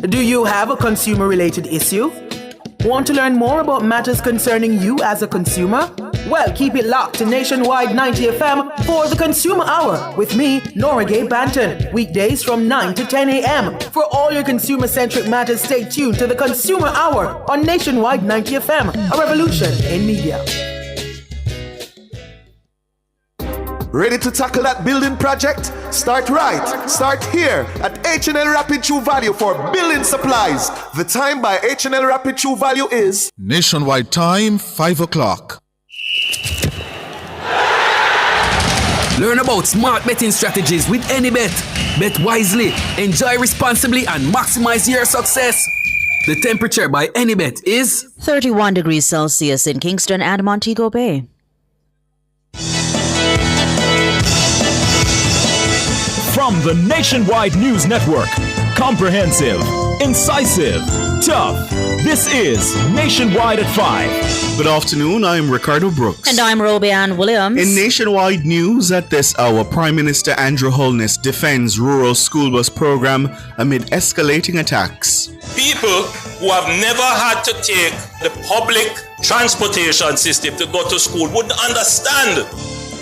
Do you have a consumer-related issue? Want to learn more about matters concerning you as a consumer? Well, keep it locked to Nationwide 90 FM for the Consumer Hour with me, Nora Gay Banton, weekdays from 9 to 10 a.m. For all your consumer-centric matters, stay tuned to the Consumer Hour on Nationwide 90 FM, a revolution in media. Ready to tackle that building project? Start right. Start here at H&L Rapid True Value for building supplies. The time by H&L Rapid True Value is Nationwide time, 5 o'clock. Learn about smart betting strategies with AnyBet. Bet wisely, enjoy responsibly, and maximize your success. The temperature by AnyBet is 31 degrees Celsius in Kingston and Montego Bay. From the Nationwide News Network, comprehensive, incisive, tough. This is Nationwide at 5. Good afternoon, I'm Ricardo Brooks. And I'm Roby Ann Williams. In Nationwide News at this hour, Prime Minister Andrew Holness defends rural school bus program amid escalating attacks. People who have never had to take the public transportation system to go to school wouldn't understand.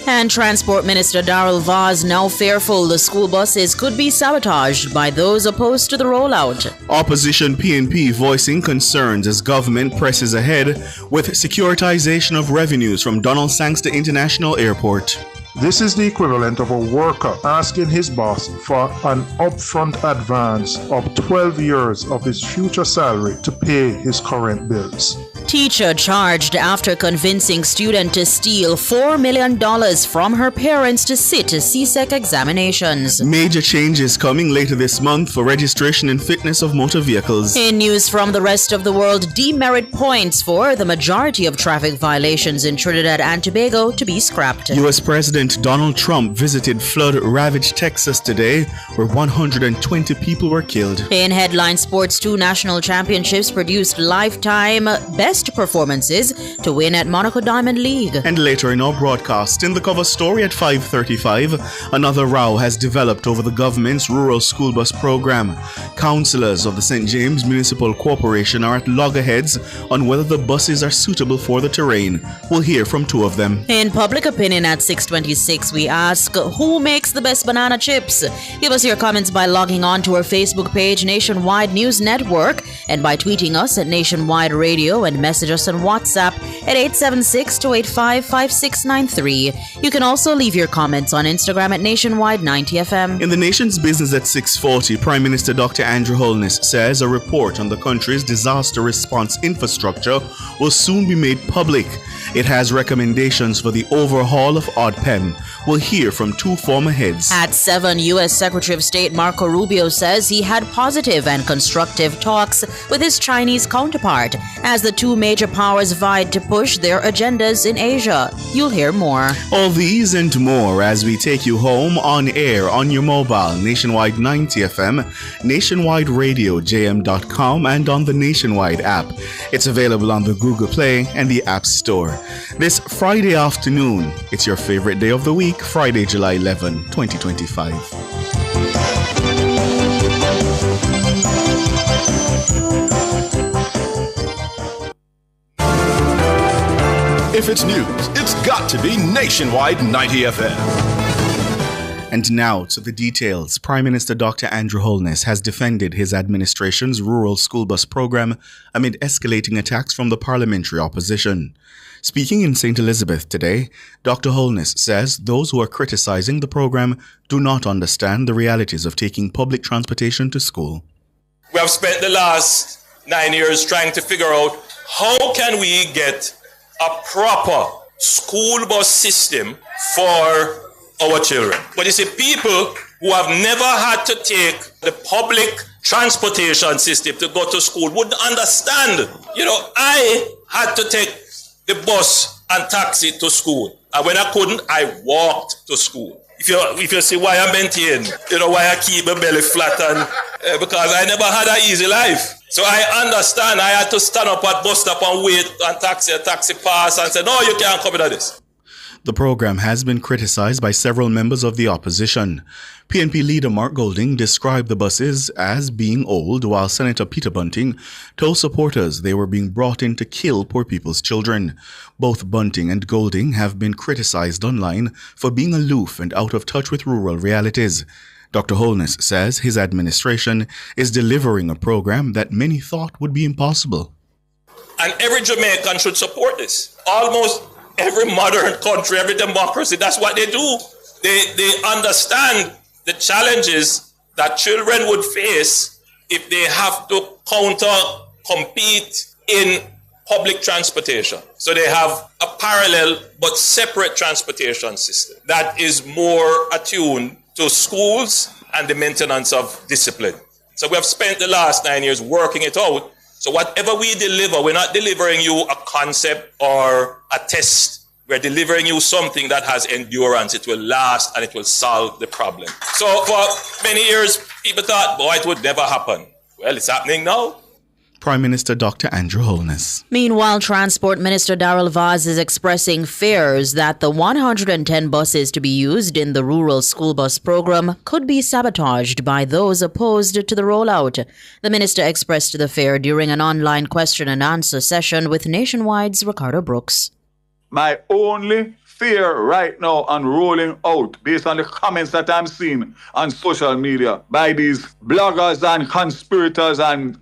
And Transport Minister Darrell Vaz now fearful the school buses could be sabotaged by those opposed to the rollout. Opposition PNP voicing concerns as government presses ahead with securitization of revenues from Donald Sangster International Airport. This is the equivalent of a worker asking his boss for an upfront advance of 12 years of his future salary to pay his current bills. Teacher charged after convincing student to steal $4 million from her parents to sit CSEC examinations. Major changes coming later this month for registration and fitness of motor vehicles. In news from the rest of the world, demerit points for the majority of traffic violations in Trinidad and Tobago to be scrapped. U.S. President Donald Trump visited flood-ravaged Texas today, where 120 people were killed. In headline sports, 2 national championships produced lifetime best performances to win at Monaco Diamond League. And later in our broadcast, in the cover story at 5:35, another row has developed over the government's rural school bus program. Councillors of the St. James Municipal Corporation are at loggerheads on whether the buses are suitable for the terrain. We'll hear from 2 of them. In public opinion at 6:26, we ask, who makes the best banana chips? Give us your comments by logging on to our Facebook page, Nationwide News Network, and by tweeting us at Nationwide Radio and message us on WhatsApp at 876-285-5693. You can also leave your comments on Instagram at Nationwide 90 FM. In the nation's business at 6:40, Prime Minister Dr. Andrew Holness says a report on the country's disaster response infrastructure will soon be made public. It has recommendations for the overhaul of ODPEM. We'll hear from 2 former heads. At 7, U.S. Secretary of State Marco Rubio says he had positive and constructive talks with his Chinese counterpart as the 2 major powers vied to push their agendas in Asia. You'll hear more. All these and more as we take you home on air on your mobile, Nationwide 90 FM, Nationwide Radio, JM.com, and on the Nationwide app. It's available on the Google Play and the App Store. This Friday afternoon, it's your favorite day of the week, Friday, July 11, 2025. If it's news, it's got to be Nationwide 90 FM. And now to the details. Prime Minister Dr. Andrew Holness has defended his administration's rural school bus program amid escalating attacks from the parliamentary opposition. Speaking in St. Elizabeth today, Dr. Holness says those who are criticizing the program do not understand the realities of taking public transportation to school. We have spent the last 9 years trying to figure out how can we get a proper school bus system for our children. But you see, people who have never had to take the public transportation system to go to school wouldn't understand. You know, I had to take the bus and taxi to school. And when I couldn't, I walked to school. If you see why I maintain, why I keep my belly flat, and because I never had an easy life. So I understand I had to stand up at bus stop and wait and taxi pass and say, no, you can't come into this. The program has been criticized by several members of the opposition. PNP leader Mark Golding described the buses as being old, while Senator Peter Bunting told supporters they were being brought in to kill poor people's children. Both Bunting and Golding have been criticized online for being aloof and out of touch with rural realities. Dr. Holness says his administration is delivering a program that many thought would be impossible. And every Jamaican should support this. Almost every modern country, every democracy, that's what they do. They understand the challenges that children would face if they have to compete in public transportation. So they have a parallel but separate transportation system that is more attuned to schools and the maintenance of discipline. So we have spent the last 9 years working it out. So whatever we deliver, we're not delivering you a concept or a test. We're delivering you something that has endurance. It will last and it will solve the problem. So for many years, people thought, boy, it would never happen. Well, it's happening now. Prime Minister Dr. Andrew Holness. Meanwhile, Transport Minister Darrell Vaz is expressing fears that the 110 buses to be used in the rural school bus program could be sabotaged by those opposed to the rollout. The minister expressed the fear during an online question and answer session with Nationwide's Ricardo Brooks. My only fear right now on rolling out, based on the comments that I'm seeing on social media by these bloggers and conspirators, and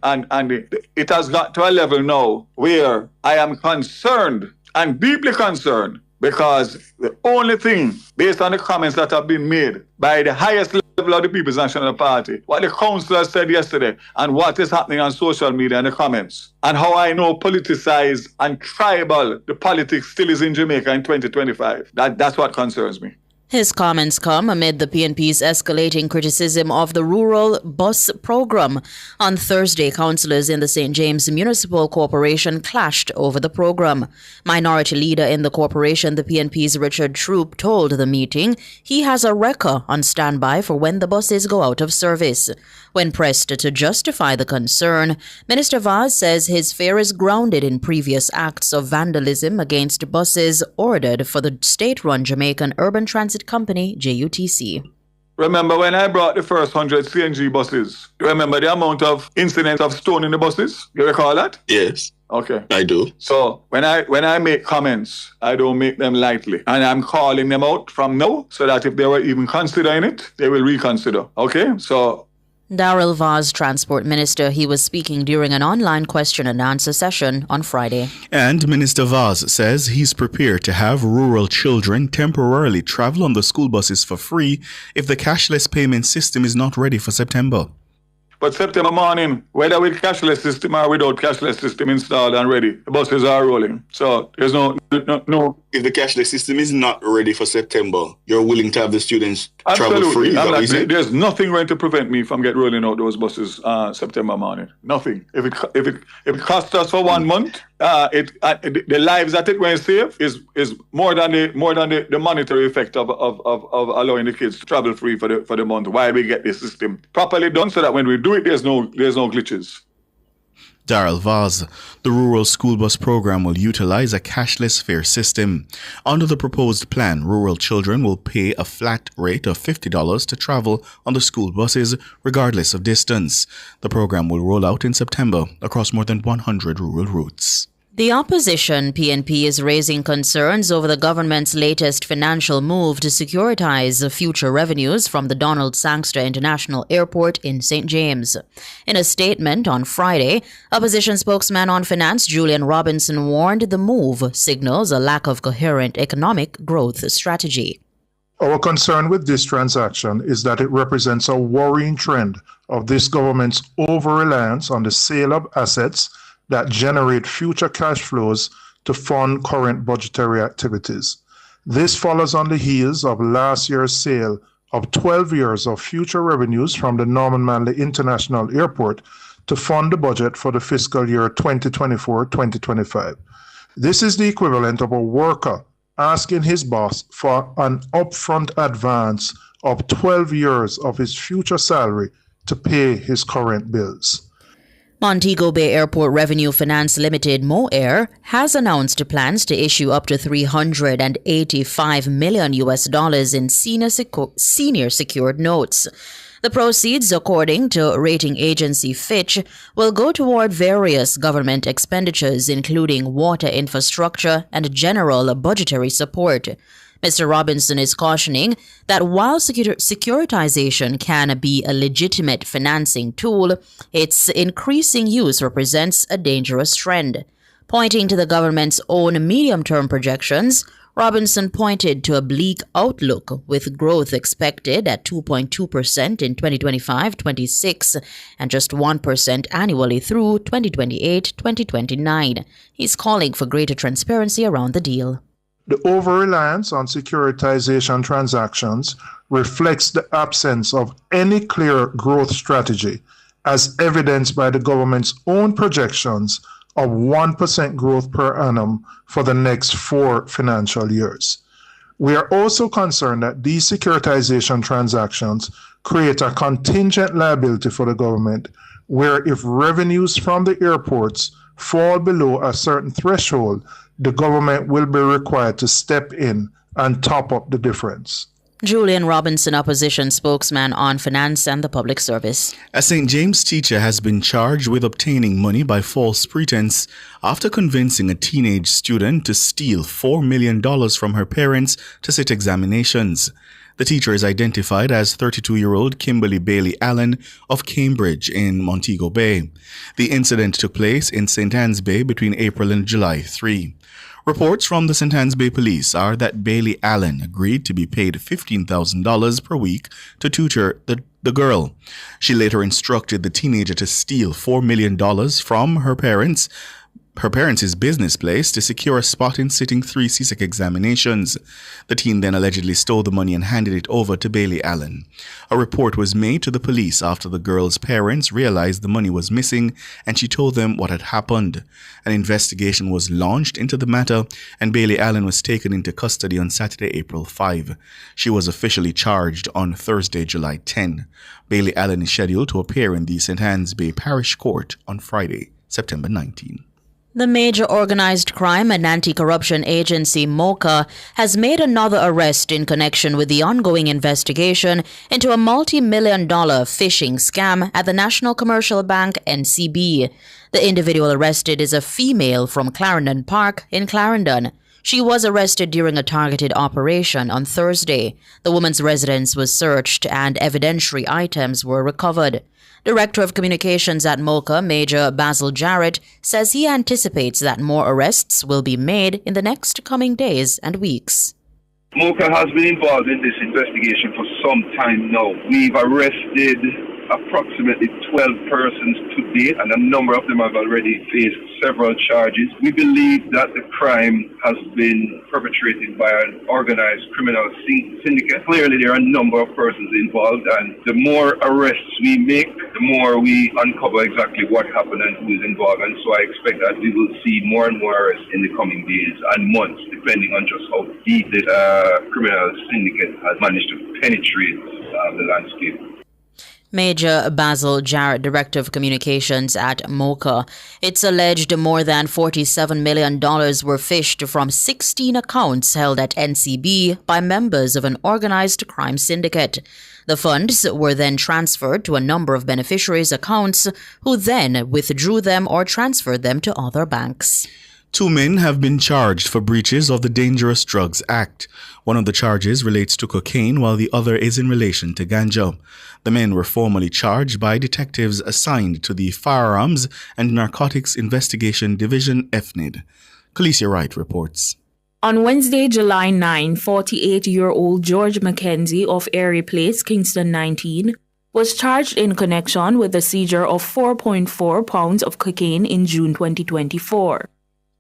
it has got to a level now where I am concerned and deeply concerned, because the only thing, based on the comments that have been made by the highest level of the People's National Party, what the councillor said yesterday, and what is happening on social media and the comments, and how I know politicized and tribal the politics still is in Jamaica in 2025, that's what concerns me. His comments come amid the PNP's escalating criticism of the rural bus program. On Thursday, councillors in the St. James Municipal Corporation clashed over the program. Minority leader in the corporation, the PNP's Richard Troop, told the meeting he has a wrecker on standby for when the buses go out of service. When pressed to justify the concern, Minister Vaz says his fear is grounded in previous acts of vandalism against buses ordered for the state-run Jamaican Urban Transit Company, JUTC. Remember when I brought the first 100 CNG buses? Remember the amount of incidents of stoning the buses? You recall that? Yes. Okay. I do. So when I make comments, I don't make them lightly. And I'm calling them out from now so that if they were even considering it, they will reconsider. Okay? So Darrell Vaz, Transport Minister, he was speaking during an online question and answer session on Friday. And Minister Vaz says he's prepared to have rural children temporarily travel on the school buses for free if the cashless payment system is not ready for September. But September morning, whether with cashless system or without cashless system installed and ready, the buses are rolling. So there's no. If the cashless system is not ready for September, you're willing to have the students travel free? There's nothing going to prevent me from rolling out those buses September morning. Nothing. If it costs us for 1 month, the lives that it will save is more than the monetary effect of allowing the kids to travel free for the month. Why we get this system properly done so that when we do it, there's no glitches. Darrell Vaz. The rural school bus program will utilize a cashless fare system. Under the proposed plan, rural children will pay a flat rate of $50 to travel on the school buses, regardless of distance. The program will roll out in September across more than 100 rural routes. The opposition, PNP, is raising concerns over the government's latest financial move to securitize future revenues from the Donald Sangster International Airport in St. James. In a statement on Friday, opposition spokesman on finance Julian Robinson warned the move signals a lack of coherent economic growth strategy. Our concern with this transaction is that it represents a worrying trend of this government's over-reliance on the sale of assets that generate future cash flows to fund current budgetary activities. This follows on the heels of last year's sale of 12 years of future revenues from the Norman Manley International Airport to fund the budget for the fiscal year 2024-2025. This is the equivalent of a worker asking his boss for an upfront advance of 12 years of his future salary to pay his current bills. Montego Bay Airport Revenue Finance Limited MoAir has announced plans to issue up to $385 million in senior secured notes. The proceeds, according to rating agency Fitch, will go toward various government expenditures, including water infrastructure and general budgetary support. Mr. Robinson is cautioning that while securitization can be a legitimate financing tool, its increasing use represents a dangerous trend. Pointing to the government's own medium-term projections, Robinson pointed to a bleak outlook with growth expected at 2.2% in 2025-26 and just 1% annually through 2028-2029. He's calling for greater transparency around the deal. The over-reliance on securitization transactions reflects the absence of any clear growth strategy, as evidenced by the government's own projections of 1% growth per annum for the next 4 financial years. We are also concerned that these securitization transactions create a contingent liability for the government, where if revenues from the airports fall below a certain threshold, the government will be required to step in and top up the difference. Julian Robinson, opposition spokesman on finance and the public service. A St. James teacher has been charged with obtaining money by false pretense after convincing a teenage student to steal $4 million from her parents to sit examinations. The teacher is identified as 32-year-old Kimberly Bailey Allen of Cambridge in Montego Bay. The incident took place in St. Anne's Bay between April and July 3. Reports from the St. Anne's Bay Police are that Bailey Allen agreed to be paid $15,000 per week to tutor the girl. She later instructed the teenager to steal $4 million from her parents' business place to secure a spot in sitting 3 CSEC examinations. The teen then allegedly stole the money and handed it over to Bailey Allen. A report was made to the police after the girl's parents realized the money was missing and she told them what had happened. An investigation was launched into the matter and Bailey Allen was taken into custody on Saturday, April 5. She was officially charged on Thursday, July 10. Bailey Allen is scheduled to appear in the St. Anne's Bay Parish Court on Friday, September 19. The major organized crime and anti-corruption agency MOCA has made another arrest in connection with the ongoing investigation into a multi-million-dollar phishing scam at the National Commercial Bank NCB. The individual arrested is a female from Clarendon Park in Clarendon. She was arrested during a targeted operation on Thursday. The woman's residence was searched and evidentiary items were recovered. Director of Communications at MOCA, Major Basil Jarrett, says he anticipates that more arrests will be made in the next coming days and weeks. MOCA has been involved in this investigation for some time now. We've arrested approximately 12 persons to date, and a number of them have already faced several charges. We believe that the crime has been perpetrated by an organized criminal syndicate. Clearly, there are a number of persons involved, and the more arrests we make, the more we uncover exactly what happened and who is involved. And so I expect that we will see more and more arrests in the coming days and months, depending on just how deep this criminal syndicate has managed to penetrate the landscape. Major Basil Jarrett, Director of Communications at MOCA. It's alleged more than $47 million were phished from 16 accounts held at NCB by members of an organized crime syndicate. The funds were then transferred to a number of beneficiaries' accounts, who then withdrew them or transferred them to other banks. 2 men have been charged for breaches of the Dangerous Drugs Act. One of the charges relates to cocaine, while the other is in relation to ganja. The men were formally charged by detectives assigned to the Firearms and Narcotics Investigation Division, FNID. Khaleesi Wright reports. On Wednesday, July 9, 48-year-old George Mackenzie of Airy Place, Kingston 19, was charged in connection with the seizure of 4.4 pounds of cocaine in June 2024.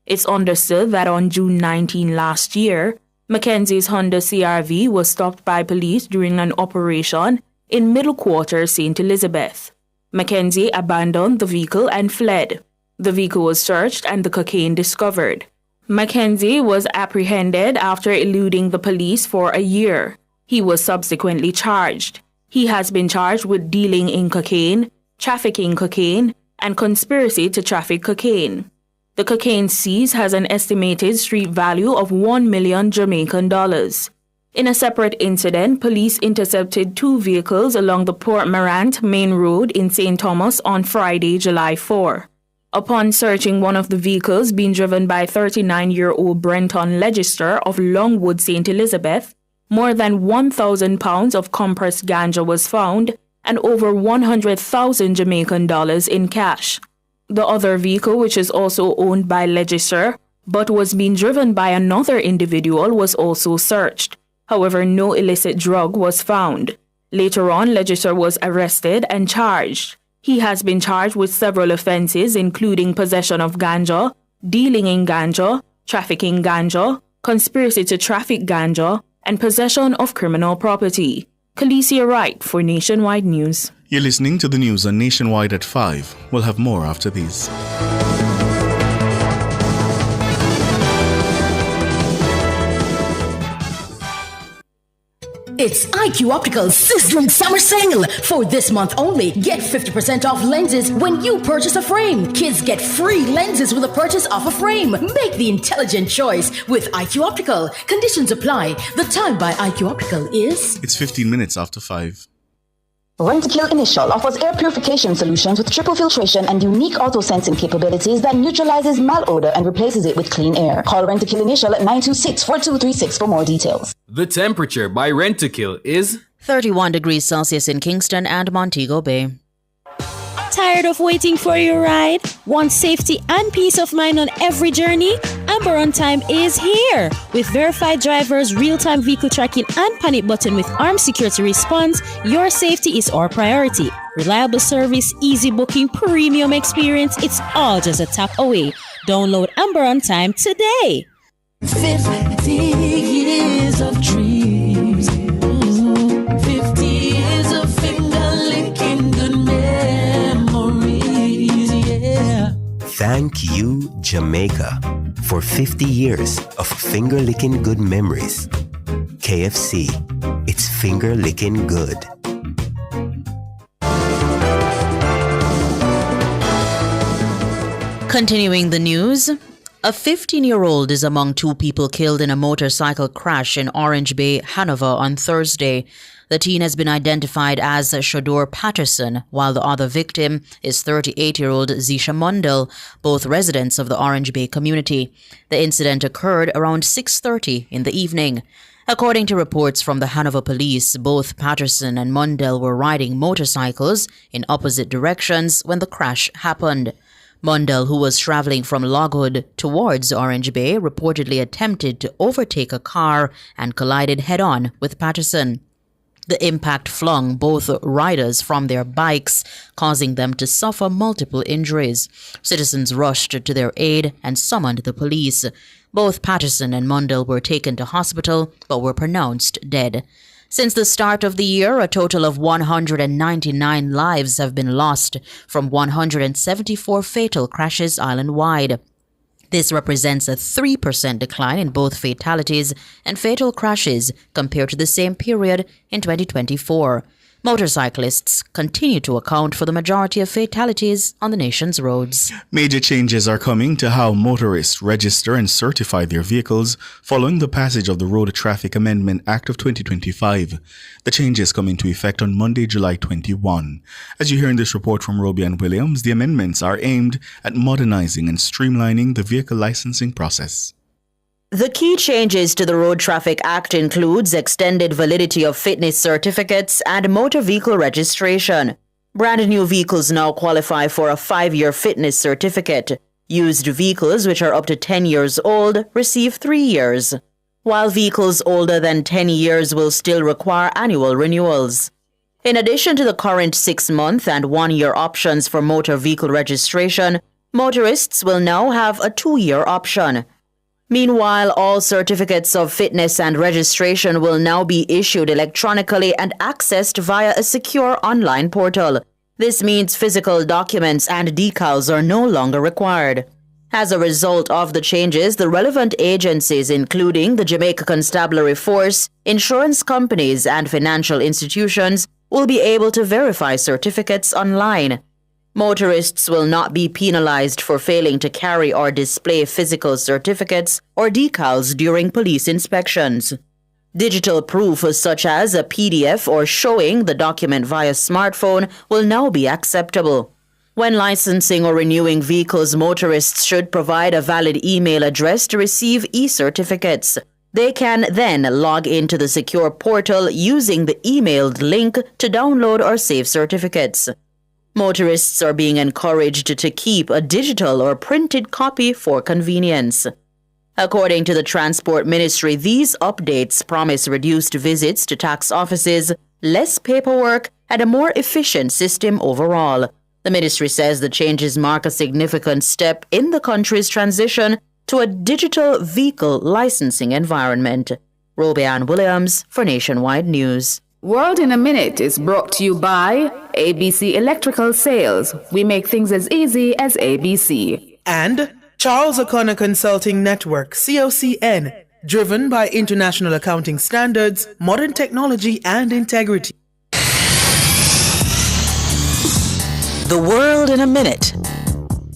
It's understood that on June 19 last year, Mackenzie's Honda CR-V was stopped by police during an operation in Middle Quarter, St. Elizabeth. Mackenzie abandoned the vehicle and fled. The vehicle was searched and the cocaine discovered. Mackenzie was apprehended after eluding the police for a year. He was subsequently charged. He has been charged with dealing in cocaine, trafficking cocaine, and conspiracy to traffic cocaine. The cocaine seized has an estimated street value of $1 million Jamaican dollars. In a separate incident, police intercepted 2 vehicles along the Port Morant Main Road in St. Thomas on Friday, July 4. Upon searching one of the vehicles being driven by 39-year-old Brenton Legister of Longwood, St. Elizabeth, more than 1,000 pounds of compressed ganja was found and over 100,000 Jamaican dollars in cash. The other vehicle, which is also owned by Legister, but was being driven by another individual, was also searched. However, no illicit drug was found. Later on, Legister was arrested and charged. He has been charged with several offences, including possession of ganja, dealing in ganja, trafficking ganja, conspiracy to traffic ganja, and possession of criminal property. Khaleesi Wright for Nationwide News. You're listening to the news on Nationwide at 5. We'll have more after these. It's IQ Optical's sizzling summer sale. For this month only, get 50% off lenses when you purchase a frame. Kids get free lenses with a purchase of a frame. Make the intelligent choice with IQ Optical. Conditions apply. The time by IQ Optical is... It's 15 minutes after 5. Rentokil Initial offers air purification solutions with triple filtration and unique auto-sensing capabilities that neutralizes malodor and replaces it with clean air. Call Rentokil Initial at 926-4236 for more details. The temperature by Rentokil is 31 degrees Celsius in Kingston and Montego Bay. Tired of waiting for your ride? Want safety and peace of mind on every journey? Amber On Time is here! With verified drivers, real-time vehicle tracking, and panic button with armed security response, your safety is our priority. Reliable service, easy booking, premium experience, it's all just a tap away. Download Amber On Time today! 50 years of dreams. 50 years of finger-licking good memories, yeah. Thank you, Jamaica, for 50 years of finger-licking good memories. KFC, it's finger-licking good. Continuing the news, a 15-year-old is among 2 people killed in a motorcycle crash in Orange Bay, Hanover on Thursday. The teen has been identified as Shador Patterson, while the other victim is 38-year-old Zisha Mundell, both residents of the Orange Bay community. The incident occurred around 6:30 in the evening. According to reports from the Hanover police, both Patterson and Mundell were riding motorcycles in opposite directions when the crash happened. Mundell, who was traveling from Logwood towards Orange Bay, reportedly attempted to overtake a car and collided head-on with Patterson. The impact flung both riders from their bikes, causing them to suffer multiple injuries. Citizens rushed to their aid and summoned the police. Both Patterson and Mundell were taken to hospital but were pronounced dead. Since the start of the year, a total of 199 lives have been lost from 174 fatal crashes island-wide. This represents a 3% decline in both fatalities and fatal crashes compared to the same period in 2024. Motorcyclists continue to account for the majority of fatalities on the nation's roads. Major changes are coming to how motorists register and certify their vehicles following the passage of the Road Traffic Amendment Act of 2025. The changes come into effect on Monday, July 21. As you hear in this report from Roby and Williams, the amendments are aimed at modernizing and streamlining the vehicle licensing process. The key changes to the Road Traffic Act includes extended validity of fitness certificates and motor vehicle registration. Brand new vehicles now qualify for a 5-year fitness certificate. Used vehicles, which are up to 10 years old, receive 3 years, while vehicles older than 10 years will still require annual renewals. In addition to the current 6-month and 1-year options for motor vehicle registration, motorists will now have a 2-year option. Meanwhile, all certificates of fitness and registration will now be issued electronically and accessed via a secure online portal. This means physical documents and decals are no longer required. As a result of the changes, the relevant agencies, including the Jamaica Constabulary Force, insurance companies, and financial institutions, will be able to verify certificates online. Motorists will not be penalized for failing to carry or display physical certificates or decals during police inspections. Digital proof such as a PDF or showing the document via smartphone will now be acceptable. When licensing or renewing vehicles, motorists should provide a valid email address to receive e-certificates. They can then log into the secure portal using the emailed link to download or save certificates. Motorists are being encouraged to keep a digital or printed copy for convenience. According to the Transport Ministry, these updates promise reduced visits to tax offices, less paperwork, and a more efficient system overall. The ministry says the changes mark a significant step in the country's transition to a digital vehicle licensing environment. Robianne Williams for Nationwide News. World in a Minute is brought to you by ABC Electrical Sales. We make things as easy as ABC. And Charles O'Connor Consulting Network, COCN, driven by international accounting standards, modern technology, and integrity. The World in a Minute.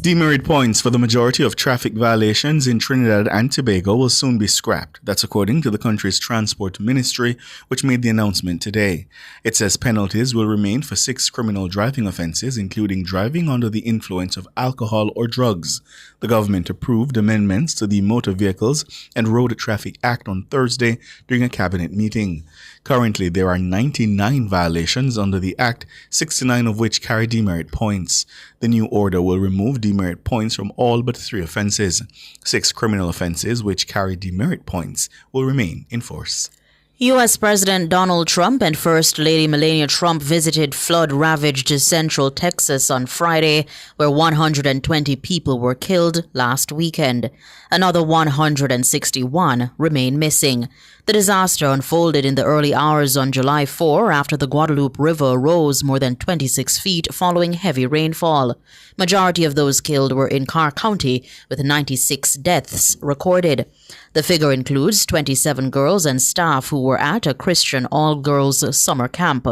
Demerit points for the majority of traffic violations in Trinidad and Tobago will soon be scrapped. That's according to the country's Transport Ministry, which made the announcement today. It says penalties will remain for 6 criminal driving offences, including driving under the influence of alcohol or drugs. The government approved amendments to the Motor Vehicles and Road Traffic Act on Thursday during a cabinet meeting. Currently, there are 99 violations under the Act, 69 of which carry demerit points. The new order will remove demerit points from all but 3 offences. 6 criminal offences which carry demerit points will remain in force. U.S. President Donald Trump and First Lady Melania Trump visited flood-ravaged central Texas on Friday, where 120 people were killed last weekend. Another 161 remain missing. The disaster unfolded in the early hours on July 4 after the Guadalupe River rose more than 26 feet following heavy rainfall. Majority of those killed were in Carr County, with 96 deaths recorded. The figure includes 27 girls and staff who were at a Christian all-girls summer camp.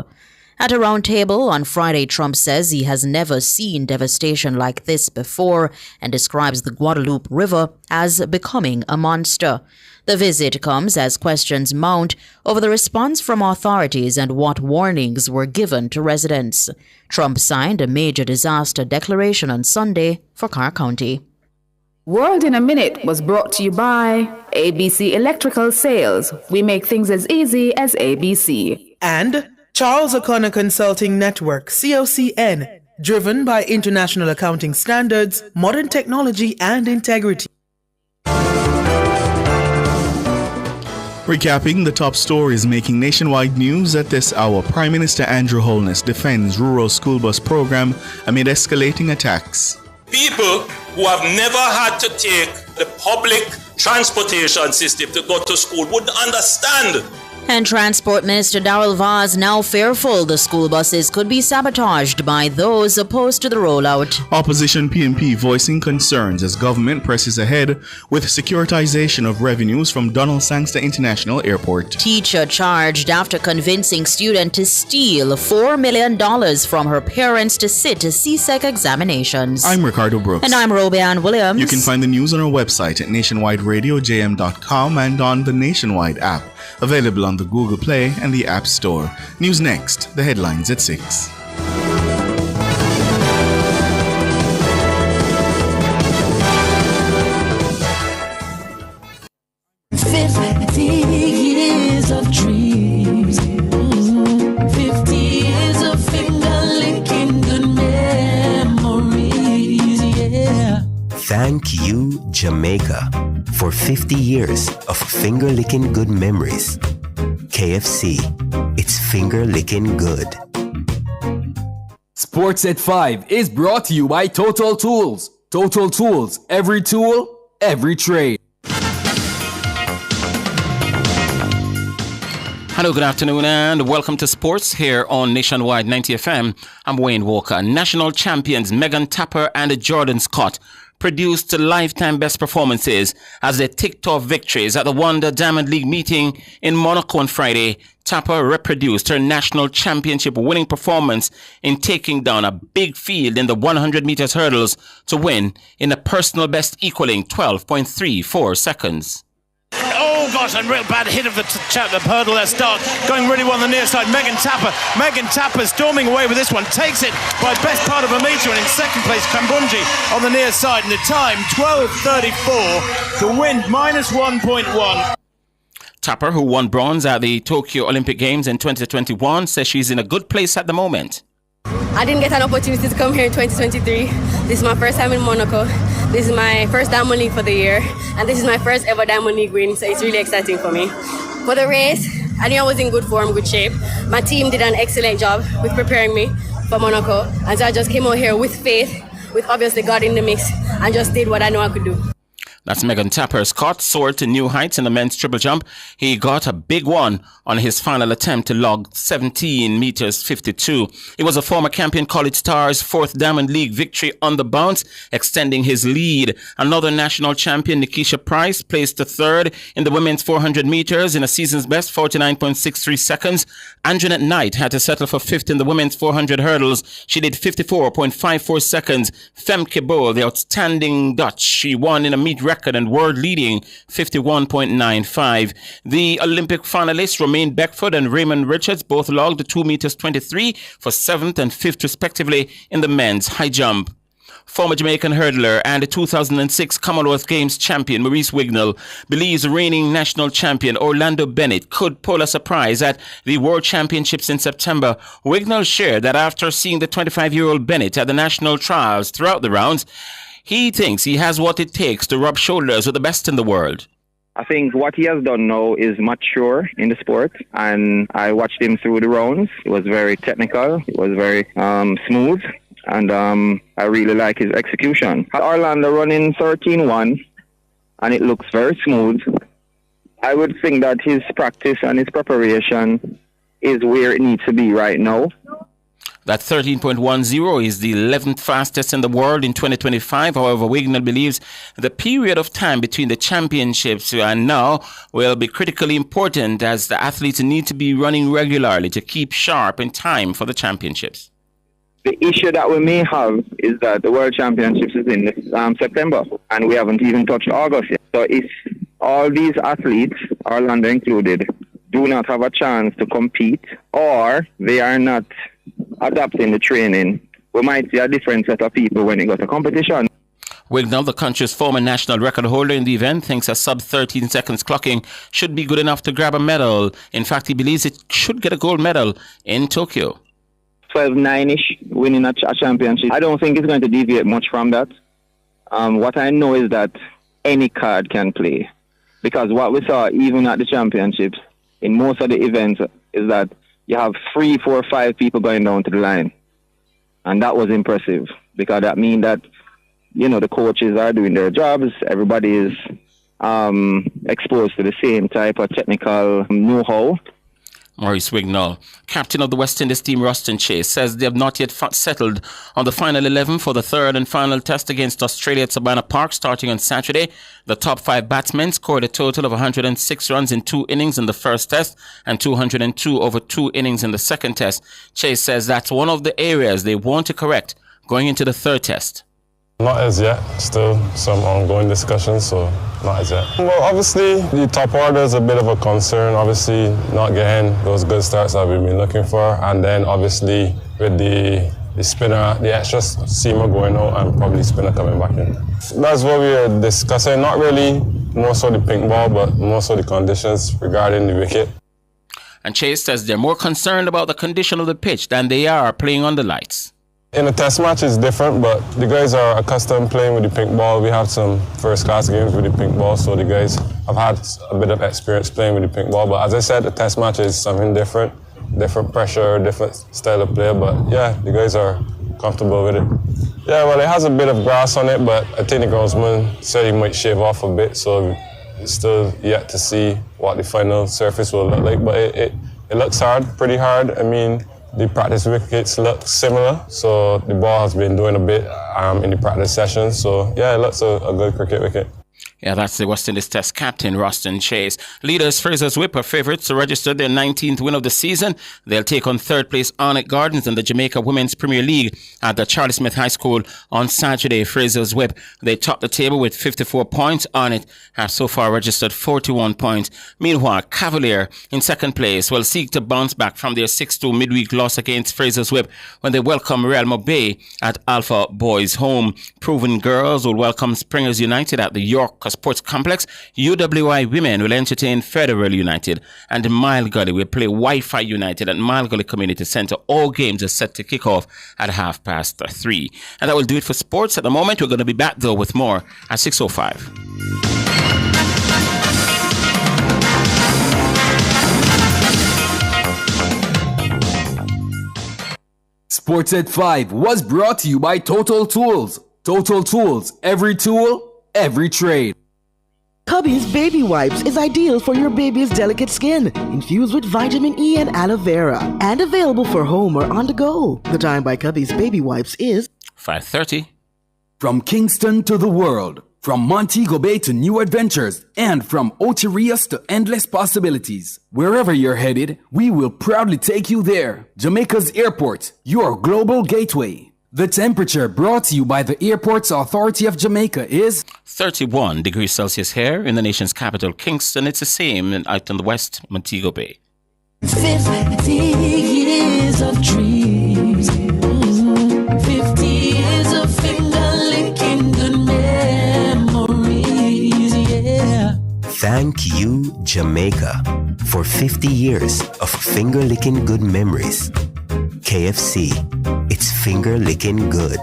At a roundtable on Friday, Trump says he has never seen devastation like this before and describes the Guadalupe River as becoming a monster. The visit comes as questions mount over the response from authorities and what warnings were given to residents. Trump signed a major disaster declaration on Sunday for Carr County. World in a Minute was brought to you by ABC Electrical Sales. We make things as easy as ABC. And Charles O'Connor Consulting Network, COCN, driven by international accounting standards, modern technology, and integrity. Recapping the top stories making nationwide news at this hour, Prime Minister Andrew Holness defends rural school bus program amid escalating attacks. People who have never had to take the public transportation system to go to school would understand. And Transport Minister Darrell Vaz now fearful the school buses could be sabotaged by those opposed to the rollout. Opposition PNP voicing concerns as government presses ahead with securitization of revenues from Donald Sangster International Airport. Teacher charged after convincing student to steal $4 million from her parents to sit CSEC examinations. I'm Ricardo Brooks. And I'm Robianne Williams. You can find the news on our website at nationwideradiojm.com and on the Nationwide app. Available on the Google Play and the App Store. News next, the headlines at 6. Years of dreams, 50 years of finger-licking good memories, yeah. Thank you, Jamaica, for 50 years of finger-licking good memories. KFC, it's finger-licking good. Sports at 5 is brought to you by Total Tools. Total Tools, every tool, every trade. Hello, good afternoon, and welcome to sports here on Nationwide 90 FM. I'm Wayne Walker. National champions Megan Tapper and Jordan Scott produced lifetime best performances as they ticked off victories at the Wonder Diamond League meeting in Monaco on Friday Tapper reproduced her national championship winning performance in taking down a big field in the 100 meters hurdles to win in a personal best equaling 12.34 seconds. Oh gosh, a real bad hit of the hurdle there. Start going really well on the near side. Megan Tapper storming away with this one, takes it by best part of a metre, and in second place Kambunji on the near side, and the time 12:34, the wind minus 1.1. Tapper, who won bronze at the Tokyo Olympic Games in 2021, says she's in a good place at the moment. I didn't get an opportunity to come here in 2023. This is my first time in Monaco. This is my first Diamond League for the year, and this is my first ever Diamond League win, so it's really exciting for me. For the race, I knew I was in good form, good shape. My team did an excellent job with preparing me for Monaco, and so I just came out here with faith, with obviously God in the mix, and just did what I know I could do. That's Megan Tapper. Scott soared to new heights in the men's triple jump. He got a big one on his final attempt to log 17 meters 52. It was a former Campion College Stars' fourth Diamond League victory on the bounce, extending his lead. Another national champion, Nikisha Price, placed the third in the women's 400 meters in a season's best 49.63 seconds. Anjanette Knight had to settle for fifth in the women's 400 hurdles. She did 54.54 seconds. Femke Bol, the outstanding Dutch, she won in a meet record and world-leading 51.95. The Olympic finalists Romaine Beckford and Raymond Richards both logged 2 meters 23 for 7th and 5th respectively in the men's high jump. Former Jamaican hurdler and the 2006 Commonwealth Games champion Maurice Wignall believes reigning national champion Orlando Bennett could pull a surprise at the World Championships in September. Wignall shared that after seeing the 25-year-old Bennett at the national trials throughout the rounds, he thinks he has what it takes to rub shoulders with the best in the world. I think what he has done now is mature in the sport, and I watched him through the rounds. It was very technical, it was very smooth, and I really like his execution. Orlando running 13-1, and it looks very smooth. I would think that his practice and his preparation is where it needs to be right now. That 13.10 is the 11th fastest in the world in 2025. However, Wignall believes the period of time between the championships and now will be critically important, as the athletes need to be running regularly to keep sharp in time for the championships. The issue that we may have is that the World Championships is in September, and we haven't even touched August yet. So if all these athletes, Orlando included, do not have a chance to compete, or they are not adapting the training, we might see a different set of people when it goes to competition. Wignall, the country's former national record holder in the event, thinks a sub 13 seconds clocking should be good enough to grab a medal. In fact, he believes it should get a gold medal in Tokyo. 12-9-ish, winning a championship. I don't think it's going to deviate much from that. What I know is that any card can play, because what we saw even at the championships, in most of the events, is that you have 3, 4, 5 people going down to the line. And that was impressive, because that means that, you know, the coaches are doing their jobs. Everybody is exposed to the same type of technical know-how. Maurice Wignall, captain of the West Indies team Ruston Chase, says they have not yet settled on the final 11 for the third and final test against Australia at Savannah Park starting on Saturday. The top 5 batsmen scored a total of 106 runs in 2 innings in the first test and 202 over 2 innings in the second test. Chase says that's one of the areas they want to correct going into the third test. Not as yet. Still some ongoing discussions, so not as yet. Well, obviously, the top order is a bit of a concern. Obviously, not getting those good starts that we've been looking for. And then, obviously, with the spinner, the extra seamer going out and probably spinner coming back in. That's what we are discussing. Not really more so the pink ball, but more so the conditions regarding the wicket. And Chase says they're more concerned about the condition of the pitch than they are playing on the lights. In a test match, it's different, but the guys are accustomed playing with the pink ball. We have some first-class games with the pink ball, so the guys have had a bit of experience playing with the pink ball. But as I said, the test match is something different pressure, different style of play. But yeah, the guys are comfortable with it. Yeah, well, it has a bit of grass on it, but I think the groundsman said he might shave off a bit, so it's still yet to see what the final surface will look like. But it looks hard, pretty hard. I mean, the practice wickets look similar, so the ball has been doing a bit in the practice sessions. So yeah, it looks a good cricket wicket. Yeah, that's the West Indies Test captain, Roston Chase. Leaders Fraser's Whip are favourites to register their 19th win of the season. They'll take on third place Arnett Gardens in the Jamaica Women's Premier League at the Charlie Smith High School on Saturday. Fraser's Whip, they top the table with 54 points. Arnett have so far registered 41 points. Meanwhile, Cavalier in second place will seek to bounce back from their 6-2 midweek loss against Fraser's Whip when they welcome Real Mobay at Alpha Boys Home. Proven Girls will welcome Springers United at the York Sports Complex. UWI Women will entertain Federal United, and Mile Gully will play Wi-Fi United at Mile Gully Community Centre. All games are set to kick off at 3:30. And that will do it for sports at the moment. We're going to be back though with more at 6:05. Sports at 5 was brought to you by Total Tools. Total Tools, every tool, every trade. Cubby's Baby Wipes is ideal for your baby's delicate skin, infused with vitamin E and aloe vera, and available for home or on the go. The time by Cubby's Baby Wipes is 5:30. From Kingston to the world, from Montego Bay to new adventures, and from Ocherias to endless possibilities. Wherever you're headed, we will proudly take you there. Jamaica's Airport, your global gateway. The temperature brought to you by the Airports Authority of Jamaica is 31 degrees Celsius here in the nation's capital, Kingston. It's the same out in the west, Montego Bay. 50 years of dreams. 50 years of finger-licking good memories, yeah. Thank you, Jamaica, for 50 years of finger-licking good memories. KFC, it's finger-licking good.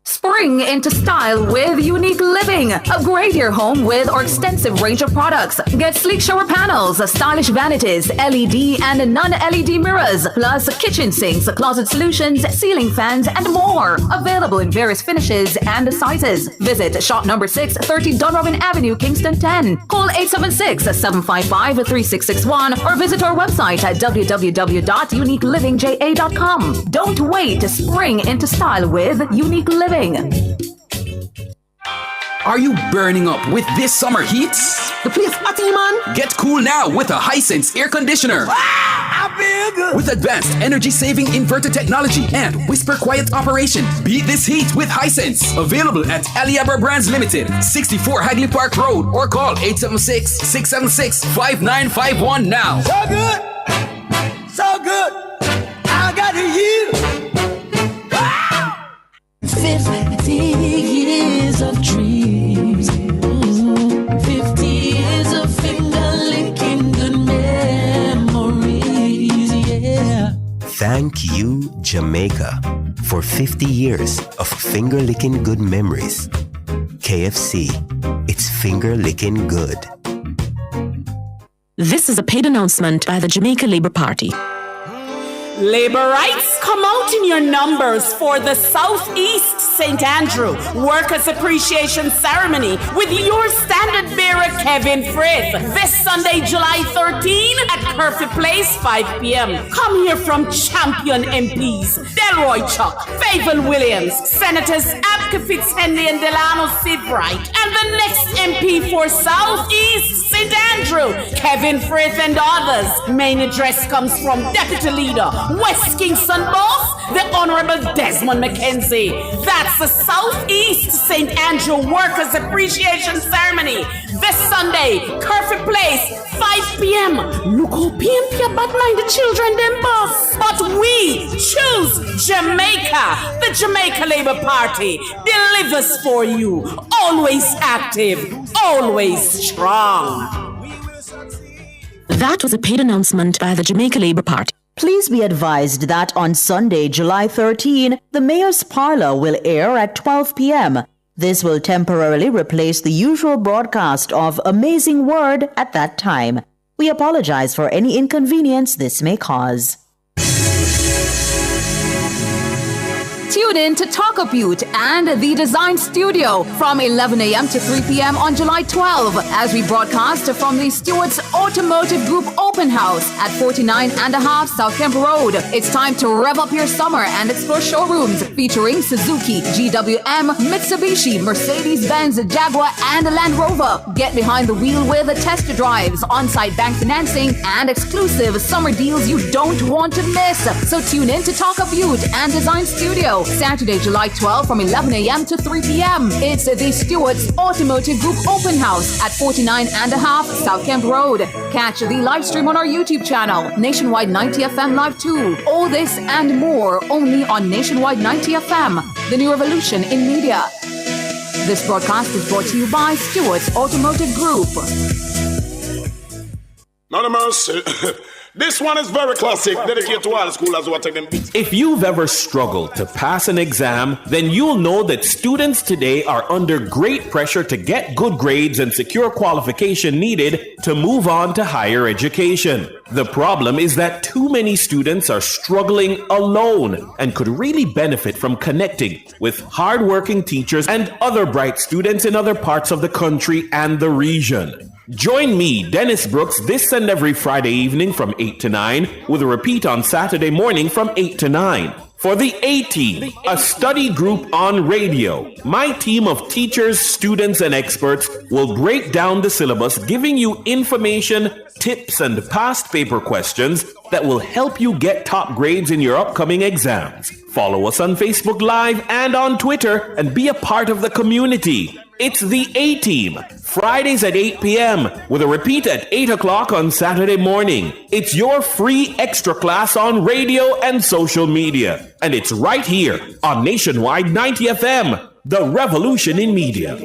Spring into style with Unique Living. Upgrade your home with our extensive range of products. Get sleek shower panels, stylish vanities, LED and non-LED mirrors, plus kitchen sinks, closet solutions, ceiling fans, and more. Available in various finishes and sizes. Visit shop number 6, 30 Dunrobin Avenue, Kingston 10. Call 876-755-3661 or visit our website at www.uniquelivingja.com. Don't wait to spring into style with Unique Living. Are you burning up with this summer heat? The place party, man. Get cool now with a Hisense air conditioner. I feel good. With advanced energy-saving inverter technology and whisper quiet operation, beat this heat with Hisense. Available at Aliaber Brands Limited, 64 Hagley Park Road, or call 876-676-5951 now. So good. So good. I got you. 50 years of dreams. 50 years of finger-licking good memories, yeah. Thank you, Jamaica, for 50 years of finger-licking good memories. KFC, it's finger-licking good. This is a paid announcement by the Jamaica Labour Party. Laborites, come out in your numbers for the Southeast St. Andrew Workers' Appreciation Ceremony with your standard bearer, Kevin Frith, this Sunday, July 13 at Curfew Place, 5 p.m. Come hear from champion MPs Delroy Chuck, Favour Williams, Senators Abka Fitzhenley and Delano Sibright, and the next MP for Southeast St. Andrew, Kevin Frith and others. Main address comes from Deputy Leader West Kingston Boss, the Honorable Desmond McKenzie. That's the Southeast St. Andrew Workers' Appreciation Ceremony this Sunday, Curfew Place, 5 p.m. Look how PMP about mind the children, them boss. But we choose Jamaica. The Jamaica Labour Party delivers for you. Always active, always strong. That was a paid announcement by the Jamaica Labour Party. Please be advised that on Sunday, July 13, the Mayor's Parlour will air at 12 p.m. This will temporarily replace the usual broadcast of Amazing Word at that time. We apologize for any inconvenience this may cause. Tune Tune in to Talk Up Butte and the Design Studio from 11 a.m. to 3 p.m. on July 12 as we broadcast from the Stewart's Automotive Group Open House at 49.5 South Kemp Road. It's time to rev up your summer and explore showrooms featuring Suzuki, GWM, Mitsubishi, Mercedes-Benz, Jaguar, and Land Rover. Get behind the wheel with test drives, on-site bank financing, and exclusive summer deals you don't want to miss. So tune in to Talk Up Butte and Design Studio, Saturday, July 12 from 11 a.m. to 3 p.m. It's the Stewart's Automotive Group Open House at 49.5 South Kemp Road. Catch the live stream on our YouTube channel, Nationwide 90 FM Live 2. All this and more only on Nationwide 90 FM, the new revolution in media. This broadcast is brought to you by Stewart's Automotive Group. Not a mercy. This one is very classic, dedicated to all the schoolers who are taking beats. If you've ever struggled to pass an exam, then you'll know that students today are under great pressure to get good grades and secure qualification needed to move on to higher education. The problem is that too many students are struggling alone and could really benefit from connecting with hardworking teachers and other bright students in other parts of the country and the region. Join me, Dennis Brooks, this and every Friday evening from 8 to 9, with a repeat on Saturday morning from 8 to 9. For the A-Team, a study group on radio, my team of teachers, students, and experts will break down the syllabus, giving you information, tips, and past paper questions that will help you get top grades in your upcoming exams. Follow us on Facebook Live and on Twitter and be a part of the community. It's the A-Team, Fridays at 8 p.m. with a repeat at 8 o'clock on Saturday morning. It's your free extra class on radio and social media. And it's right here on Nationwide 90 FM, the revolution in media.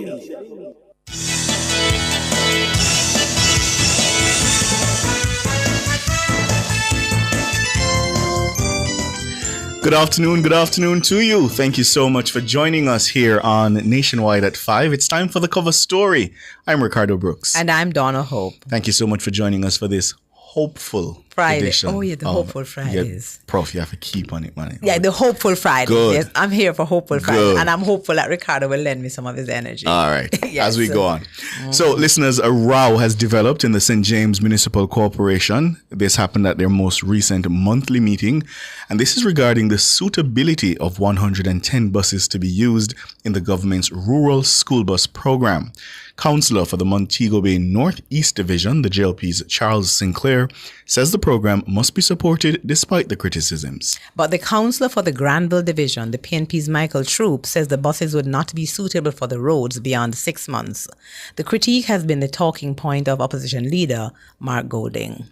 Good afternoon to you. Thank you so much for joining us here on Nationwide at 5. It's time for the cover story. I'm Ricardo Brooks. And I'm Donna Hope. Thank you so much for joining us for this hopeful Friday. edition. Oh, yeah, the hopeful Fridays. Yeah, Prof, you have to keep on it, man. Yeah, the hopeful Fridays. Good. Yes, I'm here for hopeful Fridays. Good. And I'm hopeful that Ricardo will lend me some of his energy. All right, Yes. as we go on. So, listeners, a row has developed in the St. James Municipal Corporation. This happened at their most recent monthly meeting. And this is regarding the suitability of 110 buses to be used in the government's rural school bus program. Councillor for the Montego Bay Northeast Division, the JLP's Charles Sinclair, says the program must be supported despite the criticisms. But the councillor for the Granville Division, the PNP's Michael Troop, says the buses would not be suitable for the roads beyond 6 months. The critique has been the talking point of opposition leader Mark Golding.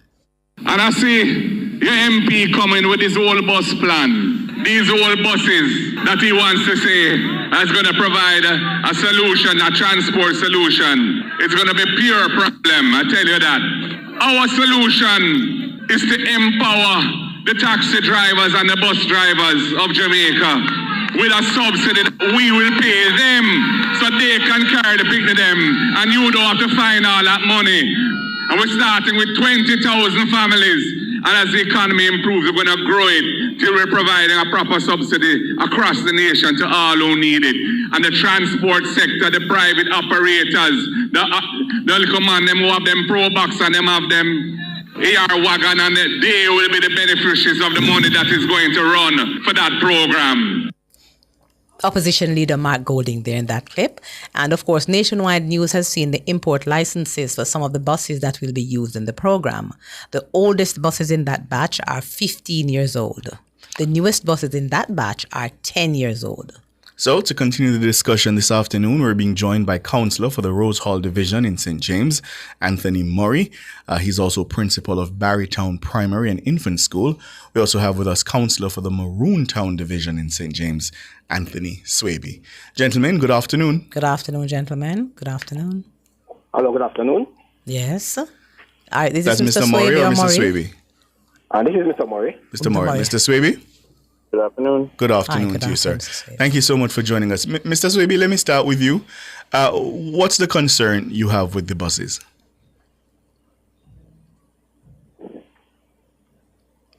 And I see your MP coming with his whole bus plan. These old buses that he wants to say is going to provide a solution, a transport solution. It's going to be pure problem, I tell you that. Our solution is to empower the taxi drivers and the bus drivers of Jamaica with a subsidy that we will pay them so they can carry the pick to them and you don't have to find all that money. And we're starting with 20,000 families. And as the economy improves, we're going to grow it till we're providing a proper subsidy across the nation to all who need it. And the transport sector, the private operators, the little man, them who have them Pro Box and them have them AR wagon, and they will be the beneficiaries of the money that is going to run for that program. Opposition leader Mark Golding there in that clip. And of course, Nationwide News has seen the import licenses for some of the buses that will be used in the program. The oldest buses in that batch are 15 years old. The newest buses in that batch are 10 years old. So, to continue the discussion this afternoon, we're being joined by Councillor for the Rose Hall Division in St. James, Anthony Murray. He's also Principal of Barrytown Primary and Infant School. We also have with us Councillor for the Maroon Town Division in St. James, Anthony Swaby. Gentlemen, good afternoon. Good afternoon, gentlemen. Good afternoon. Hello, good afternoon. Yes. All right, this That's is Mr. Murray or Mr. Swaby? This is Mr. Murray. Mr. Murray. Mr. Swaby? Good afternoon. Good afternoon to you, sir. Thank you so much for joining us. Mr. Swaby, let me start with you. What's the concern you have with the buses?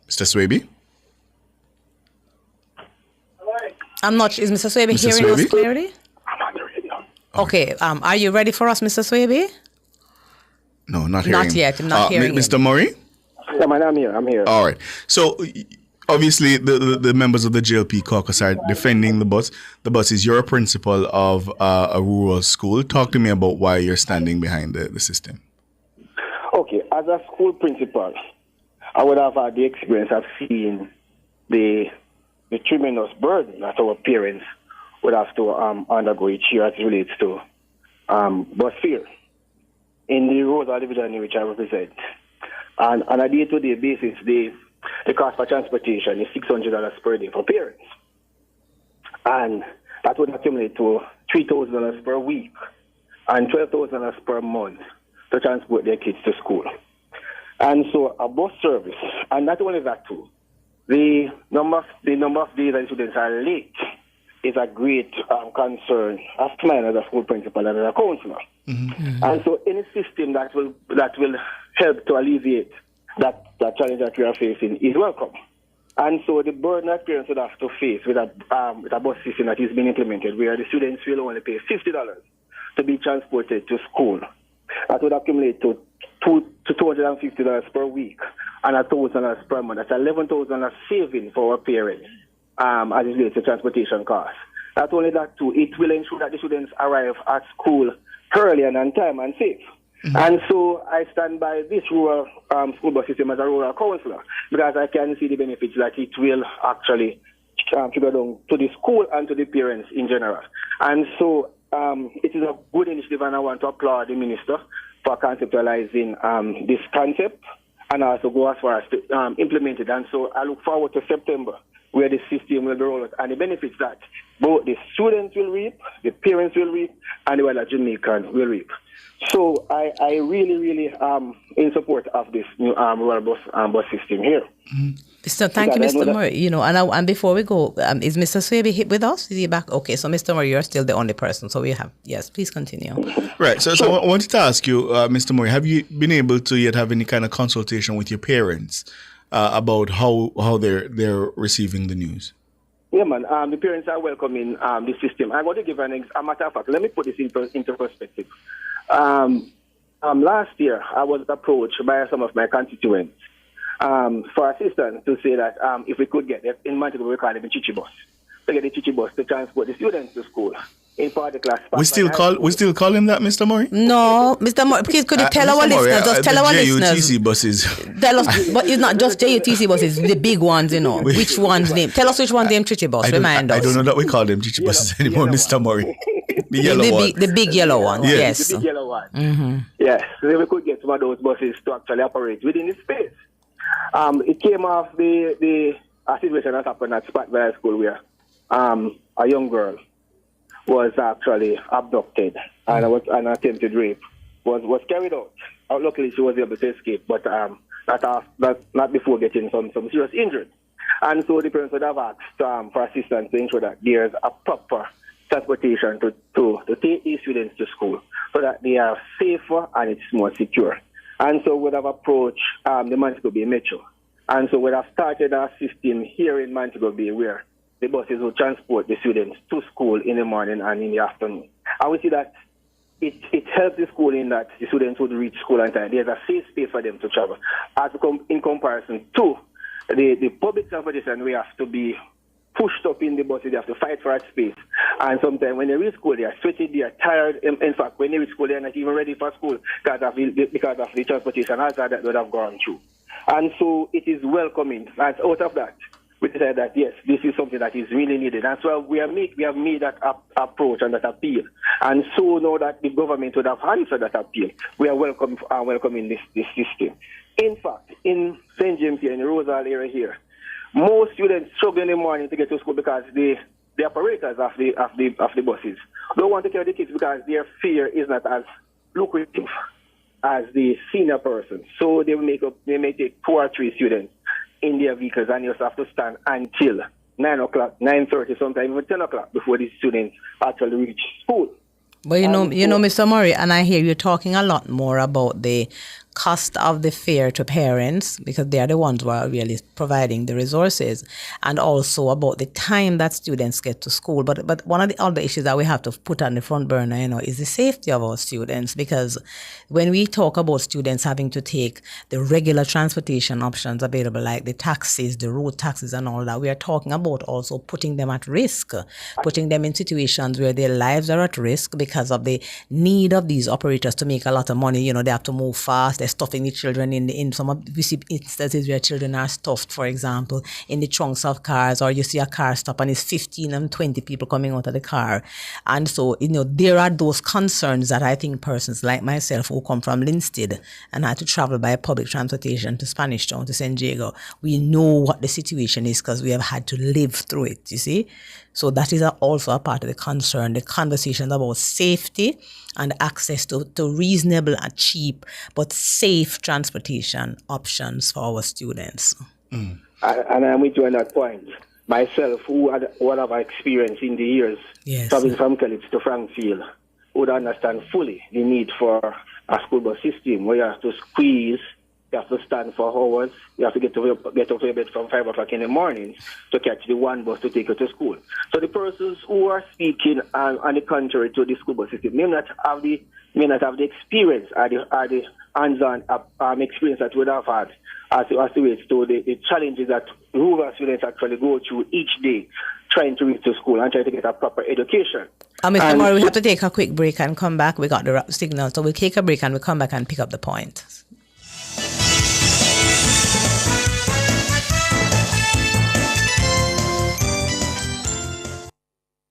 Mr. Swaby? I'm not. Is Mr. Swaby Mr. hearing us Swaby? clearly? I'm on the radio. Okay. Are you ready for us, Mr. Swaby? No, not hearing. Not yet. I'm not hearing Mr. Murray? Yeah, man, I'm here. All right. So, obviously, the members of the JLP caucus are defending the bus. The bus is you're a principal of a rural school. Talk to me about why you're standing behind the system. Okay, as a school principal, I would have had the experience of seeing the tremendous burden that our parents would have to undergo each year as it relates to bus fare in the rural division in which I represent. And on a day-to-day basis, the cost for transportation is $600 per day for parents. And that would accumulate to $3,000 per week and $12,000 per month to transport their kids to school. And so a bus service, and not only that too, the number of days that students are late is a great concern of mine as a school principal and as a counselor. Mm-hmm. And so any system that will help to alleviate that challenge that we are facing is welcome. And so the burden that parents would have to face with a bus system that is being implemented, where the students will only pay $50 to be transported to school, that would accumulate to $250 per week and $1,000 per month. That's $11,000 saving for our parents as it relates to transportation costs. Not only that too, it will ensure that the students arrive at school early and on time and safe. Mm-hmm. And so I stand by this rural school bus system as a rural councillor because I can see the benefits that it will actually trigger down to the school and to the parents in general. And so it is a good initiative, and I want to applaud the minister for conceptualizing this concept and also go as far as to implement it. And so I look forward to September, where the system will be rolled out, and the benefits that both the students will reap, the parents will reap, and the wider Jamaican will reap. So I really in support of this new rural bus system here. Mm-hmm. So thank you, Mr. Murray. You know, and before we go, is Mr. Swaby with us? Is he back? Okay, so Mr. Murray, you're still the only person. So we have, yes, please continue. Right. So I wanted to ask you, Mr. Murray, have you been able to yet have any kind of consultation with your parents about how they're receiving the news? Yeah, man. The parents are welcoming the system. I'm going to give a matter of fact. Let me put this into perspective. Last year, I was approached by some of my constituents for assistance to say that if we could get it, in Montego, we call it the Chichi bus, to get the Chichi bus to transport the students to school. In particular, we still call him that, Mr. Murray? No, Mr. Murray, please could you tell our listeners? Just tell our listeners. JUTC buses. Tell us, but it's not just JUTC buses, the big ones, you know. Which one's name? Tell us which one's name Chichi bus. Remind us. I don't know that we call them Chichi buses anymore, Mr. Murray. The yellow one. The big yellow one, yes. The big yellow one. Mm-hmm. Yes, so we could get some of those buses to actually operate within the space. It came off the situation that happened at Spotville High School where a young girl was actually abducted and an attempted rape was carried out. Luckily, she was able to escape, but not before getting some serious injury. And so the parents would have asked for assistance to ensure that there's a proper transportation to take these students to school so that they are safer and it's more secure. And so we'd have approached the Montego Bay Metro. And so we'd have started our system here in Montego Bay where the buses will transport the students to school in the morning and in the afternoon. And we see that it helps the school in that the students would reach school on time. There's a safe space for them to travel. As in comparison to the public transportation, we have to be pushed up in the buses, they have to fight for that space. And sometimes when they reach school, they are sweaty, they are tired. In fact, when they reach school, they are not even ready for school because of the transportation hazard that they would have gone through. And so it is welcoming. And out of that, we decided that, yes, this is something that is really needed. And so we have made that approach and that appeal. And so now that the government would have answered that appeal, we are welcoming this system. In fact, in St. James here, in the Rosal area here, most students struggle in the morning to get to school because the operators of the buses don't want to carry the kids because their fare is not as lucrative as the senior person. So they may take 2 or 3 students in their vehicles, and you have to stand until 9 o'clock, 9:30, sometimes even 10 o'clock before the students actually reach school. But you know, Mr. Murray, and I hear you talking a lot more about the cost of the fare to parents, because they are the ones who are really providing the resources, and also about the time that students get to school. But one of the other issues that we have to put on the front burner, is the safety of our students, because when we talk about students having to take the regular transportation options available, like the taxis, the road taxis and all that, we are talking about also putting them at risk, putting them in situations where their lives are at risk because of the need of these operators to make a lot of money. They have to move fast. They're stuffing the children in some of, we see instances where children are stuffed, for example, in the trunks of cars, or you see a car stop and it's 15 and 20 people coming out of the car. And so, there are those concerns that I think persons like myself who come from Linstead and had to travel by public transportation to Spanish Town, to San Diego, we know what the situation is because we have had to live through it, you see. So that is also a part of the concern, the conversations about safety and access to reasonable and cheap but safe transportation options for our students. And I'm with you on that point. Myself, who had what I've experienced in the years, traveling from Kellips to Frankfield, would understand fully the need for a school bus system where you have to squeeze, you have to stand for hours, you have to get off your bed from 5 o'clock in the morning to catch the one bus to take you to school. So the persons who are speaking on the contrary to the school bus system may not have the experience or the hands-on experience that we would have had as it relates to the challenges that rural students actually go through each day trying to reach to school and trying to get a proper education. Mr. Murray, we have to take a quick break and come back. We got the signal, so we'll take a break and we'll come back and pick up the point.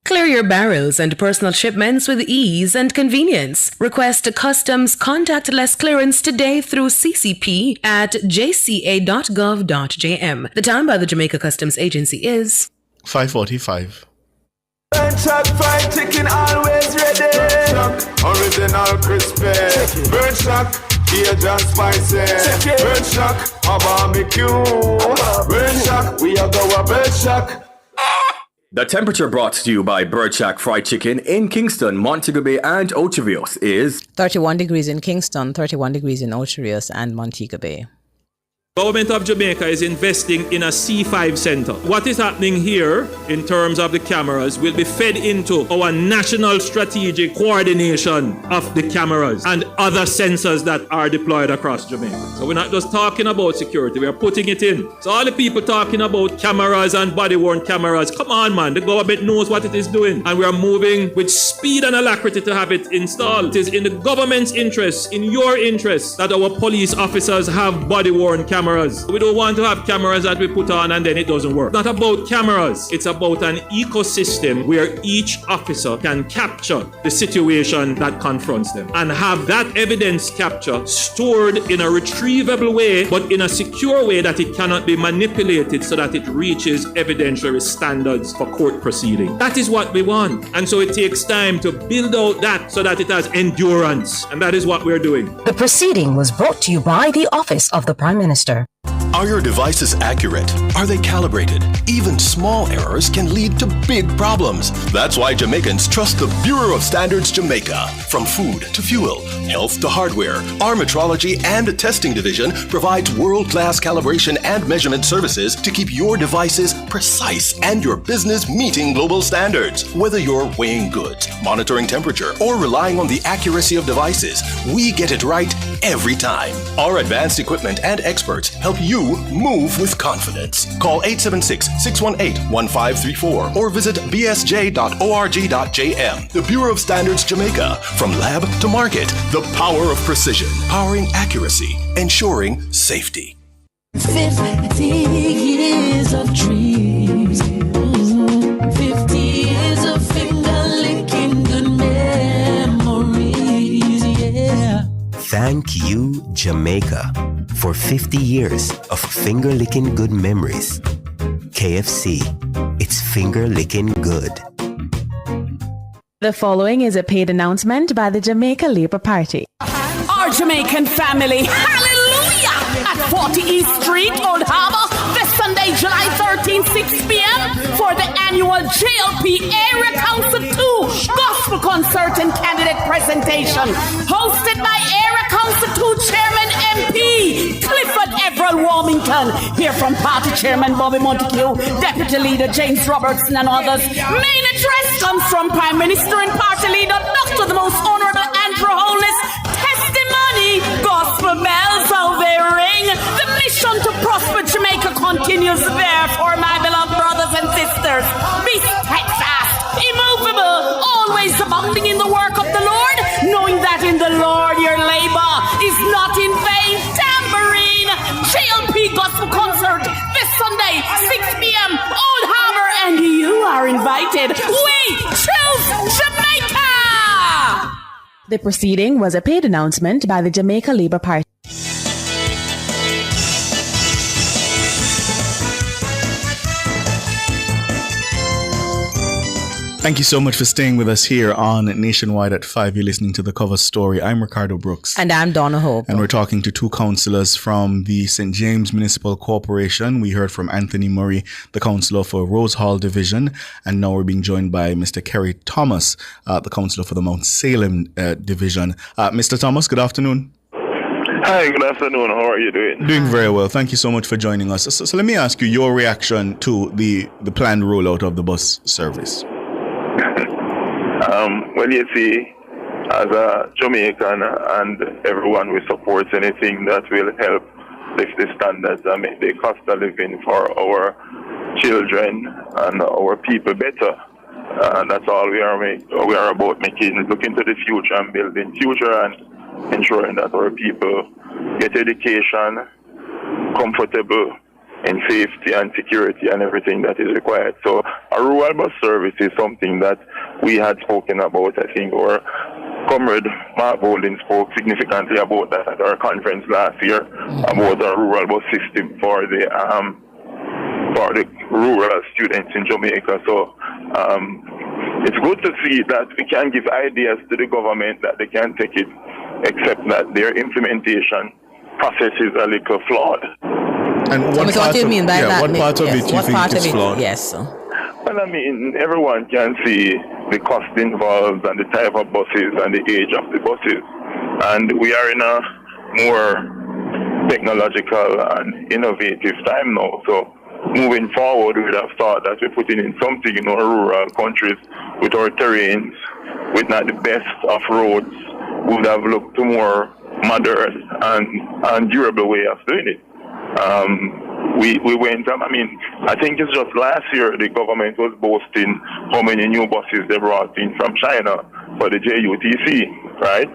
Clear your barrels and personal shipments with ease and convenience. Request customs contactless clearance today through CCP at jca.gov.jm. The time by the Jamaica Customs Agency is 5:45. Burn Shack fried chicken always ready. Burn Shack, original crispy. Burn Shack, Cajun spicy. Burn Shack, a barbecue. Burn Shack, we are going Burn Shack. The temperature brought to you by Bird Shack Fried Chicken in Kingston, Montego Bay and Ocho Rios is 31 degrees in Kingston, 31 degrees in Ocho Rios and Montego Bay. Government of Jamaica is investing in a C5 center. What is happening here in terms of the cameras will be fed into our national strategic coordination of the cameras and other sensors that are deployed across Jamaica. So we're not just talking about security, we are putting it in. So all the people talking about cameras and body-worn cameras, come on man, the government knows what it is doing and we are moving with speed and alacrity to have it installed. It is in the government's interest, in your interest, that our police officers have body-worn cameras. We don't want to have cameras that we put on and then it doesn't work. It's not about cameras. It's about an ecosystem where each officer can capture the situation that confronts them and have that evidence capture stored in a retrievable way, but in a secure way that it cannot be manipulated so that it reaches evidentiary standards for court proceeding. That is what we want. And so it takes time to build out that so that it has endurance. And that is what we're doing. The proceeding was brought to you by the Office of the Prime Minister. Are your devices accurate? Are they calibrated? Even small errors can lead to big problems. That's why Jamaicans trust the Bureau of Standards Jamaica. From food to fuel, health to hardware, our metrology and testing division provides world-class calibration and measurement services to keep your devices precise and your business meeting global standards. Whether you're weighing goods, monitoring temperature, or relying on the accuracy of devices, we get it right every time. Our advanced equipment and experts help you move with confidence. Call 876-618-1534 or visit bsj.org.jm. The Bureau of Standards Jamaica. From lab to market, the power of precision, powering accuracy, ensuring safety. 50 years of dreams. 50 years of finger-licking good memories, yeah. Thank you, Jamaica, for 50 years of finger-licking good memories. KFC, it's finger-licking good. The following is a paid announcement by the Jamaica Labour Party. Our Jamaican family, hallelujah! At 40 East Street, Old Harbour, this Sunday, July 13, 6 p.m. for the annual JLP Area Council 2 Gospel Concert and Candidate Presentation, hosted by Area Council 2 Chairman MP Clifford Everett Warmington. Hear from Party Chairman Bobby Montague, Deputy Leader James Robertson and others. Main address comes from Prime Minister and Party Leader Dr. the Most Honorable Andrew Holness. Testimony, gospel bells how they ring. The mission to prosper Jamaica continues, therefore, my beloved brothers and sisters. Be steadfast, immovable, always abounding in the work of the Lord, knowing that in the Lord your labor is not in vain. Tambourine, JLP Gospel Concert this Sunday, 6 p.m. Old Harbor, and you are invited. We choose Jamaica! The proceeding was a paid announcement by the Jamaica Labour Party. Thank you so much for staying with us here on Nationwide at 5. You're listening to The Cover Story. I'm Ricardo Brooks. And I'm Donna Hope. And we're talking to two councillors from the St. James Municipal Corporation. We heard from Anthony Murray, the councillor for Rose Hall Division. And now we're being joined by Mr. Kerry Thomas, the councillor for the Mount Salem Division. Mr. Thomas, good afternoon. Hi, good afternoon. How are you doing? Doing very well. Thank you so much for joining us. So let me ask you your reaction to the planned rollout of the bus service. Well, you see, as a Jamaican and everyone who supports anything that will help lift the standards and make the cost of living for our children and our people better. That's all we are about looking to the future and building future and ensuring that our people get education, comfortable, in safety and security and everything that is required. So a rural bus service is something that we had spoken about. I think our comrade Mark Bolden spoke significantly about that at our conference last year about a rural bus system for the rural students in Jamaica. So it's good to see that we can give ideas to the government that they can take it, except that their implementation process is a little flawed. And what part of it do you think is flawed? Yes. Well, I mean, everyone can see the cost involved and the type of buses and the age of the buses. And we are in a more technological and innovative time now. So moving forward, we would have thought that we're putting in something in our rural countries with our terrains, with not the best of roads, we would have looked to more modern and durable way of doing it. We went, I think it's just last year the government was boasting how many new buses they brought in from China for the JUTC, right?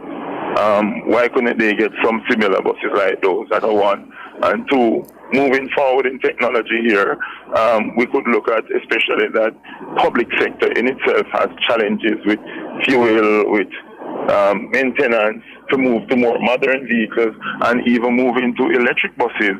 Why couldn't they get some similar buses like those? That's one. And two, moving forward in technology here, we could look at especially that public sector in itself has challenges with fuel, with maintenance, to move to more modern vehicles and even move into electric buses,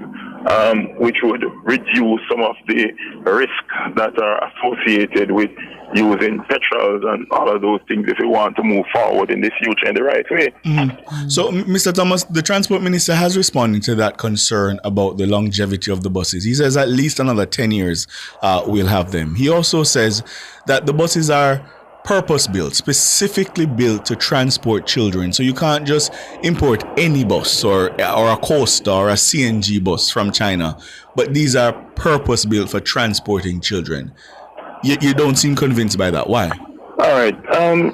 which would reduce some of the risks that are associated with using petrols and all of those things if we want to move forward in this future in the right way. Mm-hmm. So, Mr. Thomas, the Transport Minister has responded to that concern about the longevity of the buses. He says at least another 10 years we'll have them. He also says that the buses are purpose-built, specifically built to transport children. So you can't just import any bus or a Coaster or a CNG bus from China, but these are purpose-built for transporting children. You don't seem convinced by that. Why? All right.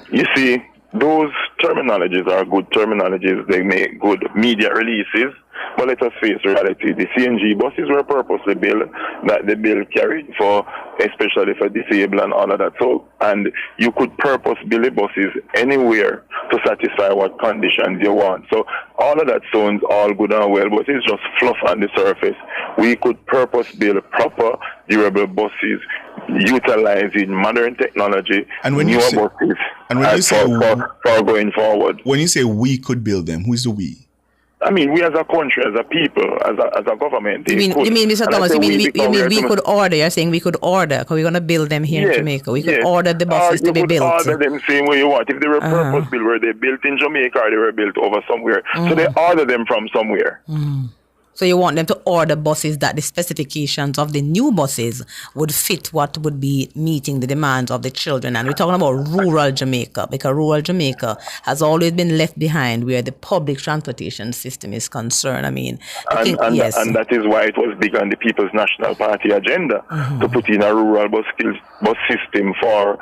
You see, those terminologies are good terminologies. They make good media releases. But let us face reality. The CNG buses were purposely built that the bill carried for, especially for disabled and all of that. So, and you could purpose build the buses anywhere to satisfy what conditions you want. So all of that sounds all good and well, but it's just fluff on the surface. We could purpose build proper, durable buses, utilizing modern technology, and when you say, buses, and when you say for going forward. When you say we could build them, who is the we? I mean, we as a country, as a people, as a government. You mean, Mr. Thomas, you mean we could order? You're saying we could order because we're going to build them here in Jamaica. We could order the buses to be built. You could order them same way you want. If they were purpose built, were they built in Jamaica or they were built over somewhere? So they order them from somewhere. So you want them to order buses that the specifications of the new buses would fit what would be meeting the demands of the children. And we're talking about rural Jamaica, because rural Jamaica has always been left behind where the public transportation system is concerned. I mean, yes. And that is why it was big on the People's National Party agenda to put in a rural bus system for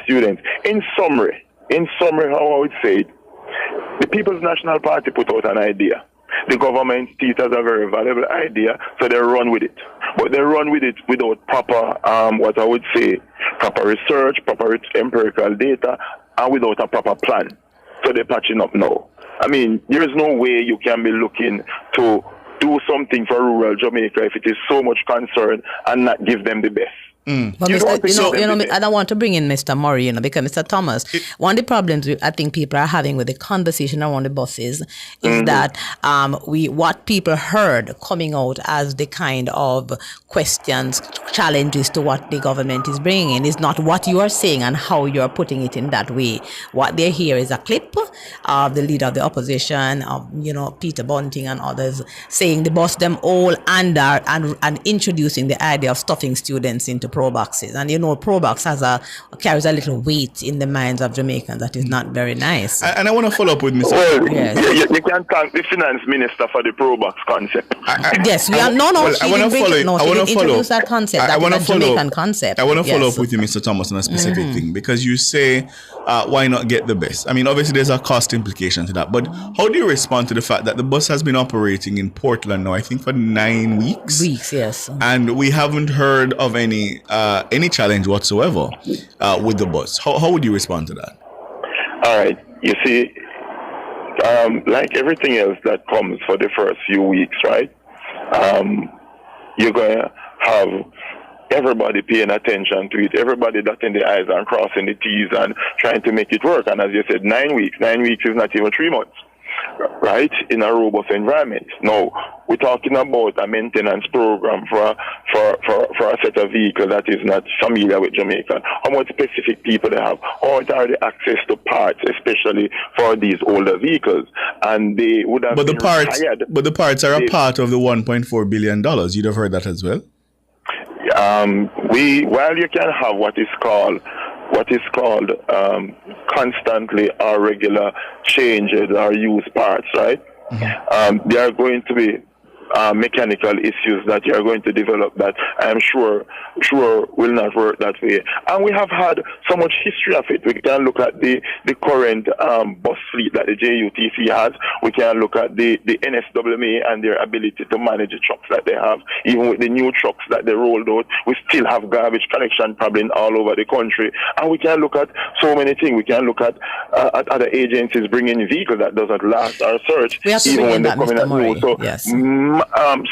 students. In summary, how I would say it, the People's National Party put out an idea. The government sees it as a very valuable idea, so they run with it. But they run with it without proper, what I would say, proper research, proper empirical data, and without a proper plan. So they're patching up now. I mean, there is no way you can be looking to do something for rural Jamaica if it is so much concern and not give them the best. But I don't want to bring in Mr. Murray, because Mr. Thomas, one of the problems I think people are having with the conversation around the buses is that what people heard coming out as the kind of questions, challenges to what the government is bringing in is not what you are saying and how you are putting it in that way. What they hear is a clip of the leader of the opposition, of Peter Bunting and others saying the bus them all under and introducing the idea of stuffing students into pro boxes. And pro box carries a little weight in the minds of Jamaicans that is not very nice. And I want to follow up with Mr. You can thank the finance minister for the pro box concept. Yes, we are. She didn't introduce that concept. That is a Jamaican concept. I want to follow up with you, Mr. Thomas, on a specific thing, because you say, why not get the best? I mean, obviously there's a cost implication to that, but how do you respond to the fact that the bus has been operating in Portland now, I think, for 9 weeks? Yes. And we haven't heard of any challenge whatsoever with the bus. How would you respond to that? All right. You see, like everything else that comes for the first few weeks, right? You're going to have everybody paying attention to it, everybody dotting the I's and crossing the T's and trying to make it work. And as you said, 9 weeks. 9 weeks is not even 3 months, right? In a robust environment. No, we're talking about a maintenance program for a set of vehicles that is not familiar with Jamaica. How much specific people they have, how are the access to parts, especially for these older vehicles. And they would have But the parts are a part of the $1.4 billion. You'd have heard that as well? While you can have what is called constantly or regular changes or used parts, right? There are going to be mechanical issues that you are going to develop that I am sure will not work that way. And we have had so much history of it. We can look at the current bus fleet that the JUTC has. We can look at the NSWMA and their ability to manage the trucks that they have. Even with the new trucks that they rolled out, we still have garbage collection problems all over the country. And we can look at so many things. We can look at other agencies bringing vehicles that doesn't last or search, even when they're coming at new. So, yes.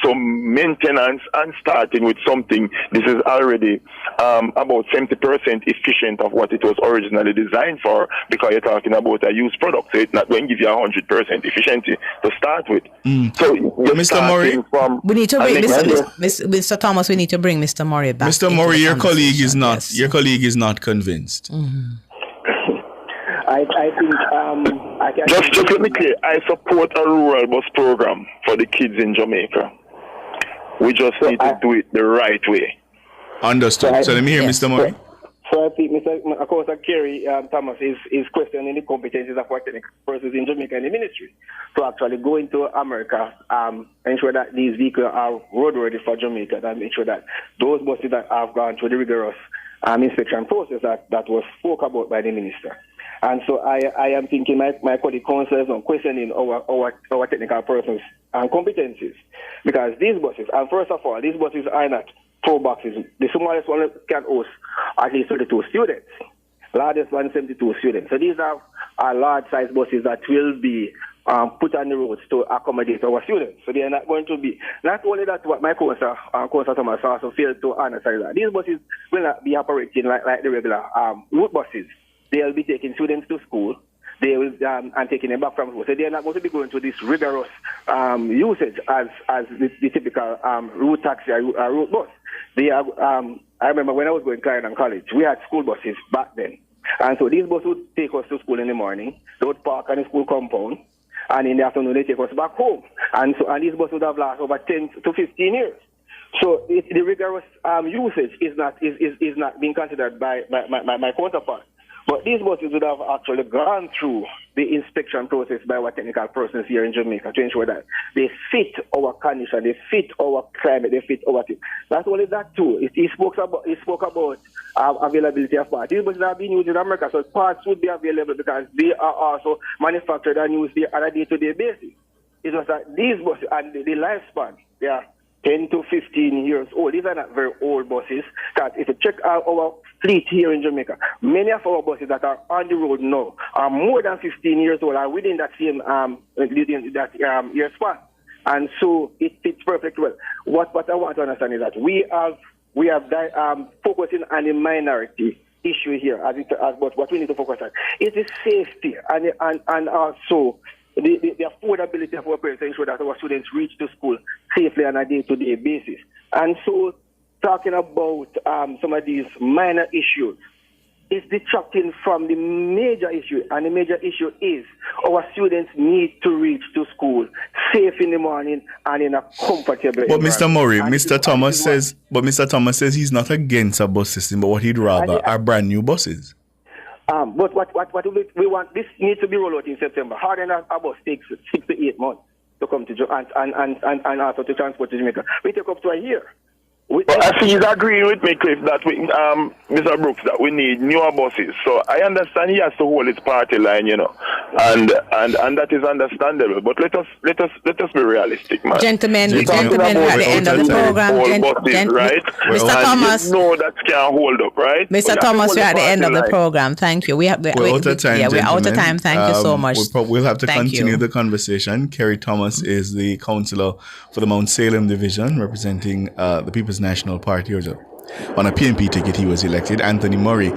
So maintenance and starting with something, this is already about 70% efficient of what it was originally designed for, because you're talking about a used product, so it's not going to give you 100% efficiency to start with. So Mr. Murray, we need to bring Mr. Thomas. We need to bring Mr. Murray back. Mr. Murray, your colleague is not convinced. I think just let me clear. I support a rural bus program for the kids in Jamaica. We just need to do it the right way. Understood. So let me hear Mr. Murray. So I think of course, Kerry Thomas is questioning the competencies of our technical persons in Jamaica and the ministry to actually go into America, ensure that these vehicles are roadworthy for Jamaica, and make sure that those buses that have gone through the rigorous inspection process that was spoke about by the minister. And so I am thinking my colleague councillors on questioning our technical persons and competencies, because these buses, and first of all, these buses are not pro boxes. The smallest one can host at least 32 students, largest one 72 students. So these are large size buses that will be put on the roads to accommodate our students. So they are not going to be, not only that, what my councillor Thomas also failed to understand, that these buses will not be operating like the regular route buses. They'll be taking students to school. They will and taking them back from school. So they are not going to be going to this rigorous usage as the typical route taxi or route bus. They are. I remember when I was going to Clarendon College, we had school buses back then, and so these buses would take us to school in the morning. They would park on the school compound. and in the afternoon they take us back home. And these buses would have lasted over 10 to 15 years. So the rigorous usage is not being considered by my counterpart. But these buses would have actually gone through the inspection process by our technical persons here in Jamaica to ensure that they fit our condition, they fit our climate, they fit our thing. Not only that too, he spoke about availability of parts. These buses are being used in America, so parts would be available because they are also manufactured and used there on a day-to-day basis. It's just that these buses and the lifespan, they are 10 to 15 years old. These are not very old buses. Because if you check out our fleet here in Jamaica, many of our buses that are on the road now are more than 15 years old, are within that same year span. And so it fits perfectly well. What I want to understand is that we have focusing on the minority issue here, but what we need to focus on is the safety and also the affordability of our parents to ensure that our students reach to school safely on a day-to-day basis. And so talking about some of these minor issues is detracting from the major issue, and the major issue is our students need to reach to school safe in the morning and in a comfortable But Mr. Murray, and Mr. Thomas says he's not against a bus system, but what he'd rather are brand new buses. But what we want, this needs to be rolled out in September. Harder than a bus takes 6 to 8 months to come to and also to transport to Jamaica. We take up to a year. I see he's agreeing with me, Cliff, that Mr. Brooks, that we need newer buses. So I understand he has to hold his party line, and that is understandable. But let us be realistic, man. Gentlemen, we're at the end of the program. Right? Mr. Thomas, no, that can't hold up, right? Mr. Thomas, we're at the end of the program. Thank you. We're out of time. Yeah, we're out of time. Thank you so much. We'll have to continue the conversation. Kerry Thomas is the councillor for the Mount Salem division, representing the People's National Party. On a PNP ticket, he was elected. Anthony Murray,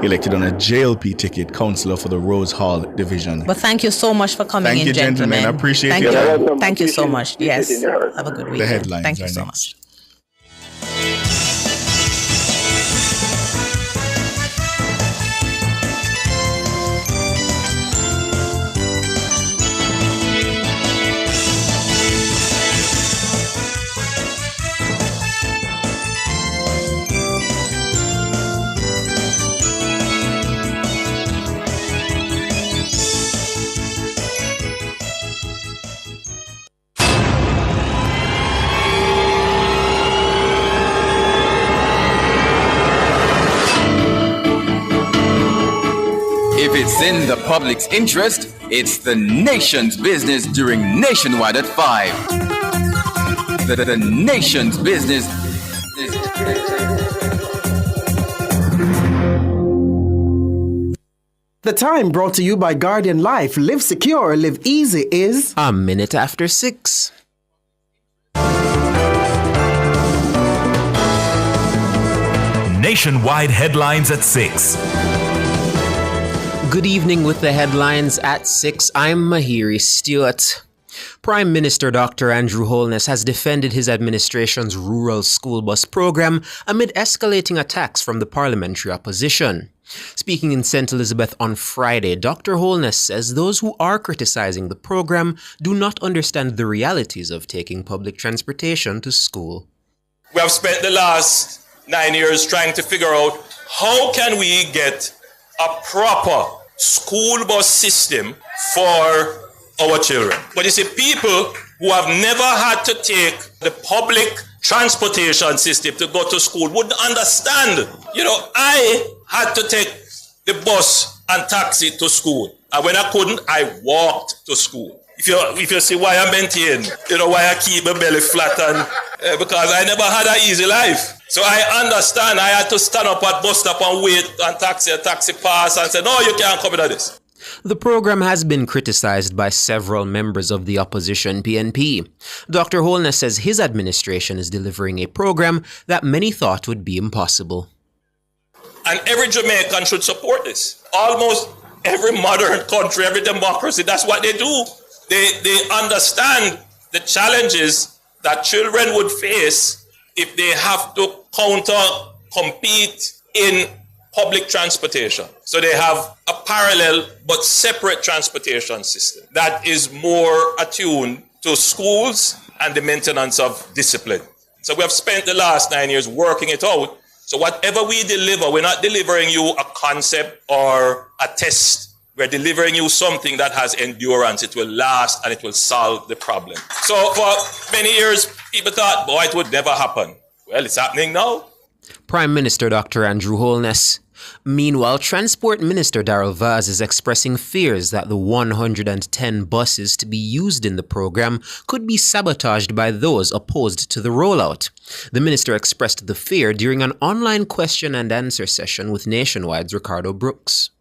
elected on a JLP ticket, councillor for the Rose Hall division. But thank you so much for coming in, gentlemen. I appreciate it. it. Thank you so much. Yes. Have a good weekend. The headlines. Thank you so much. If it's in the public's interest, it's the nation's business during Nationwide at 5. The nation's business. The time brought to you by Guardian Life. Live secure, live easy is... 6:01. Nationwide headlines at 6. Good evening with the headlines at 6. I'm Mahiri Stewart. Prime Minister Dr. Andrew Holness has defended his administration's rural school bus program amid escalating attacks from the parliamentary opposition. Speaking in St. Elizabeth on Friday, Dr. Holness says those who are criticizing the program do not understand the realities of taking public transportation to school. We have spent the last 9 years trying to figure out how can we get a proper school bus system for our children. But you see, people who have never had to take the public transportation system to go to school wouldn't understand. I had to take the bus and taxi to school. And when I couldn't, I walked to school. If you see why I maintain, why I keep my belly flat, and because I never had an easy life. So I understand. I had to stand up at bus stop and wait and taxi pass and say, no, you can't come into this. The program has been criticized by several members of the opposition PNP. Dr. Holness says his administration is delivering a program that many thought would be impossible. And every Jamaican should support this. Almost every modern country, every democracy, that's what they do. They understand the challenges that children would face if they have to compete in public transportation. So they have a parallel but separate transportation system that is more attuned to schools and the maintenance of discipline. So we have spent the last 9 years working it out. So whatever we deliver, we're not delivering you a concept or a test. We're delivering you something that has endurance. It will last and it will solve the problem. So for many years, people thought, boy, it would never happen. Well, it's happening now. Prime Minister Dr. Andrew Holness. Meanwhile, Transport Minister Darrell Vaz is expressing fears that the 110 buses to be used in the program could be sabotaged by those opposed to the rollout. The minister expressed the fear during an online question and answer session with Nationwide's Ricardo Brooks.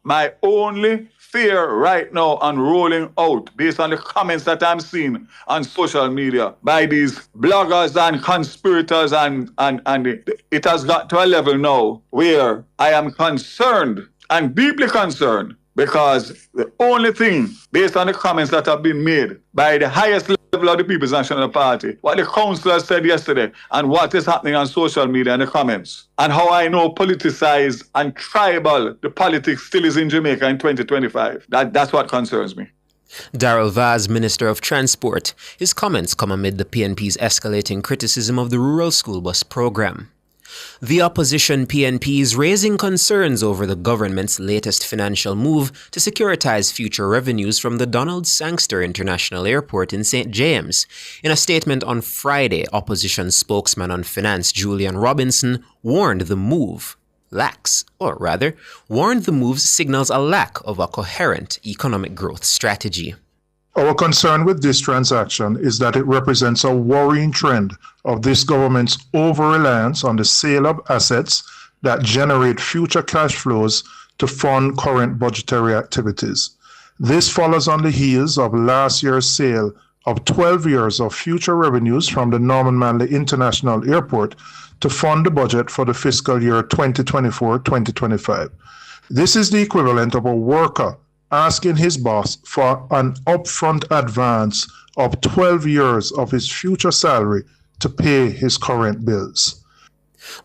My only fear right now on rolling out, based on the comments that I'm seeing on social media by these bloggers and conspirators, and it has got to a level now where I am concerned and deeply concerned, because the only thing, based on the comments that have been made by the highest level of the People's National Party, what the councillor said yesterday, and what is happening on social media and the comments, and how I know politicized and tribal the politics still is in Jamaica in 2025. That's what concerns me. Darrell Vaz, Minister of Transport. His comments come amid the PNP's escalating criticism of the rural school bus program. The opposition PNP is raising concerns over the government's latest financial move to securitize future revenues from the Donald Sangster International Airport in St. James. In a statement on Friday, opposition spokesman on finance Julian Robinson warned the move signals a lack of a coherent economic growth strategy. Our concern with this transaction is that it represents a worrying trend of this government's over-reliance on the sale of assets that generate future cash flows to fund current budgetary activities. This follows on the heels of last year's sale of 12 years of future revenues from the Norman Manley International Airport to fund the budget for the fiscal year 2024-2025. This is the equivalent of a worker asking his boss for an upfront advance of 12 years of his future salary to pay his current bills.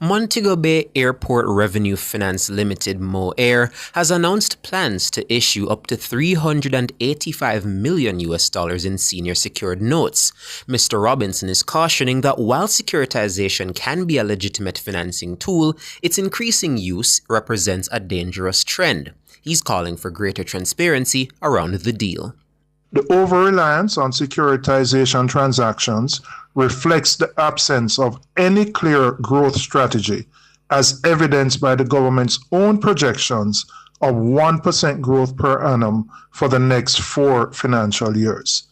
Montego Bay Airport Revenue Finance Limited, MoAir, has announced plans to issue up to $385 million in senior secured notes. Mr. Robinson is cautioning that while securitization can be a legitimate financing tool, its increasing use represents a dangerous trend. He's calling for greater transparency around the deal. The over-reliance on securitization transactions reflects the absence of any clear growth strategy, as evidenced by the government's own projections of 1% growth per annum for the next 4 financial years.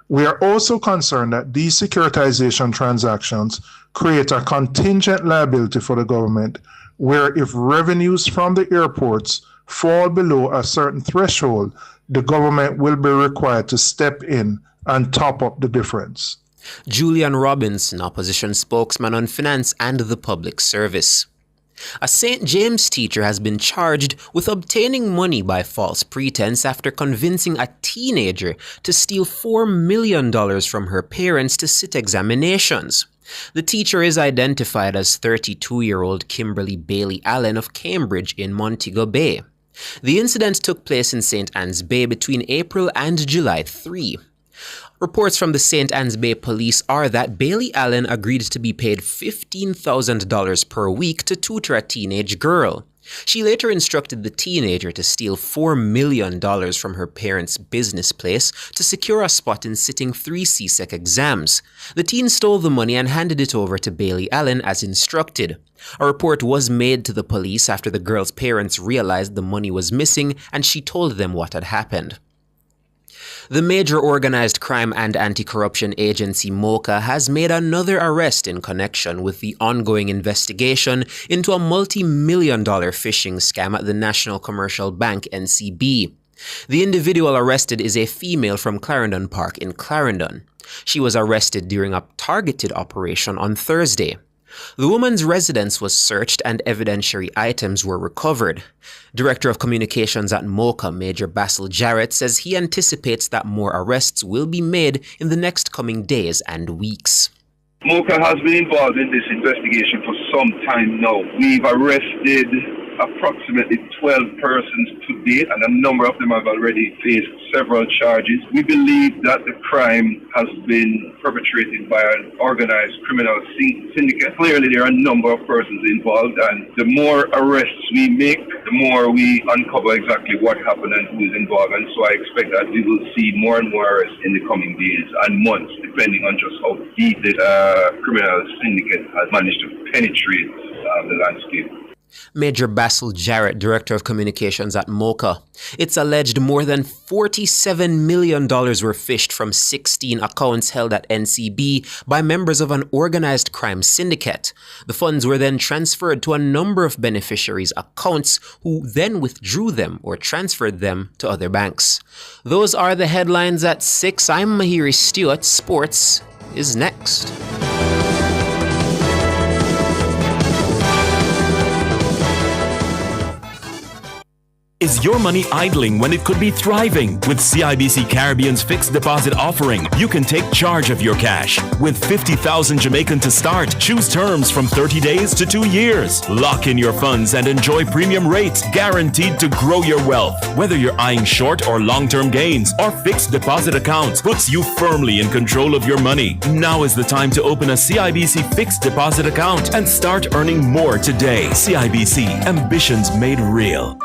We are also concerned that these securitization transactions create a contingent liability for the government, where if revenues from the airports fall below a certain threshold, the government will be required to step in and top up the difference. Julian Robinson, opposition spokesman on finance and the public service. A St. James teacher has been charged with obtaining money by false pretense after convincing a teenager to steal $4 million from her parents to sit examinations. The teacher is identified as 32-year-old Kimberly Bailey Allen of Cambridge in Montego Bay. The incident took place in St. Anne's Bay between April and July 3. Reports from the St. Anne's Bay police are that Bailey Allen agreed to be paid $15,000 per week to tutor a teenage girl. She later instructed the teenager to steal $4 million from her parents' business place to secure a spot in sitting 3 CSEC exams. The teen stole the money and handed it over to Bailey Allen as instructed. A report was made to the police after the girl's parents realized the money was missing and she told them what had happened. The major organized crime and anti-corruption agency MOCA has made another arrest in connection with the ongoing investigation into a multi-million-dollar phishing scam at the National Commercial Bank, NCB. The individual arrested is a female from Clarendon Park in Clarendon. She was arrested during a targeted operation on Thursday. The woman's residence was searched and evidentiary items were recovered. Director of Communications at MOCA, Major Basil Jarrett, says he anticipates that more arrests will be made in the next coming days and weeks. MOCA has been involved in this investigation for some time now. We've arrested approximately 12 persons to date, and a number of them have already faced several charges. We believe that the crime has been perpetrated by an organized criminal syndicate. Clearly, there are a number of persons involved, and the more arrests we make, the more we uncover exactly what happened and who is involved. And so I expect that we will see more and more arrests in the coming days and months, depending on just how deep the criminal syndicate has managed to penetrate the landscape. Major Basil Jarrett, Director of Communications at MOCA. It's alleged more than $47 million were fished from 16 accounts held at NCB by members of an organized crime syndicate. The funds were then transferred to a number of beneficiaries' accounts who then withdrew them or transferred them to other banks. Those are the headlines at 6. I'm Mahiri Stewart. Sports is next. Is your money idling when it could be thriving? With CIBC Caribbean's fixed deposit offering, you can take charge of your cash. With 50,000 Jamaican to start, choose terms from 30 days to 2 years. Lock in your funds and enjoy premium rates guaranteed to grow your wealth. Whether you're eyeing short or long-term gains, our fixed deposit account puts you firmly in control of your money. Now is the time to open a CIBC fixed deposit account and start earning more today. CIBC, ambitions made real.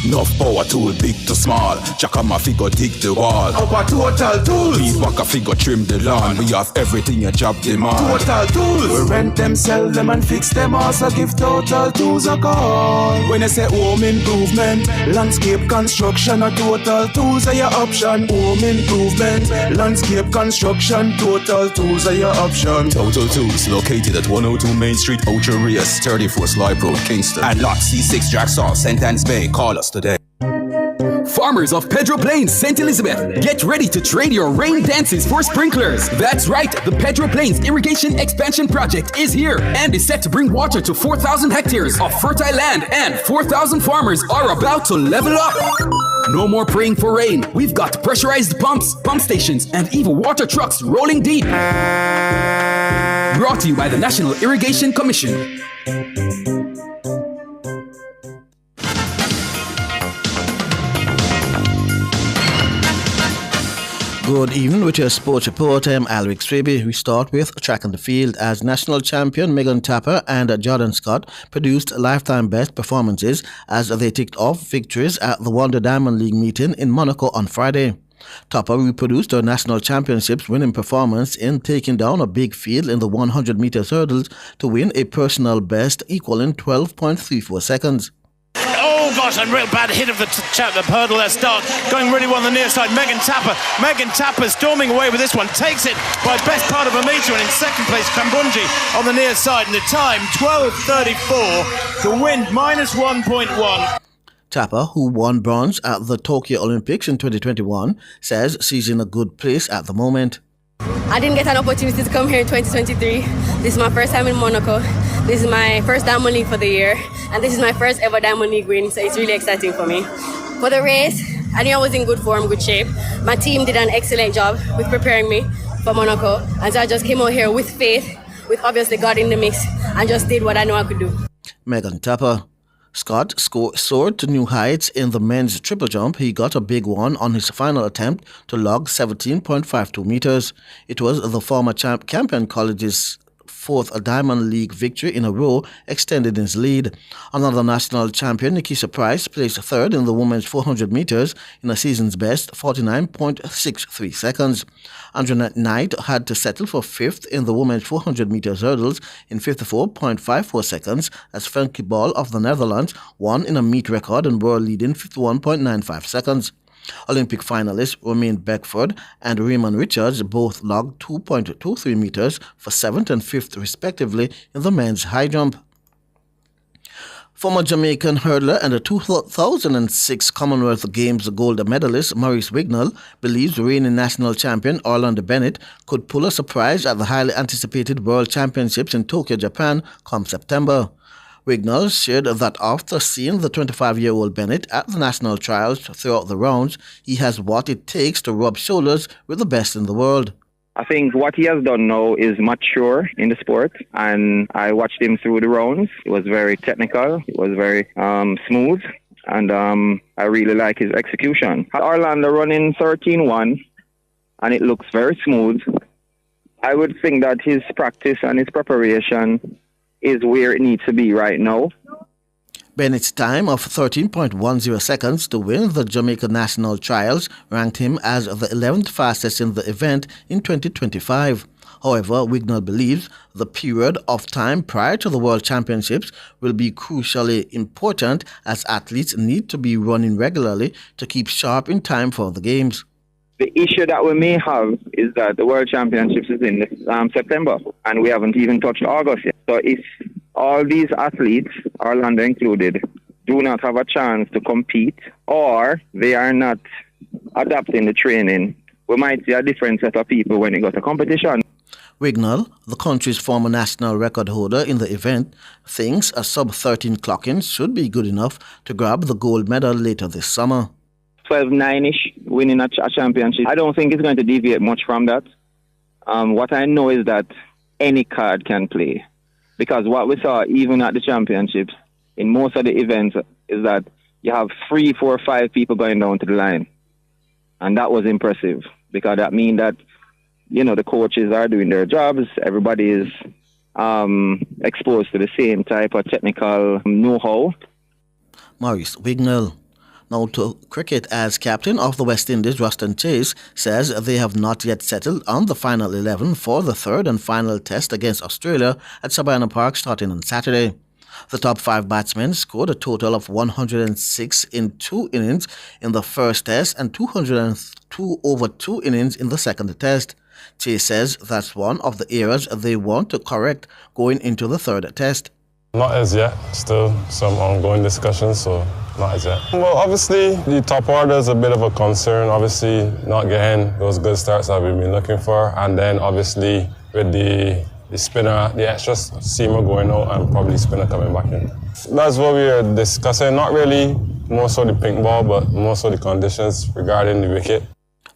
Enough power tool, big to small. Chakama figure dig the wall. Our Total Tools. Beat waka figure trim the lawn. We have everything a job demand. Total Tools. We rent them, sell them and fix them. Also give Total Tools a call. When I say home improvement, landscape construction, a Total Tools are your option. Home improvement, landscape construction, Total Tools are your option. Total Tools located at 102 Main Street, Ocho Rios, 34 Sly Road, Kingston. And lot C6 Jackson, Sentence Bay. Call us today. Farmers of Pedro Plains, St. Elizabeth, get ready to trade your rain dances for sprinklers. That's right, the Pedro Plains Irrigation Expansion Project is here and is set to bring water to 4,000 hectares of fertile land, and 4,000 farmers are about to level up. No more praying for rain. We've got pressurized pumps, pump stations, and even water trucks rolling deep. Brought to you by the National Irrigation Commission. Good evening with your sports report. I'm Alric Swaby. We start with track and the field as national champion Megan Tapper and Jordan Scott produced lifetime best performances as they ticked off victories at the Wonder Diamond League meeting in Monaco on Friday. Tapper reproduced her national championships winning performance in taking down a big field in the 100 meters hurdles to win a personal best equaling 12.34 seconds. Oh gosh, a real bad hit of the hurdle there. Start going really well on the near side. Megan Tapper storming away with this one, takes it by best part of a metre, and in second place Kambunji on the near side, and the time 12:34 to win minus 1.1. Tapper, who won bronze at the Tokyo Olympics in 2021, says she's in a good place at the moment. I didn't get an opportunity to come here in 2023. This is my first time in Monaco. This is my first Diamond League for the year, and this is my first ever Diamond League win, so it's really exciting for me. For the race, I knew I was in good form, good shape. My team did an excellent job with preparing me for Monaco, and so I just came out here with faith, with obviously God in the mix, and just did what I know I could do. Megan Tapper. Scott soared to new heights in the men's triple jump. He got a big one on his final attempt to log 17.52 meters. It was the former Campion College's fourth Diamond League victory in a row, extended his lead. Another national champion, Nikisha Price, placed third in the women's 400 meters in a season's best 49.63 seconds. Andrea Knight had to settle for fifth in the women's 400 meters hurdles in 54.54 seconds as Frankie Ball of the Netherlands won in a meet record and world leading 51.95 seconds. Olympic finalists Romaine Beckford and Raymond Richards both logged 2.23 meters for 7th and 5th respectively in the men's high jump. Former Jamaican hurdler and the 2006 Commonwealth Games gold medalist Maurice Wignall believes reigning national champion Orlando Bennett could pull a surprise at the highly anticipated World Championships in Tokyo, Japan come September. Wignall shared that after seeing the 25-year-old Bennett at the national trials throughout the rounds, he has what it takes to rub shoulders with the best in the world. I think what he has done now is mature in the sport, and I watched him through the rounds. It was very technical. It was very smooth, and I really like his execution. Orlando running 13-1, and it looks very smooth. I would think that his practice and his preparation is where it needs to be right now. Bennett's time of 13.10 seconds to win the Jamaica National Trials ranked him as the 11th fastest in the event in 2025. However, Wignall believes the period of time prior to the World Championships will be crucially important as athletes need to be running regularly to keep sharp in time for the Games. The issue that we may have is that the World Championships is in September, and we haven't even touched August yet. So if all these athletes, Orlando included, do not have a chance to compete, or they are not adapting the training, we might see a different set of people when it goes to competition. Wignall, the country's former national record holder in the event, thinks a sub-13 clock-in should be good enough to grab the gold medal later this summer. 12-9-ish, winning a championship. I don't think it's going to deviate much from that. What I know is that any card can play. Because what we saw, even at the championships, in most of the events, is that you have 3, 4, 5 people going down to the line. And that was impressive, because that means that, the coaches are doing their jobs, everybody is exposed to the same type of technical know-how. Maurice Wignall. Now to cricket, as captain of the West Indies, Ruston Chase says they have not yet settled on the final 11 for the third and final test against Australia at Sabina Park starting on Saturday. The top 5 batsmen scored a total of 106 in 2 innings in the first test and 202 over 2 innings in the second test. Chase says that's one of the areas they want to correct going into the third test. Not as yet. Still some ongoing discussions, so not as yet. Well, obviously, the top order is a bit of a concern. Obviously, not getting those good starts that we've been looking for. And then, obviously, with the spinner, the extra seamer going out and probably spinner coming back in. That's what we are discussing. Not really more so the pink ball, but more so the conditions regarding the wicket.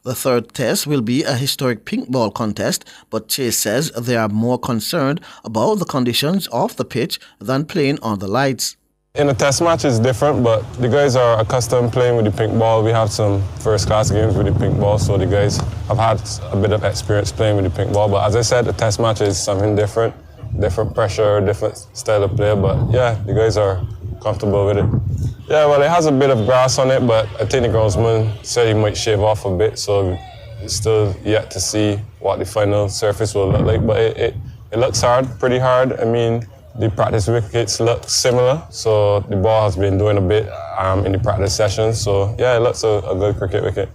The third test will be a historic pink ball contest, but Chase says they are more concerned about the conditions of the pitch than playing on the lights. In a test match, it's different, but the guys are accustomed playing with the pink ball. We have some first-class games with the pink ball, so the guys have had a bit of experience playing with the pink ball. But as I said, the test match is something different pressure, different style of play. But yeah, the guys are comfortable with it. Yeah, well, it has a bit of grass on it, but I think the groundsman said he might shave off a bit, so it's still yet to see what the final surface will look like. But it looks hard, pretty hard. I mean, the practice wickets look similar, so the ball has been doing a bit in the practice sessions. So yeah, it looks a good cricket wicket.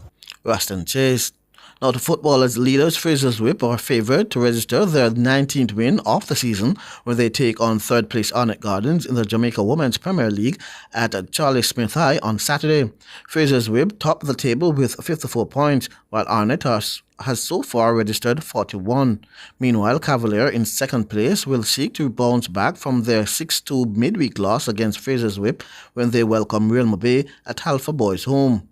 Ruston Chase. Now, the footballers' leaders, Fraser's Whip, are favoured to register their 19th win of the season when they take on third-place Arnett Gardens in the Jamaica Women's Premier League at Charlie Smith High on Saturday. Fraser's Whip topped the table with 54 points, while Arnett has so far registered 41. Meanwhile, Cavalier in second place will seek to bounce back from their 6-2 midweek loss against Fraser's Whip when they welcome Real Bay at Halfa Boys Home.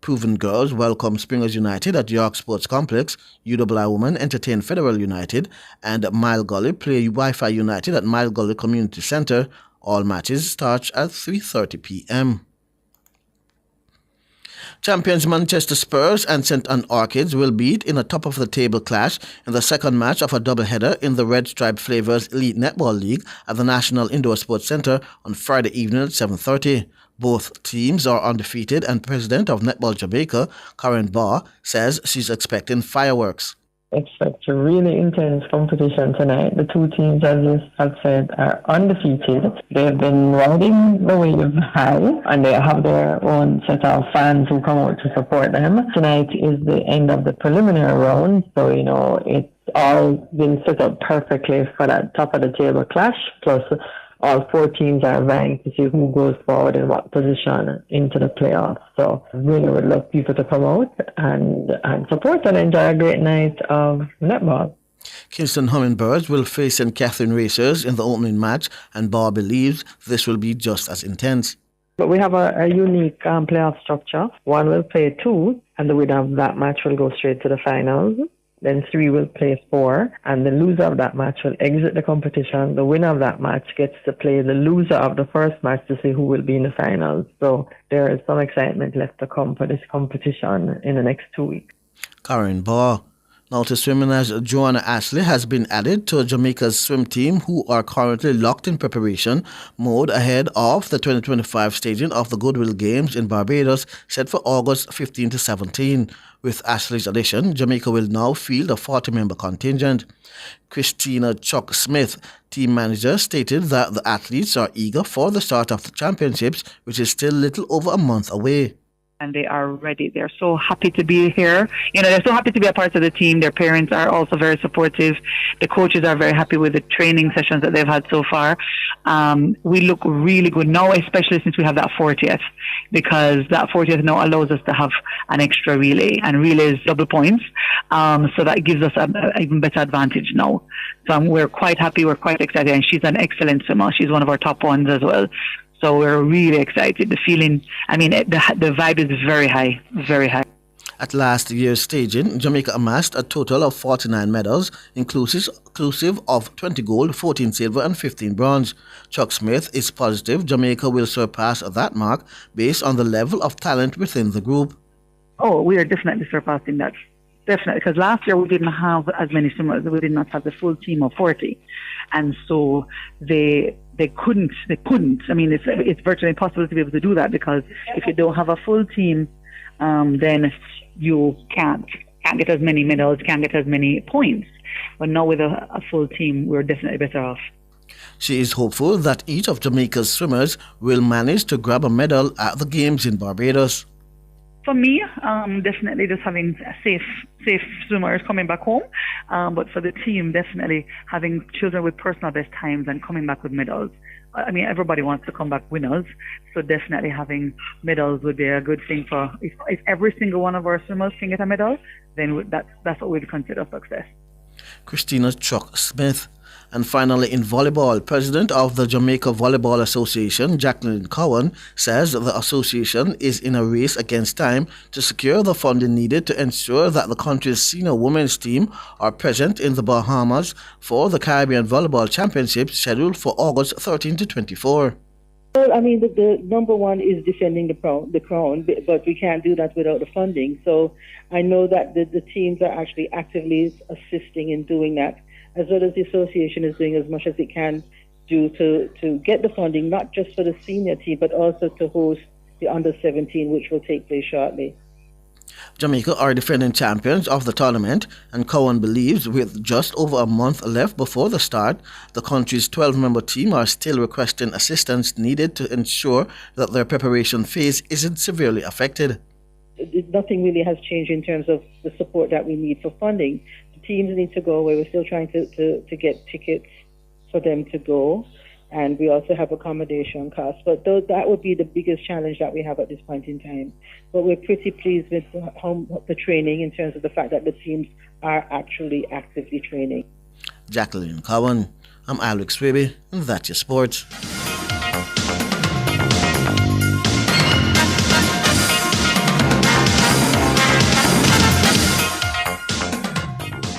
Proven Girls welcome Springers United at York Sports Complex, UWI Women entertain Federal United, and Mile Gully play Wi-Fi United at Mile Gully Community Centre. All matches start at 3:30 p.m. Champions Manchester Spurs and St Anne Orchids will meet in a top-of-the-table clash in the second match of a doubleheader in the Red Stripe Flavors Elite Netball League at the National Indoor Sports Centre on Friday evening at 7:30. Both teams are undefeated, and President of Netball Jamaica, Karen Barr, says she's expecting fireworks. Expect a really intense competition tonight. The two teams, as you have said, are undefeated. They've been riding the wave high, and they have their own set of fans who come out to support them. Tonight is the end of the preliminary round, so, it's all been set up perfectly for that top-of-the-table clash, plus all 4 teams are vying to see who goes forward in what position into the playoffs. So really would love people to come out and support and enjoy a great night of netball. Kingston Hummingbirds will face St. Catherine Racers in the opening match, and Barr believes this will be just as intense. But we have a unique playoff structure. One will play 2, and the winner of that match will go straight to the finals. then 3 will place 4, and the loser of that match will exit the competition. The winner of that match gets to play the loser of the first match to see who will be in the finals. So there is some excitement left to come for this competition in the next 2 weeks. Karen Barr. Now to swimming, as Joanna Ashley has been added to Jamaica's swim team, who are currently locked in preparation mode ahead of the 2025 staging of the Goodwill Games in Barbados, set for August 15 to 17. With Ashley's addition, Jamaica will now field a 40-member contingent. Christina Chuck Smith, team manager, stated that the athletes are eager for the start of the championships, which is still little over a month away. And they are ready. They're so happy to be here. They're so happy to be a part of the team. Their parents are also very supportive. The coaches are very happy with the training sessions that they've had so far. We look really good now, especially since we have that 40th, because that 40th now allows us to have an extra relay, and relay is double points. So that gives us an even better advantage now. So we're quite happy. We're quite excited. And she's an excellent swimmer. She's one of our top ones as well. So we're really excited. The feeling, the vibe is very high, very high. At last year's staging, Jamaica amassed a total of 49 medals, inclusive of 20 gold, 14 silver and 15 bronze. Chuck Smith is positive Jamaica will surpass that mark based on the level of talent within the group. Oh, we are definitely surpassing that. Definitely, because last year we didn't have as many swimmers. We did not have the full team of 40. And so they couldn't. It's virtually impossible to be able to do that, because if you don't have a full team, then you can't get as many medals, can't get as many points. But now with a full team, we're definitely better off. She is hopeful that each of Jamaica's swimmers will manage to grab a medal at the Games in Barbados. For me, definitely just having safe swimmers coming back home. But for the team, definitely having children with personal best times and coming back with medals. Everybody wants to come back winners. So definitely having medals would be a good thing for, if every single one of our swimmers can get a medal, then that's what we'd consider success. Christina Chuck Smith. And finally, in volleyball, President of the Jamaica Volleyball Association, Jacqueline Cowan, says the association is in a race against time to secure the funding needed to ensure that the country's senior women's team are present in the Bahamas for the Caribbean Volleyball Championships scheduled for August 13 to 24. Well, the number one is defending the crown, but we can't do that without the funding. So I know that the teams are actually actively assisting in doing that, as well as the association is doing as much as it can do to get the funding, not just for the senior team, but also to host the under-17, which will take place shortly. Jamaica are defending champions of the tournament, and Cowan believes with just over a month left before the start, the country's 12-member team are still requesting assistance needed to ensure that their preparation phase isn't severely affected. Nothing really has changed in terms of the support that we need for funding. The teams need to go away. We're still trying to get tickets for them to go, and we also have accommodation costs. But that would be the biggest challenge that we have at this point in time. But we're pretty pleased with the training, in terms of the fact that the teams are actually actively training. Jacqueline Cowan. I'm Alex Swaby, and that's your sports.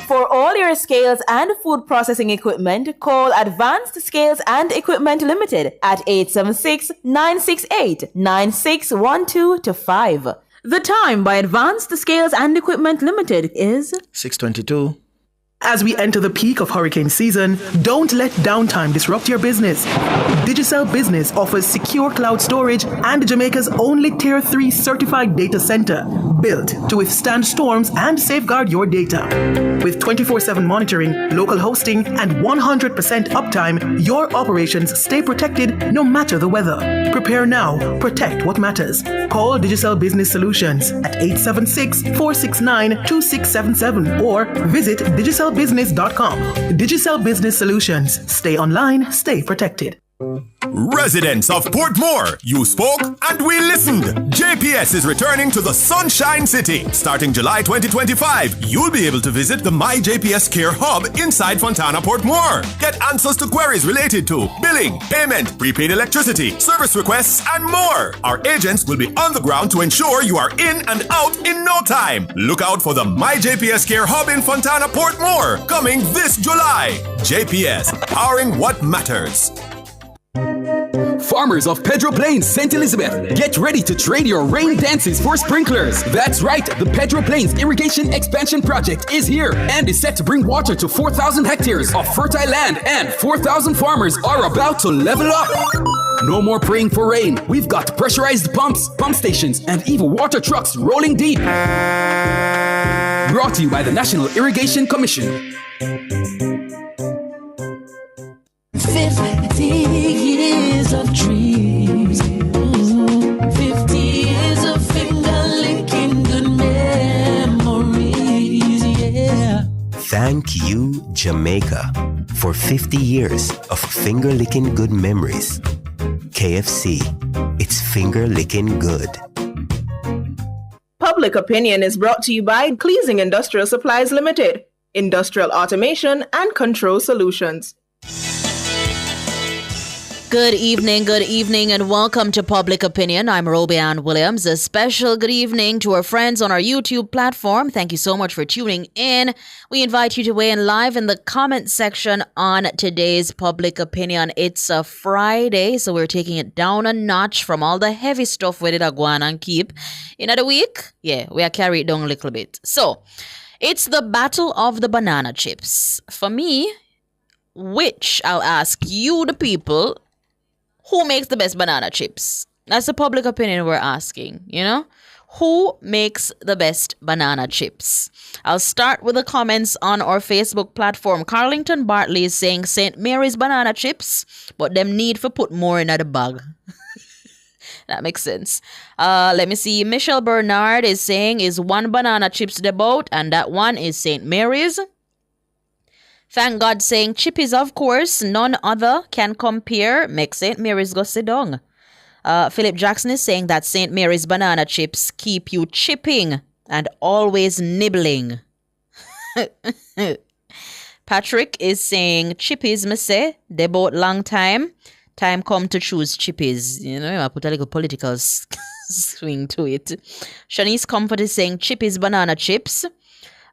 For all your scales and food processing equipment, call Advanced Scales and Equipment Limited at 876-968-9612-5. The time by Advanced Scales and Equipment Limited is 6:22. As we enter the peak of hurricane season, don't let downtime disrupt your business. Digicel Business offers secure cloud storage and Jamaica's only Tier 3 certified data center, built to withstand storms and safeguard your data. With 24/7 monitoring, local hosting, and 100% uptime, your operations stay protected no matter the weather. Prepare now, protect what matters. Call Digicel Business Solutions at 876-469-2677 or visit digicelbusiness.com. Digicel Business Solutions. Stay online, stay protected. Residents of Portmore, you spoke and we listened. JPS is returning to the Sunshine City. Starting July 2025, you'll be able to visit the My JPS Care Hub inside Fontana Portmore. Get answers to queries related to billing, payment, prepaid electricity, service requests, and more. Our agents will be on the ground to ensure you are in and out in no time. Look out for the My JPS Care Hub in Fontana Portmore, coming this July. JPS, powering what matters. Farmers of Pedro Plains, St. Elizabeth, get ready to trade your rain dances for sprinklers. That's right, the Pedro Plains Irrigation Expansion Project is here and is set to bring water to 4,000 hectares of fertile land, and 4,000 farmers are about to level up. No more praying for rain. We've got pressurized pumps, pump stations, and even water trucks rolling deep. Brought to you by the National Irrigation Commission. 50 years of dreams, 50 years of finger-licking good memories, yeah. Thank you, Jamaica, for 50 years of finger-licking good memories. KFC, it's finger-licking good. Public Opinion is brought to you by Cleasing Industrial Supplies Limited, Industrial Automation and Control Solutions. Good evening, and welcome to Public Opinion. I'm Roby Ann Williams. A special good evening to our friends on our YouTube platform. Thank you so much for tuning in. We invite you to weigh in live in the comment section on today's Public Opinion. It's a Friday, so we're taking it down a notch from all the heavy stuff we did a go on and keep. In the week, we are carried it down a little bit. So, it's the battle of the banana chips. For me, which I'll ask you, the people, who makes the best banana chips? That's the public opinion we're asking, Who makes the best banana chips? I'll start with the comments on our Facebook platform. Carlington Bartley is saying St. Mary's banana chips, but them need for put more in the bag. That makes sense. Let me see. Michelle Bernard is saying is one banana chips the boat, and that one is St. Mary's. Thank God saying Chippies, of course. None other can compare. Make St. Mary's go sit down. Philip Jackson is saying that St. Mary's banana chips keep you chipping and always nibbling. Patrick is saying Chippies, me say. They both long time. Time come to choose Chippies. I put a little political swing to it. Shanice Comfort is saying Chippies banana chips.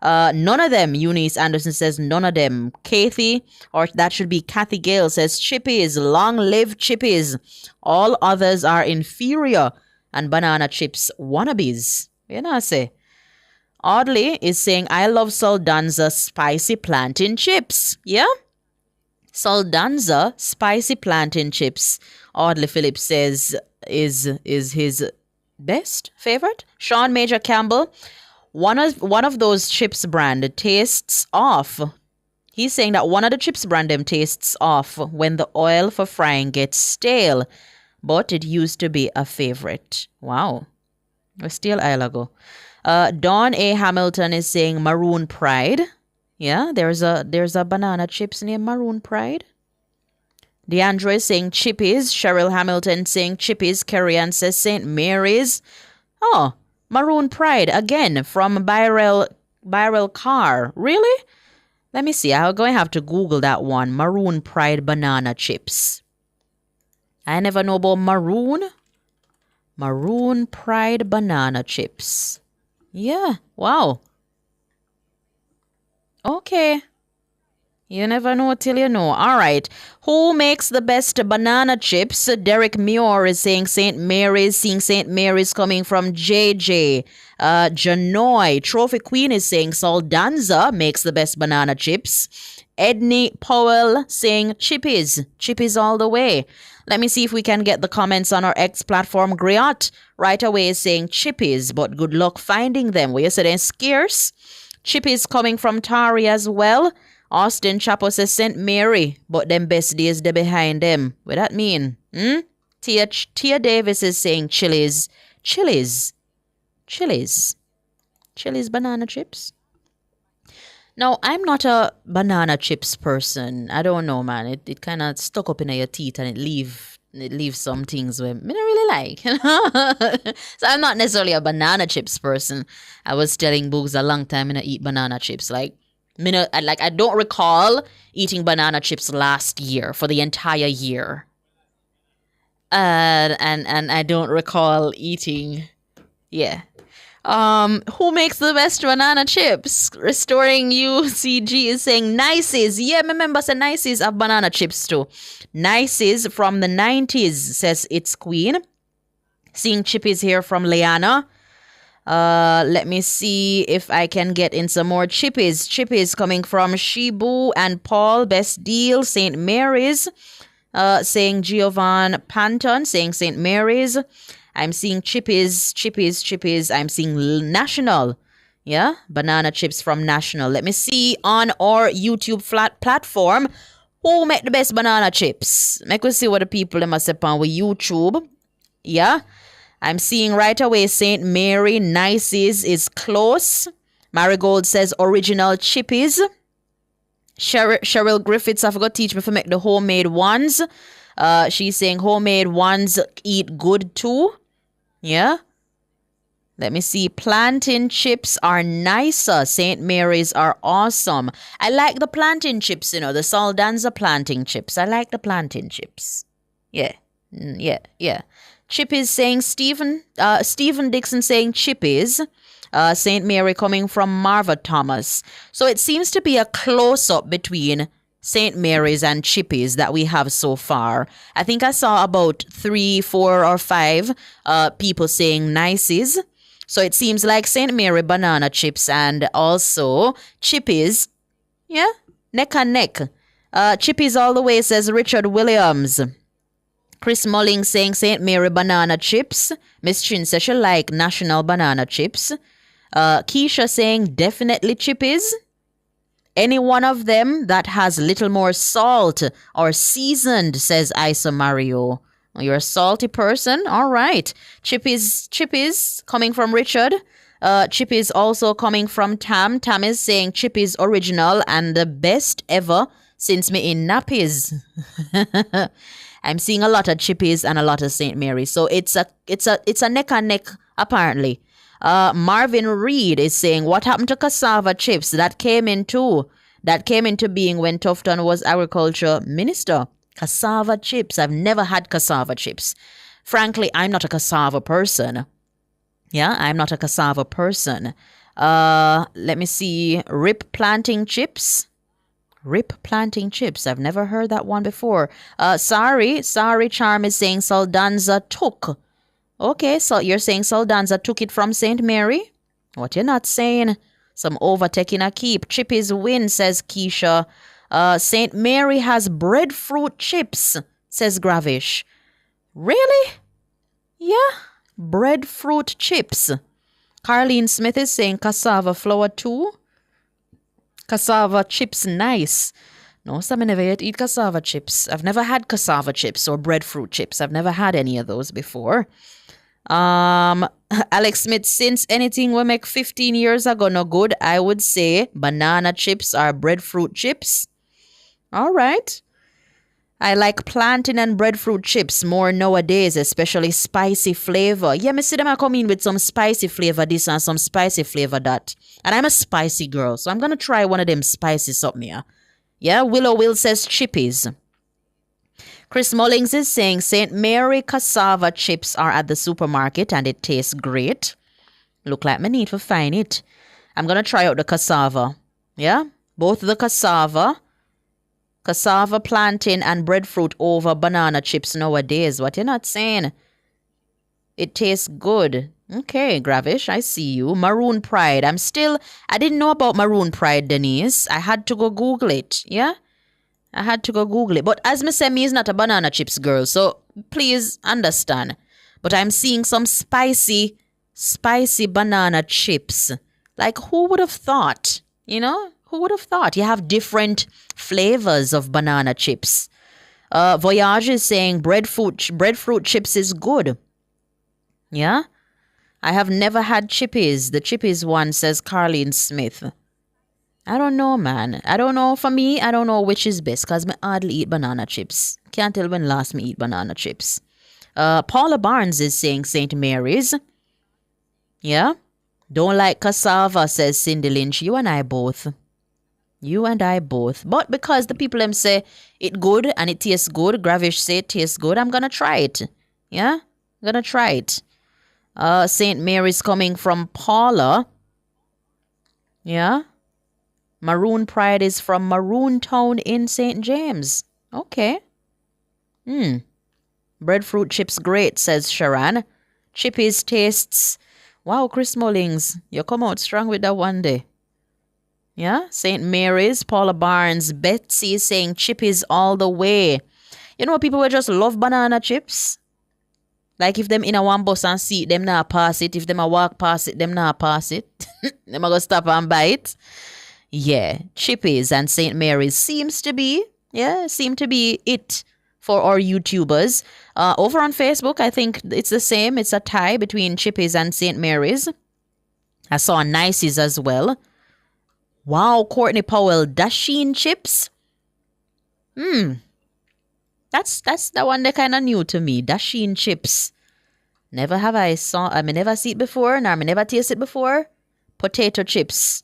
None of them. Eunice Anderson says none of them. Kathy, or that should be Kathy Gale, says Chippies. Long live Chippies. All others are inferior and banana chips wannabes. I say. Audley is saying I love Saldanza spicy plantain chips. Yeah? Saldanza spicy plantain chips. Audley Phillips says is his best favorite. Sean Major Campbell, one of those chips brand tastes off. He's saying that one of the chips brand them tastes off when the oil for frying gets stale, but it used to be a favorite. Wow. We're still a while ago. Dawn A. Hamilton is saying Maroon Pride. Yeah, there's a banana chips named Maroon Pride. Deandra is saying Chippies. Cheryl Hamilton saying Chippies. Kerry Ann says St. Mary's. Oh, Maroon Pride again from Byral Car. Really? Let me see. I'm going to have to Google that one. Maroon Pride banana chips. I never know about Maroon Pride banana chips. Yeah. Wow. Okay. You never know till you know. All right. Who makes the best banana chips? Derek Muir is saying St. Mary's. Seeing St. Mary's coming from JJ. Janoy. Trophy Queen is saying Saldanza makes the best banana chips. Edney Powell saying Chippies. Chippies all the way. Let me see if we can get the comments on our X platform. Griot right away is saying Chippies, but good luck finding them. We said they're scarce. Chippies coming from Tari as well. Austin Chapo says St. Mary, but them best days they behind them. What that mean? Tia Davis is saying Chili's banana chips. No, I'm not a banana chips person. I don't know, man. It kind of stuck up in your teeth and it leaves some things where I don't really like. So I'm not necessarily a banana chips person. I was telling Boogs a long time I eat banana chips. Like I don't recall eating banana chips last year for the entire year. And I don't recall eating. Yeah. Who makes the best banana chips? Restoring UCG is saying Nices. Yeah, remember say Nices have banana chips too. Nices from the 90s says it's Queen. Seeing Chippies here from Leanna. Let me see if I can get in some more Chippies. Chippies coming from Shibu and Paul. Best deal. St. Mary's. Saying Giovanni Panton. Saying St. Mary's. I'm seeing Chippies. I'm seeing National. Yeah, banana chips from National. Let me see on our YouTube platform who make the best banana chips. Make we see what the people them say on with YouTube. Yeah, I'm seeing right away St. Mary Nices is close. Marigold says original Chippies. Cheryl Griffiths, I forgot to teach me to make the homemade ones. She's saying homemade ones eat good too. Yeah. Let me see. Plantain chips are nicer. St. Mary's are awesome. I like the plantain chips, the Saldanza plantain chips. I like the plantain chips. Yeah. Yeah. Chippies saying Stephen Dixon saying Chippies. St. Mary coming from Marva Thomas. So it seems to be a close-up between St. Mary's and Chippies that we have so far. I think I saw about 3, 4, or 5 people saying Nices. So it seems like St. Mary banana chips and also Chippies. Yeah, neck and neck. Chippies all the way says Richard Williams. Chris Mulling saying St. Mary banana chips. Miss Chin says she like National banana chips. Keisha saying definitely Chippies. Any one of them that has little more salt or seasoned, says Isa Mario. You're a salty person? All right. Chippies coming from Richard. Chippies also coming from Tam. Tam is saying Chippies original and the best ever since me in nappies. I'm seeing a lot of Chippies and a lot of St. Mary. So it's a neck and neck apparently. Marvin Reed is saying, what happened to cassava chips? That came into being when Tufton was agriculture minister. Cassava chips. I've never had cassava chips. Frankly, I'm not a cassava person. Yeah, I'm not a cassava person. Let me see. Rip planting chips. I've never heard that one before. Sorry, Charm is saying Saldanza took. Okay, so you're saying Saldanza took it from St. Mary? What you're not saying? Some overtaking a keep. Chippies win, says Keisha. St. Mary has breadfruit chips, says Gravish. Really? Yeah, breadfruit chips. Carlene Smith is saying cassava flour too. Cassava chips nice. No, some never yet eat cassava chips. I've never had cassava chips or breadfruit chips. I've never had any of those before. Alex Smith, since anything we make 15 years ago no good, I would say banana chips or breadfruit chips. All right. I like plantain and breadfruit chips more nowadays, especially spicy flavor. Yeah, me see them come in with some spicy flavor this and some spicy flavor that. And I'm a spicy girl, so I'm going to try one of them spicy something here. Yeah, Willow Will says Chippies. Chris Mullings is saying St. Mary cassava chips are at the supermarket and it tastes great. Look like me need to find it. I'm going to try out the cassava. Yeah, both the cassava, plantain, and breadfruit over banana chips nowadays. What you're not saying? It tastes good. Okay, Gravish, I see you. Maroon Pride. I didn't know about Maroon Pride, Denise. I had to go Google it. Yeah? I had to go Google it. But as me say, me is not a banana chips girl, so please understand. But I'm seeing some spicy banana chips. Like, who would have thought? Who would have thought? You have different flavors of banana chips. Voyage is saying breadfruit chips is good. Yeah? I have never had Chippies. The Chippies one, says Carlene Smith. I don't know, man. I don't know. For me, I don't know which is best because I hardly eat banana chips. Can't tell when last me eat banana chips. Paula Barnes is saying St. Mary's. Yeah? Don't like cassava, says Cindy Lynch. You and I both. But because the people them say it good and it tastes good, Gravish say it tastes good, I'm going to try it. Yeah? I'm going to try it. St. Mary's coming from Paula. Yeah? Maroon Pride is from Maroon Town in St. James. Okay. Breadfruit chips great, says Sharon. Chippies tastes. Wow, Chris Mullings, you come out strong with that one day. Yeah? St. Mary's, Paula Barnes, Betsy is saying chippies all the way. You know, people will just love banana chips. Like if them in a one bus and see it, them not pass it. If them a walk past it, them not pass it. Them a go stop and buy it. Yeah, Chippies and St. Mary's seem to be it for our YouTubers. Over on Facebook, I think it's the same. It's a tie between Chippies and St. Mary's. I saw Nice's as well. Wow, Courtney Powell, Dasheen chips. That's the one that kind of new to me. Dasheen chips. Never see it before, nor me never taste it before. Potato chips.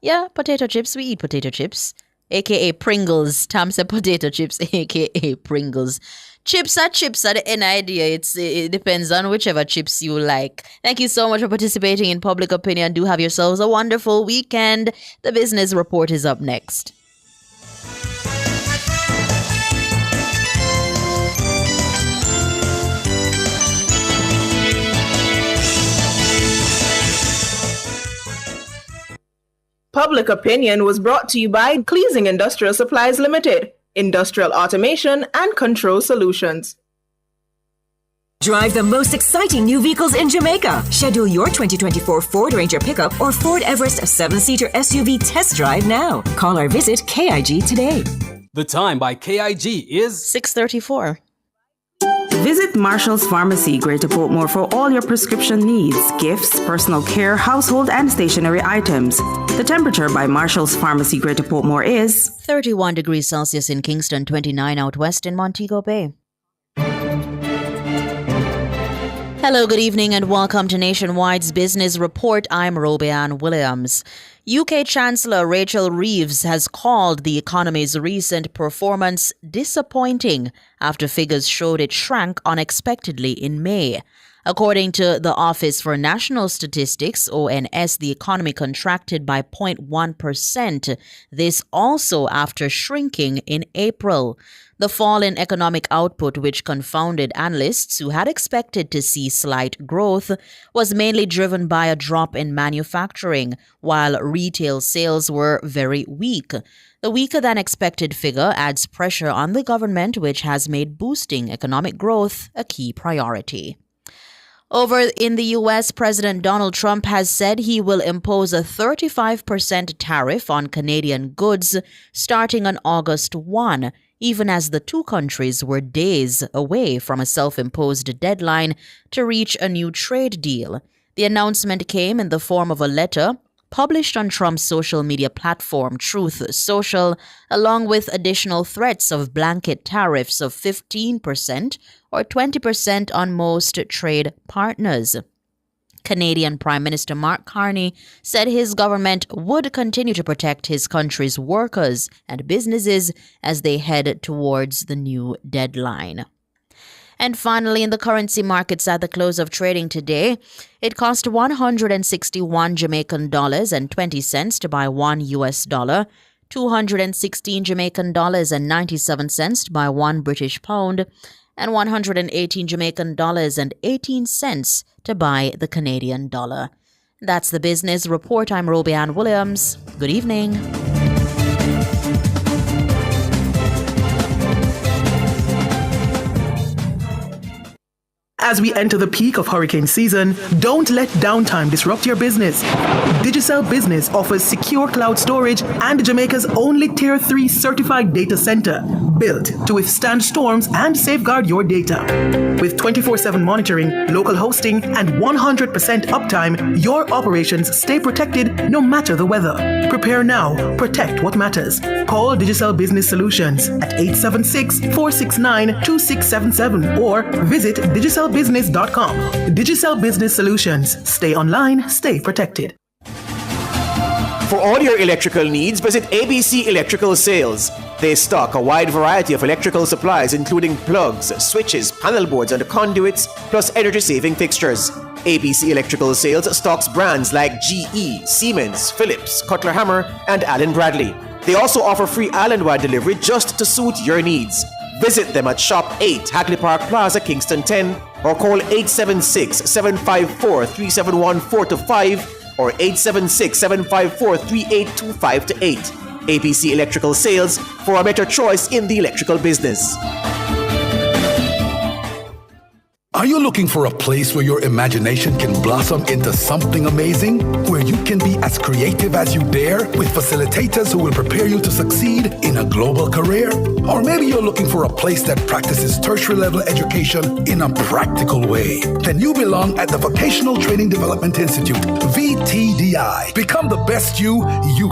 Yeah, potato chips. We eat potato chips. AKA Pringles. Tom said potato chips, AKA Pringles. Chips are the end idea. It depends on whichever chips you like. Thank you so much for participating in Public Opinion. Do have yourselves a wonderful weekend. The Business Report is up next. Public Opinion was brought to you by Cleasing Industrial Supplies Limited, Industrial Automation and Control Solutions. Drive the most exciting new vehicles in Jamaica. Schedule your 2024 Ford Ranger pickup or Ford Everest 7-seater SUV test drive now. Call or visit KIG today. The time by KIG is 6:34. Visit Marshall's Pharmacy, Greater Portmore, for all your prescription needs, gifts, personal care, household, and stationery items. The temperature by Marshall's Pharmacy, Greater Portmore is 31 degrees Celsius in Kingston, 29 out west in Montego Bay. Hello, good evening, and welcome to Nationwide's Business Report. I'm Robianne Williams. UK Chancellor Rachel Reeves has called the economy's recent performance disappointing after figures showed it shrank unexpectedly in May. According to the Office for National Statistics, ONS, the economy contracted by 0.1%, this also after shrinking in April. The fall in economic output, which confounded analysts who had expected to see slight growth, was mainly driven by a drop in manufacturing, while retail sales were very weak. The weaker-than-expected figure adds pressure on the government, which has made boosting economic growth a key priority. Over in the U.S., President Donald Trump has said he will impose a 35% tariff on Canadian goods starting on August 1, even as the two countries were days away from a self-imposed deadline to reach a new trade deal. The announcement came in the form of a letter published on Trump's social media platform, Truth Social, along with additional threats of blanket tariffs of 15% or 20% on most trade partners. Canadian Prime Minister Mark Carney said his government would continue to protect his country's workers and businesses as they head towards the new deadline. And finally, in the currency markets at the close of trading today, it cost 161 Jamaican dollars and 20 cents to buy $1 US, 216 Jamaican dollars and 97 cents to buy £1 British pound, and 118 Jamaican dollars and 18 cents to buy the Canadian dollar. That's the Business Report. I'm Robianne Williams. Good evening. As we enter the peak of hurricane season, don't let downtime disrupt your business. Digicel Business offers secure cloud storage and Jamaica's only Tier 3 certified data center, built to withstand storms and safeguard your data. With 24/7 monitoring, local hosting, and 100% uptime, your operations stay protected no matter the weather. Prepare now. Protect what matters. Call Digicel Business Solutions at 876-469-2677 or visit digicelbusiness.com. Digicel Business Solutions. Stay online, stay protected. For all your electrical needs, visit ABC Electrical Sales. They stock a wide variety of electrical supplies including plugs, switches, panel boards, and conduits, plus energy-saving fixtures. ABC Electrical Sales stocks brands like GE, Siemens, Philips, Cutler Hammer, and Allen Bradley. They also offer free island-wide delivery just to suit your needs. Visit them at Shop 8, Hagley Park Plaza, Kingston 10, or call 876-754-3714-5 or 876-754-3825-8. ABC Electrical Sales, for a better choice in the electrical business. Are you looking for a place where your imagination can blossom into something amazing? Where you can be as creative as you dare, with facilitators who will prepare you to succeed in a global career? Or maybe you're looking for a place that practices tertiary level education in a practical way? Then you belong at the Vocational Training Development Institute, VTDI. Become the best you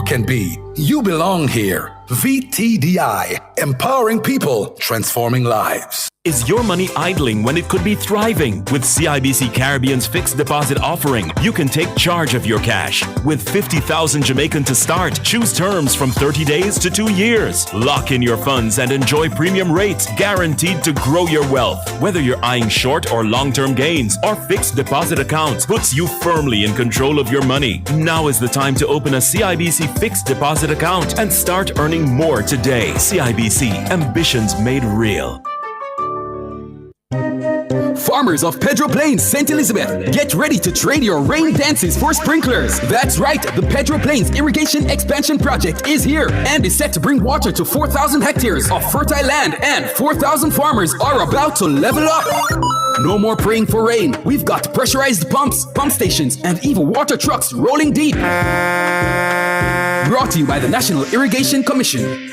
can be. You belong here. VTDI, empowering people, transforming lives. Is your money idling when it could be thriving? With CIBC Caribbean's fixed deposit offering, you can take charge of your cash. With 50,000 Jamaican to start, choose terms from 30 days to 2 years. Lock in your funds and enjoy premium rates guaranteed to grow your wealth. Whether you're eyeing short or long-term gains, our fixed deposit account puts you firmly in control of your money. Now is the time to open a CIBC fixed deposit account and start earning more today. CIBC, ambitions made real. Farmers of Pedro Plains, St. Elizabeth, get ready to trade your rain dances for sprinklers. That's right, the Pedro Plains Irrigation Expansion Project is here and is set to bring water to 4,000 hectares of fertile land, and 4,000 farmers are about to level up. No more praying for rain. We've got pressurized pumps, pump stations, and even water trucks rolling deep. Brought to you by the National Irrigation Commission.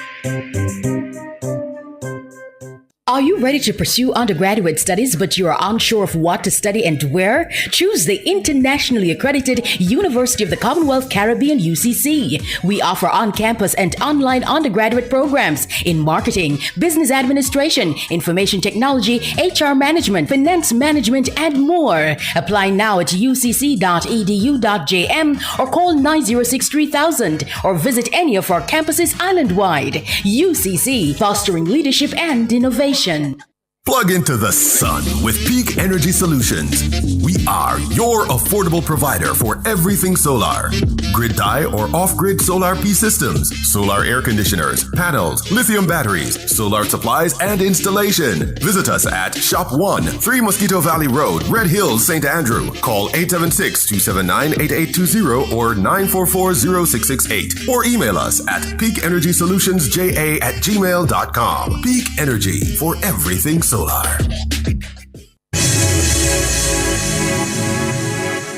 Are you ready to pursue undergraduate studies but you are unsure of what to study and where? Choose the internationally accredited University of the Commonwealth Caribbean, UCC. We offer on-campus and online undergraduate programs in marketing, business administration, information technology, HR management, finance management, and more. Apply now at ucc.edu.jm or call 906-3000 or visit any of our campuses island-wide. UCC, fostering leadership and innovation. Plug into the sun with Peak Energy Solutions. We are your affordable provider for everything solar. Grid tie or off-grid solar P systems, solar air conditioners, panels, lithium batteries, solar supplies, and installation. Visit us at Shop 1, 3 Mosquito Valley Road, Red Hills, St. Andrew. Call 876-279-8820 or 944-0668. Or email us at peakenergysolutionsja@gmail.com. Peak Energy, for everything solar.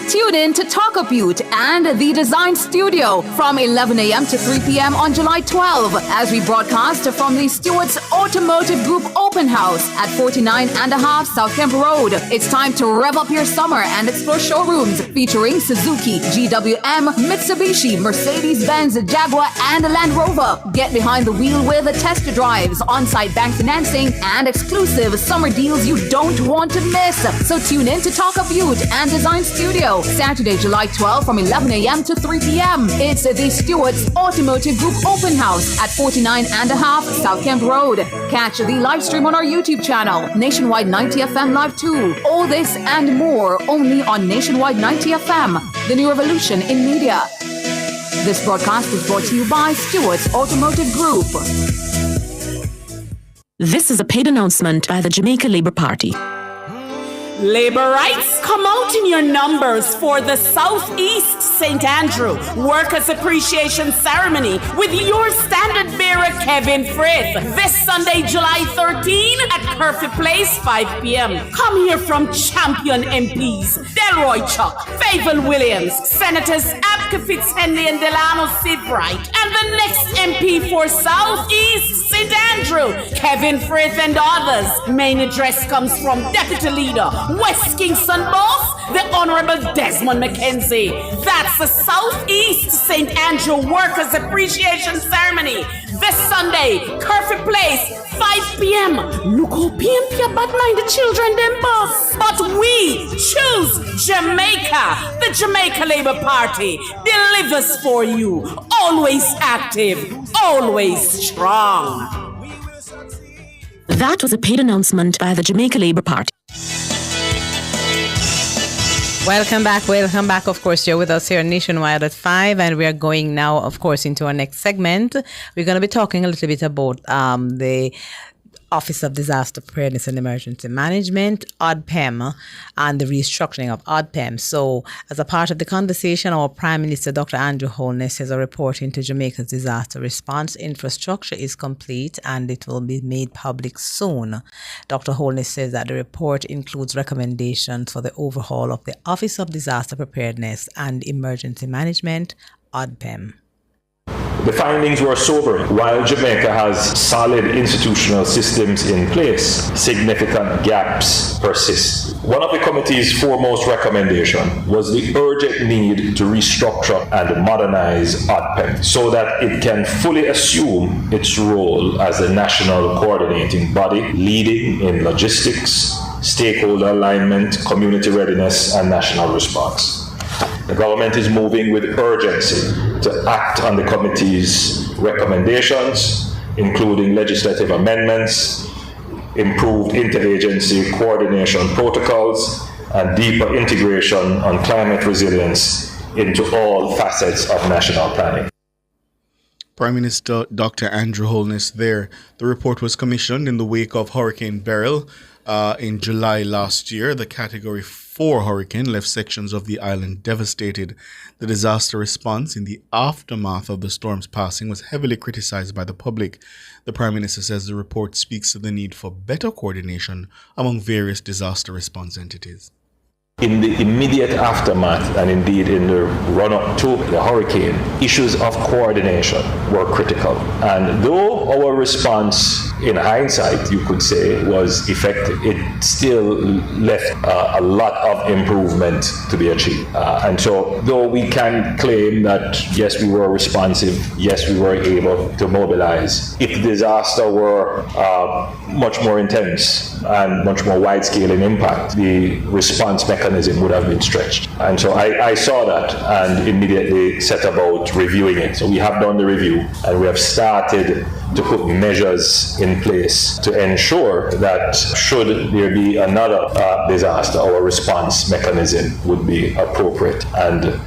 Tune in to Talk Up Youth and the Design Studio from 11 a.m. to 3 p.m. on July 12 as we broadcast from the Stewart's Automotive Group Open House at 49.5 South Kemp Road. It's time to rev up your summer and explore showrooms featuring Suzuki, GWM, Mitsubishi, Mercedes-Benz, Jaguar, and Land Rover. Get behind the wheel with test drives, on-site bank financing, and exclusive summer deals you don't want to miss. So tune in to Talk Up Youth and Design Studio Saturday, July 12 from 11 a.m. to 3 p.m. It's the Stewart's Automotive Group Open House at 49.5 South Kemp Road. Catch the live stream on our YouTube channel, Nationwide 90 FM Live 2. All this and more only on Nationwide 90 FM, the new revolution in media. This broadcast is brought to you by Stewart's Automotive Group. This is a paid announcement by the Jamaica Labour Party. Labor rights, come out in your numbers for the Southeast St. Andrew Workers' Appreciation Ceremony with your standard bearer, Kevin Frith, this Sunday, July 13 at Curfew Place, 5 p.m. Come hear from champion MPs Delroy Chuck, Favour Williams, Senators Abke Fitzhenley and Delano Sibright, and the next MP for Southeast St. Andrew, Kevin Frith and others. Main address comes from Deputy Leader, West Kingston Boss, the Honorable Desmond McKenzie. That's the Southeast St. Andrew Workers' Appreciation Ceremony this Sunday, Curfew Place, 5 p.m. Look how PMP about mind the children, them boss. But we choose Jamaica. The Jamaica Labour Party delivers for you. Always active, always strong. That was a paid announcement by the Jamaica Labour Party. Welcome back. Of course, you're with us here Nationwide at 5, and we are going now, of course, into our next segment. We're going to be talking a little bit about the Office of Disaster Preparedness and Emergency Management, ODPEM, and the restructuring of ODPEM. So, as a part of the conversation, our Prime Minister, Dr. Andrew Holness, says a report into Jamaica's disaster response infrastructure is complete and it will be made public soon. Dr. Holness says that the report includes recommendations for the overhaul of the Office of Disaster Preparedness and Emergency Management, ODPEM. The findings were sobering. While Jamaica has solid institutional systems in place, significant gaps persist. One of the committee's foremost recommendations was the urgent need to restructure and modernize ODPEM so that it can fully assume its role as a national coordinating body, leading in logistics, stakeholder alignment, community readiness, and national response. The government is moving with urgency to act on the committee's recommendations, including legislative amendments, improved interagency coordination protocols, and deeper integration on climate resilience into all facets of national planning. Prime Minister Dr. Andrew Holness there. The report was commissioned in the wake of Hurricane Beryl in July last year. The Category 4 hurricane left sections of the island devastated. The disaster response in the aftermath of the storm's passing was heavily criticized by the public. The Prime Minister says the report speaks to the need for better coordination among various disaster response entities. In the immediate aftermath, and indeed in the run-up to the hurricane, issues of coordination were critical. And though our response, in hindsight, you could say, was effective, it still left a lot of improvement to be achieved. And so, though we can claim that, yes, we were responsive, yes, we were able to mobilize, if the disaster were much more intense and much more wide-scale in impact, the response mechanism would have been stretched. And so I saw that and immediately set about reviewing it. So we have done the review and we have started to put measures in place to ensure that should there be another disaster, our response mechanism would be appropriate and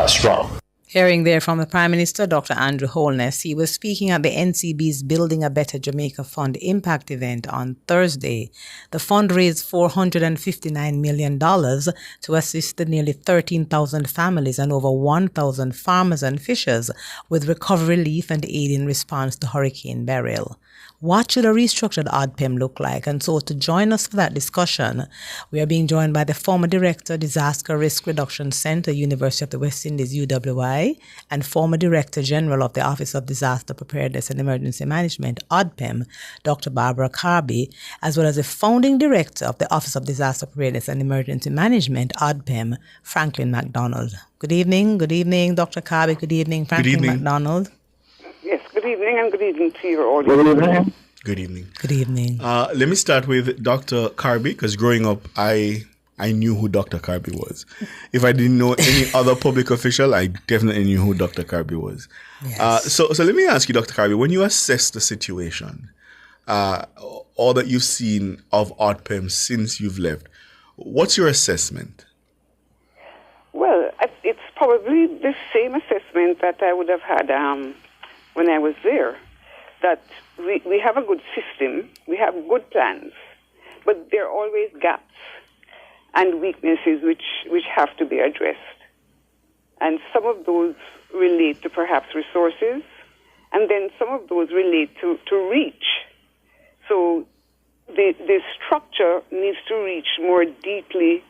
strong. Hearing there from the Prime Minister, Dr. Andrew Holness. He was speaking at the NCB's Building a Better Jamaica Fund Impact event on Thursday. The fund raised $459 million to assist the nearly 13,000 families and over 1,000 farmers and fishers with recovery relief and aid in response to Hurricane Beryl. What should a restructured ODPEM look like? And so to join us for that discussion, we are being joined by the former Director, Disaster Risk Reduction Center, University of the West Indies, UWI, and former Director General of the Office of Disaster Preparedness and Emergency Management, ODPEM, Dr. Barbara Kirby, as well as the founding Director of the Office of Disaster Preparedness and Emergency Management, ODPEM, Franklin McDonald. Good evening, Dr. Kirby. Good evening, Franklin McDonald. Yes, good evening and good evening to your audience. Good evening. Good evening. Let me start with Dr. Kirby, because growing up, I knew who Dr. Kirby was. If I didn't know any other public official, I definitely knew who Dr. Kirby was. Yes. So let me ask you, Dr. Kirby, when you assess the situation, all that you've seen of ODPEM since you've left, what's your assessment? Well, it's probably the same assessment that I would have had when I was there, that we have a good system, we have good plans, but there are always gaps. and weaknesses which have to be addressed. And some of those relate to perhaps resources, and then some of those relate to reach. So the structure needs to reach more deeply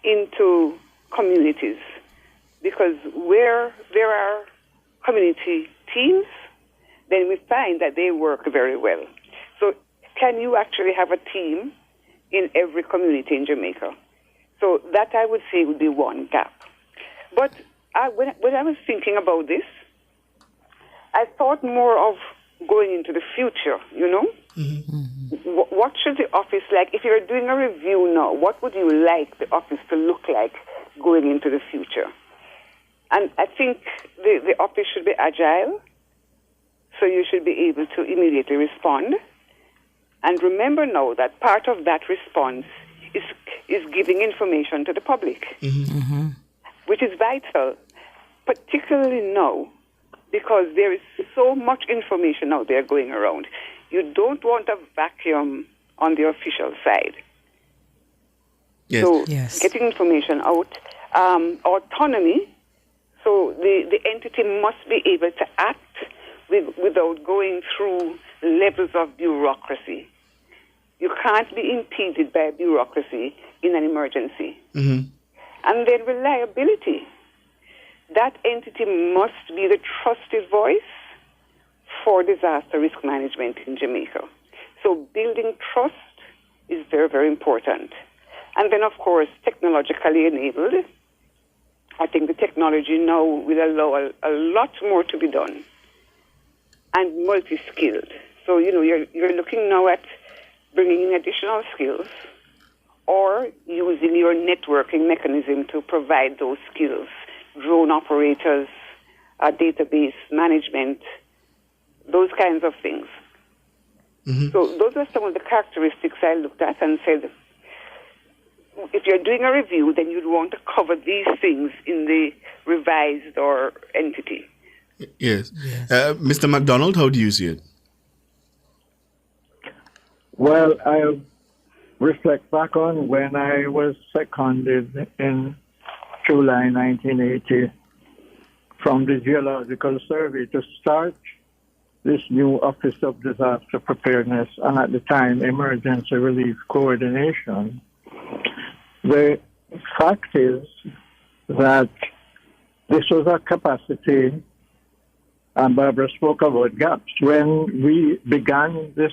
into communities, because where there are community teams, then we find that they work very well. So can you actually have a team in every community in Jamaica? So that, I would say, would be one gap. But when I was thinking about this, I thought more of going into the future, you know? What should the office like? If you're doing a review now, what would you like the office to look like going into the future? And I think the office should be agile, so you should be able to immediately respond. And remember now that part of that response is giving information to the public, which is vital, particularly now, because there is so much information out there going around. You don't want a vacuum on the official side. Yes. So getting information out, autonomy, so the entity must be able to act without going through levels of bureaucracy. You can't be impeded by bureaucracy in an emergency. And then reliability. That entity must be the trusted voice for disaster risk management in Jamaica. So building trust is very, very important. And then, of course, technologically enabled. I think the technology now will allow a lot more to be done. And multi-skilled. So, you know, you're looking now at bringing in additional skills or using your networking mechanism to provide those skills. Drone operators, database management, those kinds of things. So those are some of the characteristics I looked at and said, if you're doing a review, then you'd want to cover these things in the revised or entity. Yes. Mr. McDonald, how do you see it? Well, I reflect back on when I was seconded in July 1980 from the Geological Survey to start this new Office of Disaster Preparedness and at the time Emergency Relief Coordination. The fact is that this was a capacity, and Barbara spoke about gaps. When we began this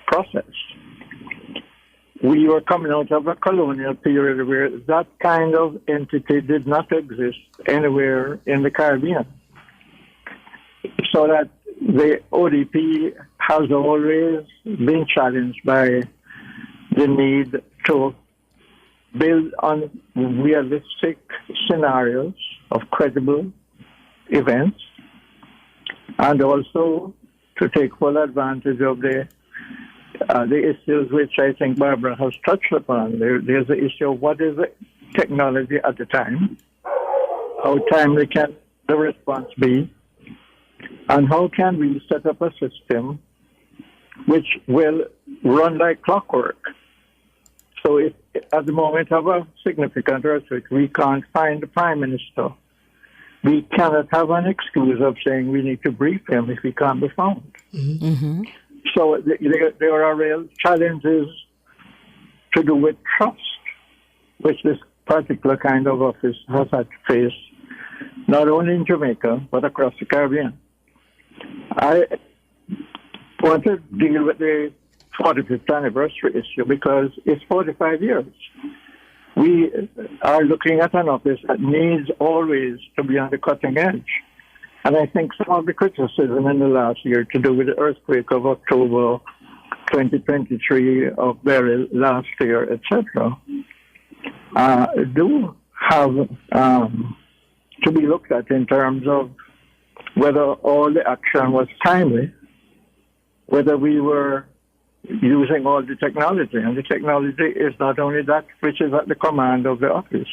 process, we were coming out of a colonial period where that kind of entity did not exist anywhere in the Caribbean. So that the ODP has always been challenged by the need to build on realistic scenarios of credible events and also to take full advantage of the issues which I think Barbara has touched upon. There's the issue of what is the technology at the time, how timely can the response be, and how can we set up a system which will run like clockwork. So if at the moment of a significant earthquake we can't find the Prime Minister, we cannot have an excuse of saying we need to brief him if he can't be found. So there are real challenges to do with trust, which this particular kind of office has had to face, not only in Jamaica, but across the Caribbean. I want to deal with the 45th anniversary issue because it's 45 years. We are looking at an office that needs always to be on the cutting edge. And I think some of the criticism in the last year to do with the earthquake of October 2023 of Beryl last year, etc., do have to be looked at in terms of whether all the action was timely, whether we were using all the technology. And the technology is not only that which is at the command of the office,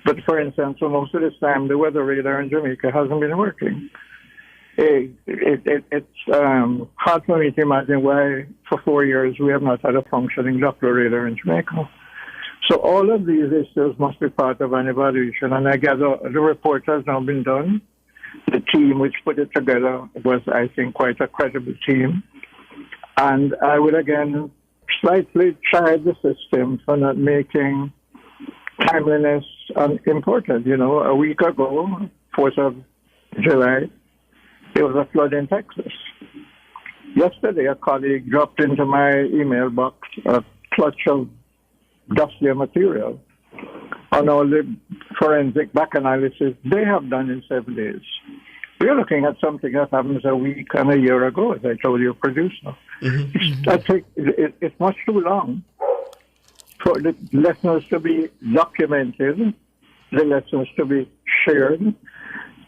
but for instance, for most of this time, the weather radar in Jamaica hasn't been working. It's hard for me to imagine why for 4 years we have not had a functioning Doppler radar in Jamaica. So all of these issues must be part of an evaluation, and I gather the report has now been done. The team which put it together was, I think, quite a credible team. And I would again slightly chide the system for not making timeliness important. You know, a week ago, 4th of July, there was a flood in Texas. Yesterday, a colleague dropped into my email box a clutch of dossier material on all the forensic back analysis they have done in 7 days. We're looking at something that happens a week and a year ago, as I told your producer. I think it's much too long for the lessons to be documented, the lessons to be shared,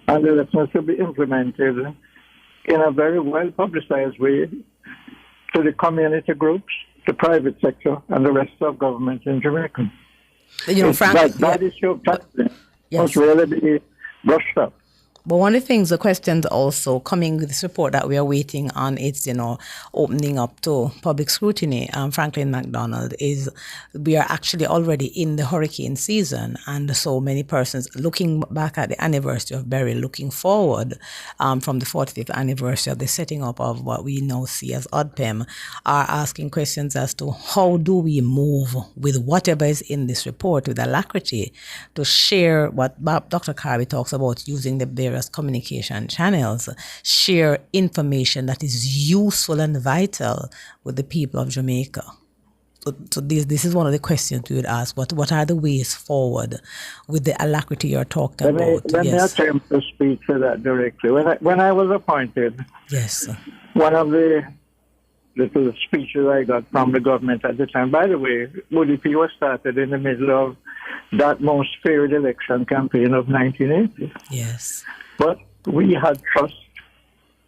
and the lessons to be implemented in a very well-publicized way to the community groups, the private sector, and the rest of government in Jamaica. You know, Frank, that issue of taxing must really be brushed up. But one of the things, the questions also coming with this report that we are waiting on, it's, you know, opening up to public scrutiny, Franklin McDonald, is we are actually already in the hurricane season. And so many persons looking back at the anniversary of Beryl, looking forward from the 40th anniversary of the setting up of what we now see as ODPEM, are asking questions as to how do we move with whatever is in this report with alacrity to share what Dr. Kirby talks about, using the various communication channels, share information that is useful and vital with the people of Jamaica. So this is one of the questions we would ask. What are the ways forward with the alacrity you're talking about? Let me attempt to speak to that directly. When I was appointed, yes, one of the little speeches I got from the government at the time, by the way, ODP was started in the middle of that most feared election campaign of 1980. Yes. But we had trust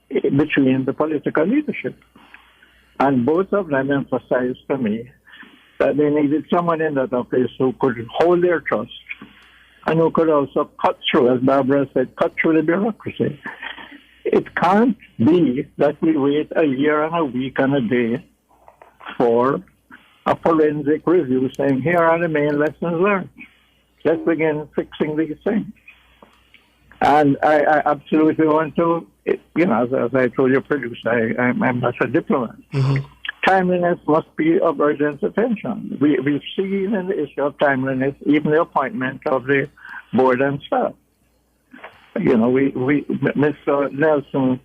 between the political leadership. And both of them emphasized to me that they needed someone in that office who could hold their trust and who could also cut through, as Barbara said, cut through the bureaucracy. It can't be that we wait a year and a week and a day for a forensic review saying, here are the main lessons learned. Let's begin fixing these things. And I absolutely want to, you know, as I told your producer, I'm not a diplomat. Timeliness must be of urgent attention. We've seen in the issue of timeliness, even the appointment of the board and staff. You know, Mr. Nelson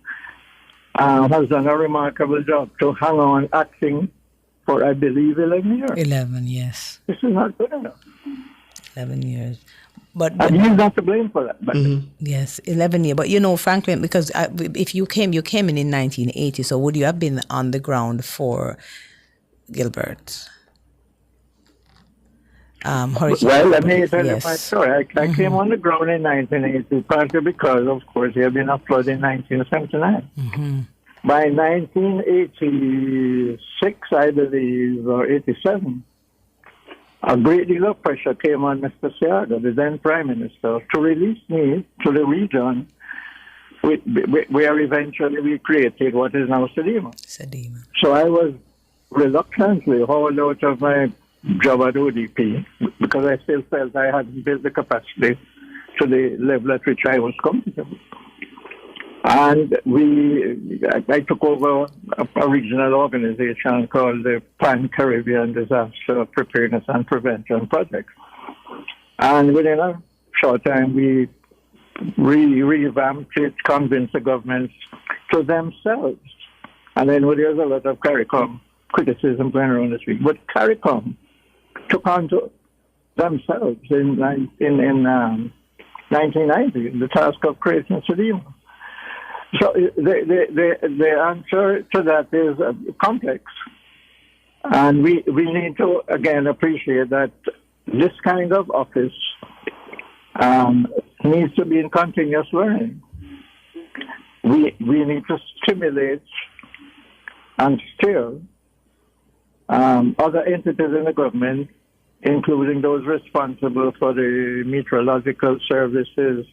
has done a remarkable job to hang on acting for, I believe, 11 years. 11, yes. This is not good enough. 11 years. But he's not to blame for that. But yes, 11 years. But you know, Franklin, because if you came in 1980, so would you have been on the ground for Gilbert? Well, let me tell you my story. I came on the ground in 1980, partly because, of course, there had been a flood in 1979. By 1986, I believe, or 87, a great deal of pressure came on Mr. Seaga, the then Prime Minister, to release me to the region where eventually we created what is now Sedima. So I was reluctantly hauled out of my job at ODP because I still felt I hadn't built the capacity to the level at which I was comfortable. And I took over a regional organization called the Pan-Caribbean Disaster Preparedness and Prevention Project. And within a short time, we revamped it, convinced the governments to themselves. And then there's a lot of CARICOM criticism going around this week. But CARICOM took on to themselves in 1990 the task of creating Sedima. So the answer to that is complex. And we need to, again, appreciate that this kind of office needs to be in continuous learning. We need to stimulate and steer other entities in the government, including those responsible for the meteorological services,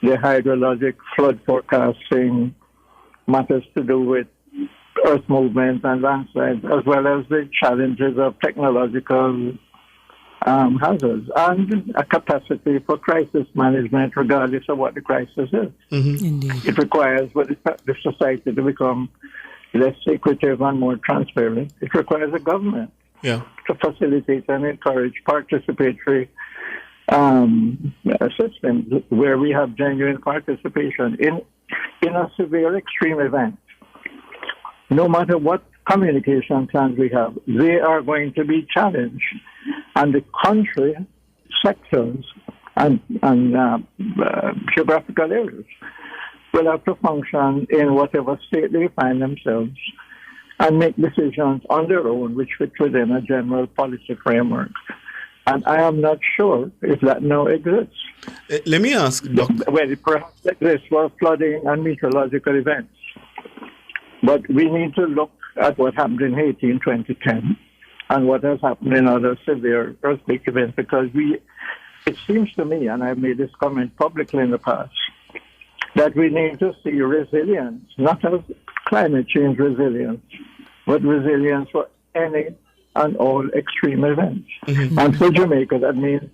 the hydrologic flood forecasting, matters to do with earth movement and landslides, as well as the challenges of technological hazards and a capacity for crisis management regardless of what the crisis is. Indeed. It requires for the society to become less secretive and more transparent. It requires a government to facilitate and encourage participatory systems where we have genuine participation in a severe extreme event. No matter what communication plans we have, they are going to be challenged, and the country, sectors, and geographical areas will have to function in whatever state they find themselves and make decisions on their own which fit within a general policy framework. And I am not sure if that now exists. Let me ask, Dr. Well, it perhaps exists for flooding and meteorological events. But we need to look at what happened in Haiti in 2010 and what has happened in other severe earthquake events, because it seems to me, and I've made this comment publicly in the past, that we need to see resilience, not as climate change resilience, but resilience for any and all extreme events. And for Jamaica, that means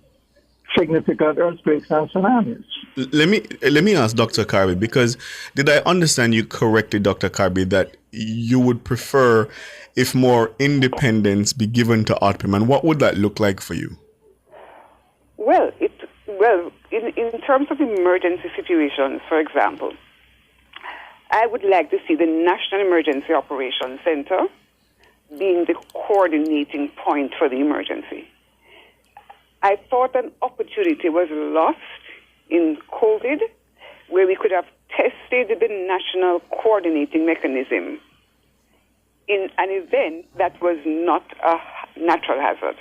significant earthquakes and tsunamis. Let me ask Dr. Kirby, because did I understand you correctly, Dr. Kirby, that you would prefer if more independence be given to OPIM, and what would that look like for you? Well, in terms of emergency situations, for example, I would like to see the National Emergency Operations Center being the coordinating point for the emergency. I thought an opportunity was lost in COVID where we could have tested the national coordinating mechanism in an event that was not a natural hazard.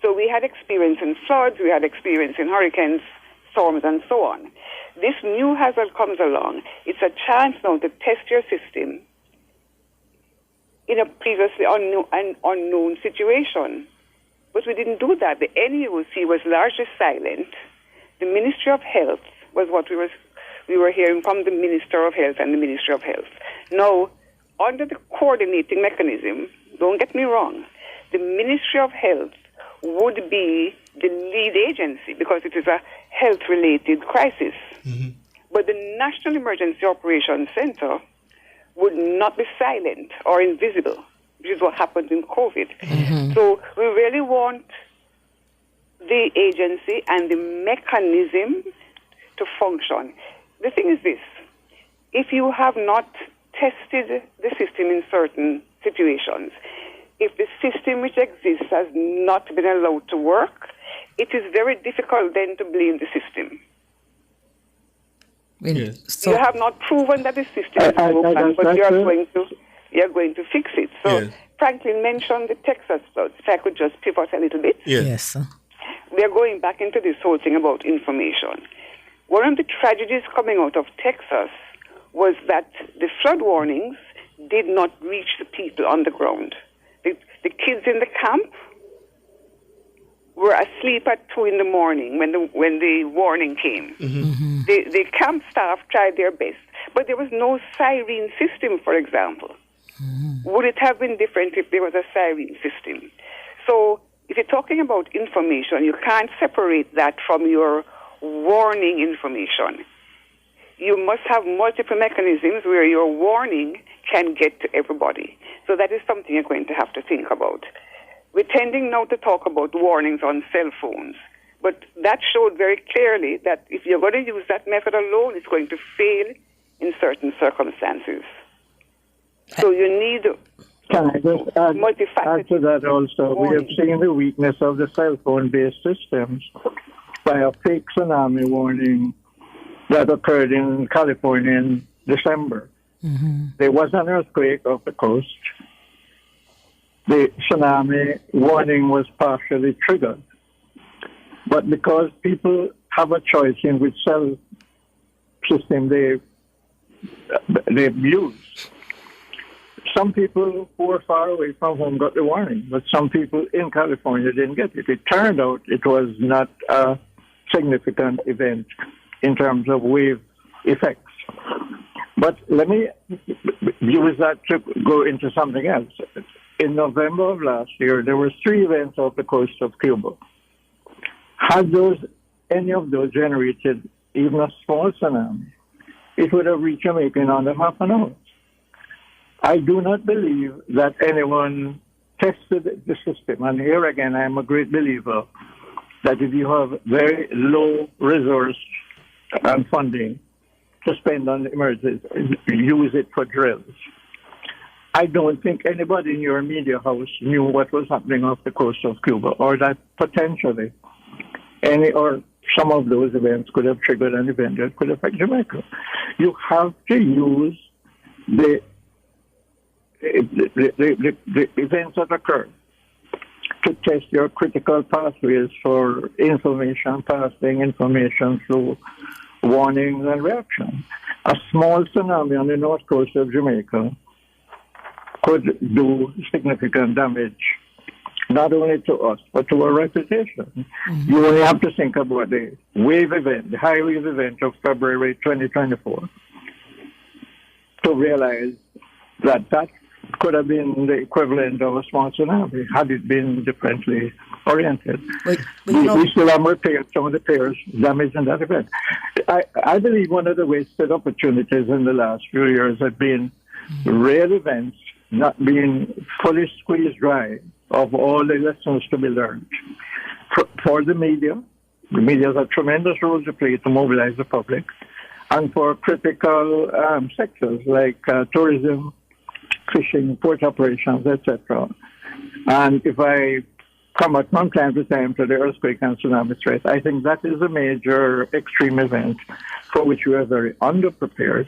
So we had experience in floods, we had experience in hurricanes, storms, and so on. This new hazard comes along. It's a chance now to test your system in a previously unknown situation. But we didn't do that. The NEOC was largely silent. The Ministry of Health was what we were hearing from the Minister of Health and the Ministry of Health. Now, under the coordinating mechanism, don't get me wrong, the Ministry of Health would be the lead agency because it is a health-related crisis. But the National Emergency Operations Center would not be silent or invisible, which is what happened in COVID. So we really want the agency and the mechanism to function. The thing is this: if you have not tested the system in certain situations, if the system which exists has not been allowed to work, it is very difficult then to blame the system. So you have not proven that the system is broken, but you're going to fix it. So Franklin mentioned the Texas floods. If I could just pivot a little bit. Yes. We are going back into this whole thing about information. One of the tragedies coming out of Texas was that the flood warnings did not reach the people on the ground. The kids in the camp were asleep at 2 in the morning when the warning came. The camp staff tried their best, but there was no siren system, for example. Would it have been different if there was a siren system? So if you're talking about information, you can't separate that from your warning information. You must have multiple mechanisms where your warning can get to everybody. So that is something you're going to have to think about. We're tending now to talk about warnings on cell phones, but that showed very clearly that if you're going to use that method alone, it's going to fail in certain circumstances. So you need Can I just add to that also? We have seen the weakness of the cell phone-based systems by a fake tsunami warning that occurred in California in December. There was an earthquake off the coast. The tsunami warning was partially triggered. But because people have a choice in which cell system they use, some people who were far away from home got the warning, but some people in California didn't get it. It turned out it was not a significant event in terms of wave effects. But let me use that to go into something else. in November of last year, there were 3 events off the coast of Cuba. Had any of those generated even a small tsunami, it would have reached Jamaica in under half an hour. I do not believe that anyone tested the system. And here again, I am a great believer that if you have very low resource and funding to spend on emergencies, use it for drills. I don't think anybody in your media house knew what was happening off the coast of Cuba, or that potentially any or some of those events could have triggered an event that could affect Jamaica. You have to use the events that occur to test your critical pathways for information passing, information through warnings and reaction. A small tsunami on the north coast of Jamaica could do significant damage, not only to us, but to our reputation. Mm-hmm. You only have to think about the wave event, the high wave event of February 2024, to realize that that could have been the equivalent of a small tsunami had it been differently oriented. We still have repaired some of the piers damaged in that event. I believe one of the wasted opportunities in the last few years have been real events not being fully squeezed dry of all the lessons to be learned. For the media has a tremendous role to play to mobilize the public, and for critical sectors like tourism, fishing, port operations, etc. And if I come out from time to time to the earthquake and tsunami threat, I think that is a major extreme event for which we are very underprepared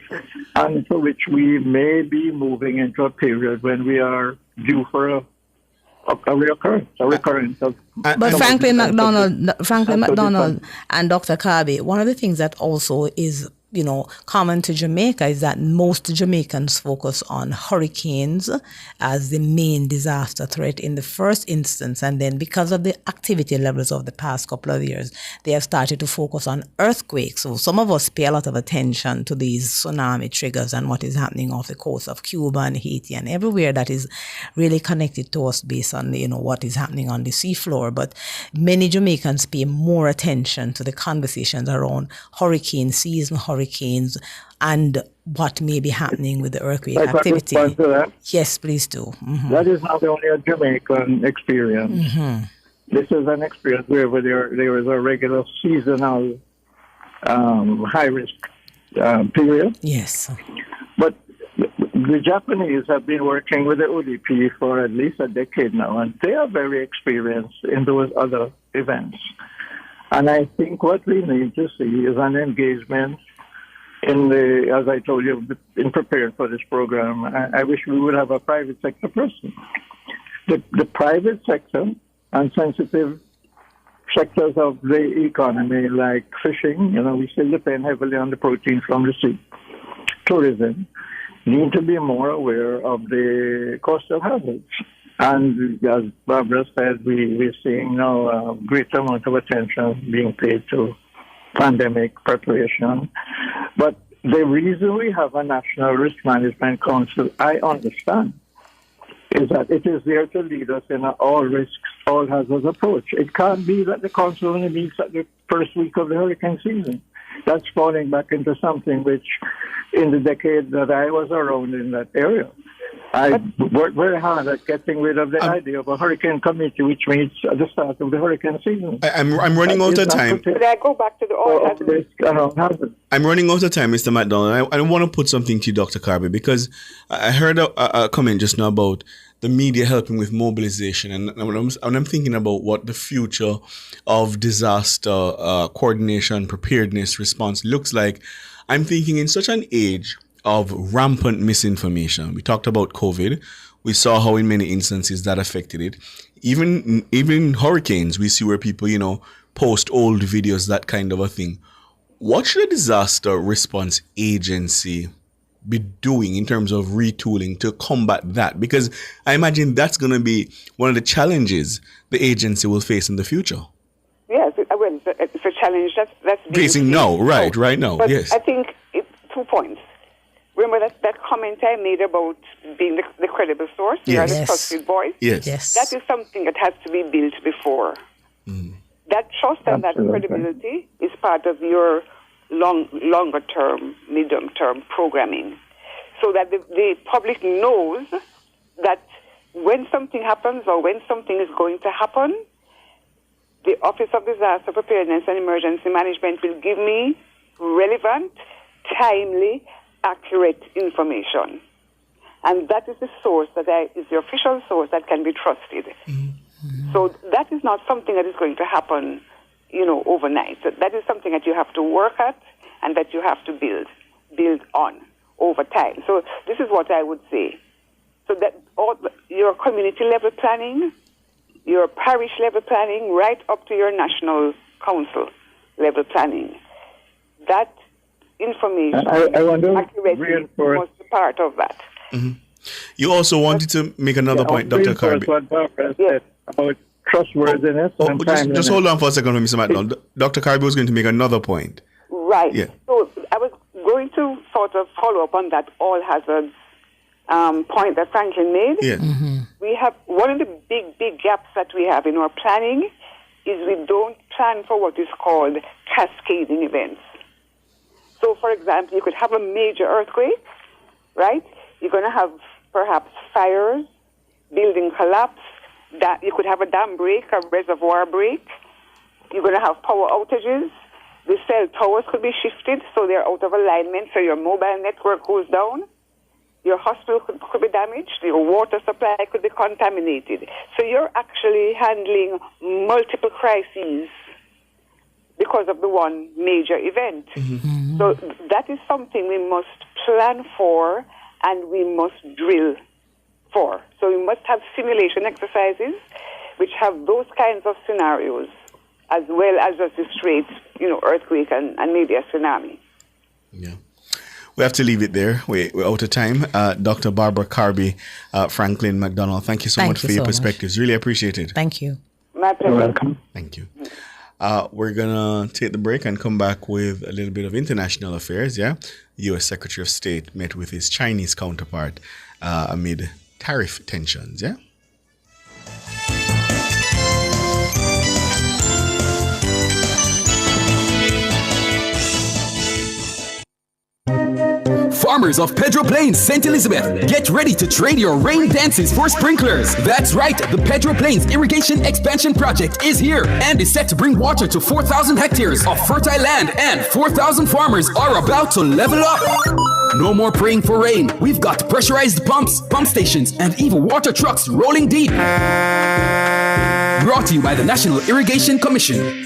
and for which we may be moving into a period when we are due for a recurrence of... But Franklin McDonald and Dr. Kirby, one of the things that also is common to Jamaica is that most Jamaicans focus on hurricanes as the main disaster threat in the first instance. And then because of the activity levels of the past couple of years, they have started to focus on earthquakes. So some of us pay a lot of attention to these tsunami triggers and what is happening off the coast of Cuba and Haiti and everywhere that is really connected to us based on, what is happening on the seafloor. But many Jamaicans pay more attention to the conversations around hurricane season, hurricanes, and what may be happening with the earthquake activity. Yes, please do. Mm-hmm. That is not only a Jamaican experience. Mm-hmm. This is an experience where there is a regular seasonal high-risk period. Yes. But the Japanese have been working with the ODP for at least a decade now, and they are very experienced in those other events. And I think what we need to see is an engagement as I told you, in preparing for this program. I wish we would have a private sector person. The private sector and sensitive sectors of the economy, like fishing, we still depend heavily on the protein from the sea. Tourism, need to be more aware of the coastal hazards. And as Barbara said, we're seeing now a great amount of attention being paid to pandemic preparation. But the reason we have a National Risk Management Council, I understand, is that it is there to lead us in an all risks, all hazards approach. It can't be that the council only meets at the first week of the hurricane season. That's falling back into something which, in the decade that I was around in that area, I worked very hard at getting rid of the idea of a hurricane committee, which meets at the start of the hurricane season. I'm running out of time. Could I go back to the all hazards? I'm running out of time, Mr. McDonald. I want to put something to you, Dr. Kirby, because I heard a comment just now about the media helping with mobilization, and I'm thinking about what the future of disaster coordination, preparedness, response looks like. I'm thinking in such an age of rampant misinformation. We talked about COVID. We saw how in many instances that affected it. Even hurricanes, we see where people, post old videos, that kind of a thing. What should a disaster response agency be doing in terms of retooling to combat that? Because I imagine that's going to be one of the challenges the agency will face in the future. Yes, well, it's a challenge that's facing now, right now, but yes. I think it's 2 points. Remember that comment I made about being the credible source? You are the trusted voice? Yes. That is something that has to be built before. That trust and that credibility is part of your longer term, medium term programming. So that the public knows that when something happens or when something is going to happen, the Office of Disaster Preparedness and Emergency Management will give me relevant, timely, accurate information. And that is the source is the official source that can be trusted. So that is not something that is going to happen, overnight. That is something that you have to work at and that you have to build on over time. So this is what I would say. So that your community level planning, your parish level planning, right up to your national council level planning, that information, I want to accuracy reinforce must be part of that. You also wanted to make another point, Dr. Kirby. What Barbara said about trustworthiness and just hold on for a second, Mr. McDonald. Dr. Kirby was going to make another point. Right. Yeah. So I was going to sort of follow up on that all hazards point that Franklin made. Yeah. We have one of the big gaps that we have in our planning is we don't plan for what is called cascading events. So, for example, you could have a major earthquake, right? You're going to have perhaps fires, building collapse. That you could have a dam break, a reservoir break. You're going to have power outages. The cell towers could be shifted, so they're out of alignment, so your mobile network goes down. Your hospital could be damaged. Your water supply could be contaminated. So you're actually handling multiple crises because of the one major event. So that is something we must plan for and we must drill for. So we must have simulation exercises which have those kinds of scenarios as well as just a straight, earthquake and maybe a tsunami. Yeah. We have to leave it there. We're out of time. Dr. Barbara Kirby, Franklin McDonald, thank you so much for your perspectives. Really appreciate it. Thank you. My pleasure. You're welcome. Thank you. We're going to take the break and come back with a little bit of international affairs, yeah? U.S. Secretary of State met with his Chinese counterpart amid tariff tensions, yeah? Farmers of Pedro Plains, St. Elizabeth, get ready to trade your rain dances for sprinklers. That's right, the Pedro Plains Irrigation Expansion Project is here and is set to bring water to 4,000 hectares of fertile land, and 4,000 farmers are about to level up. No more praying for rain. We've got pressurized pumps, pump stations, and even water trucks rolling deep. Brought to you by the National Irrigation Commission.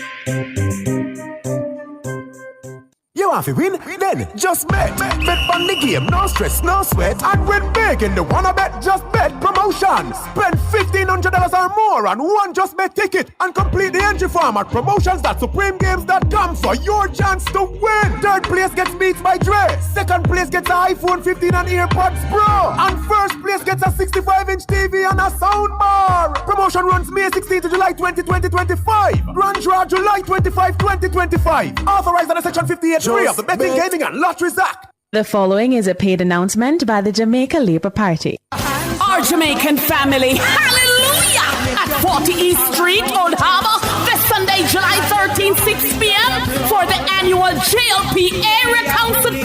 You have to win, then just bet. Bet on the game, no stress, no sweat. And win big in the Wanna Bet Just Bet promotion. Spend $1,500 or more on one Just Bet ticket and complete the entry form at promotions.supremegames.com for your chance to win. Third place gets Beats by Dre. Second place gets an iPhone 15 and AirPods Pro. And first place gets a 65-inch TV and a soundbar. Promotion runs May 16 to July 20, 2025. Grand draw July 25, 2025. Authorized under Section 58 of the Betting, Gaming and Lotteries Act. The following is a paid announcement by the Jamaica Labour Party. Our Jamaican family, hallelujah! At 40 East Street, Old Harbour, this Sunday, July 13, 6 p.m. for the annual JLP Area Council 2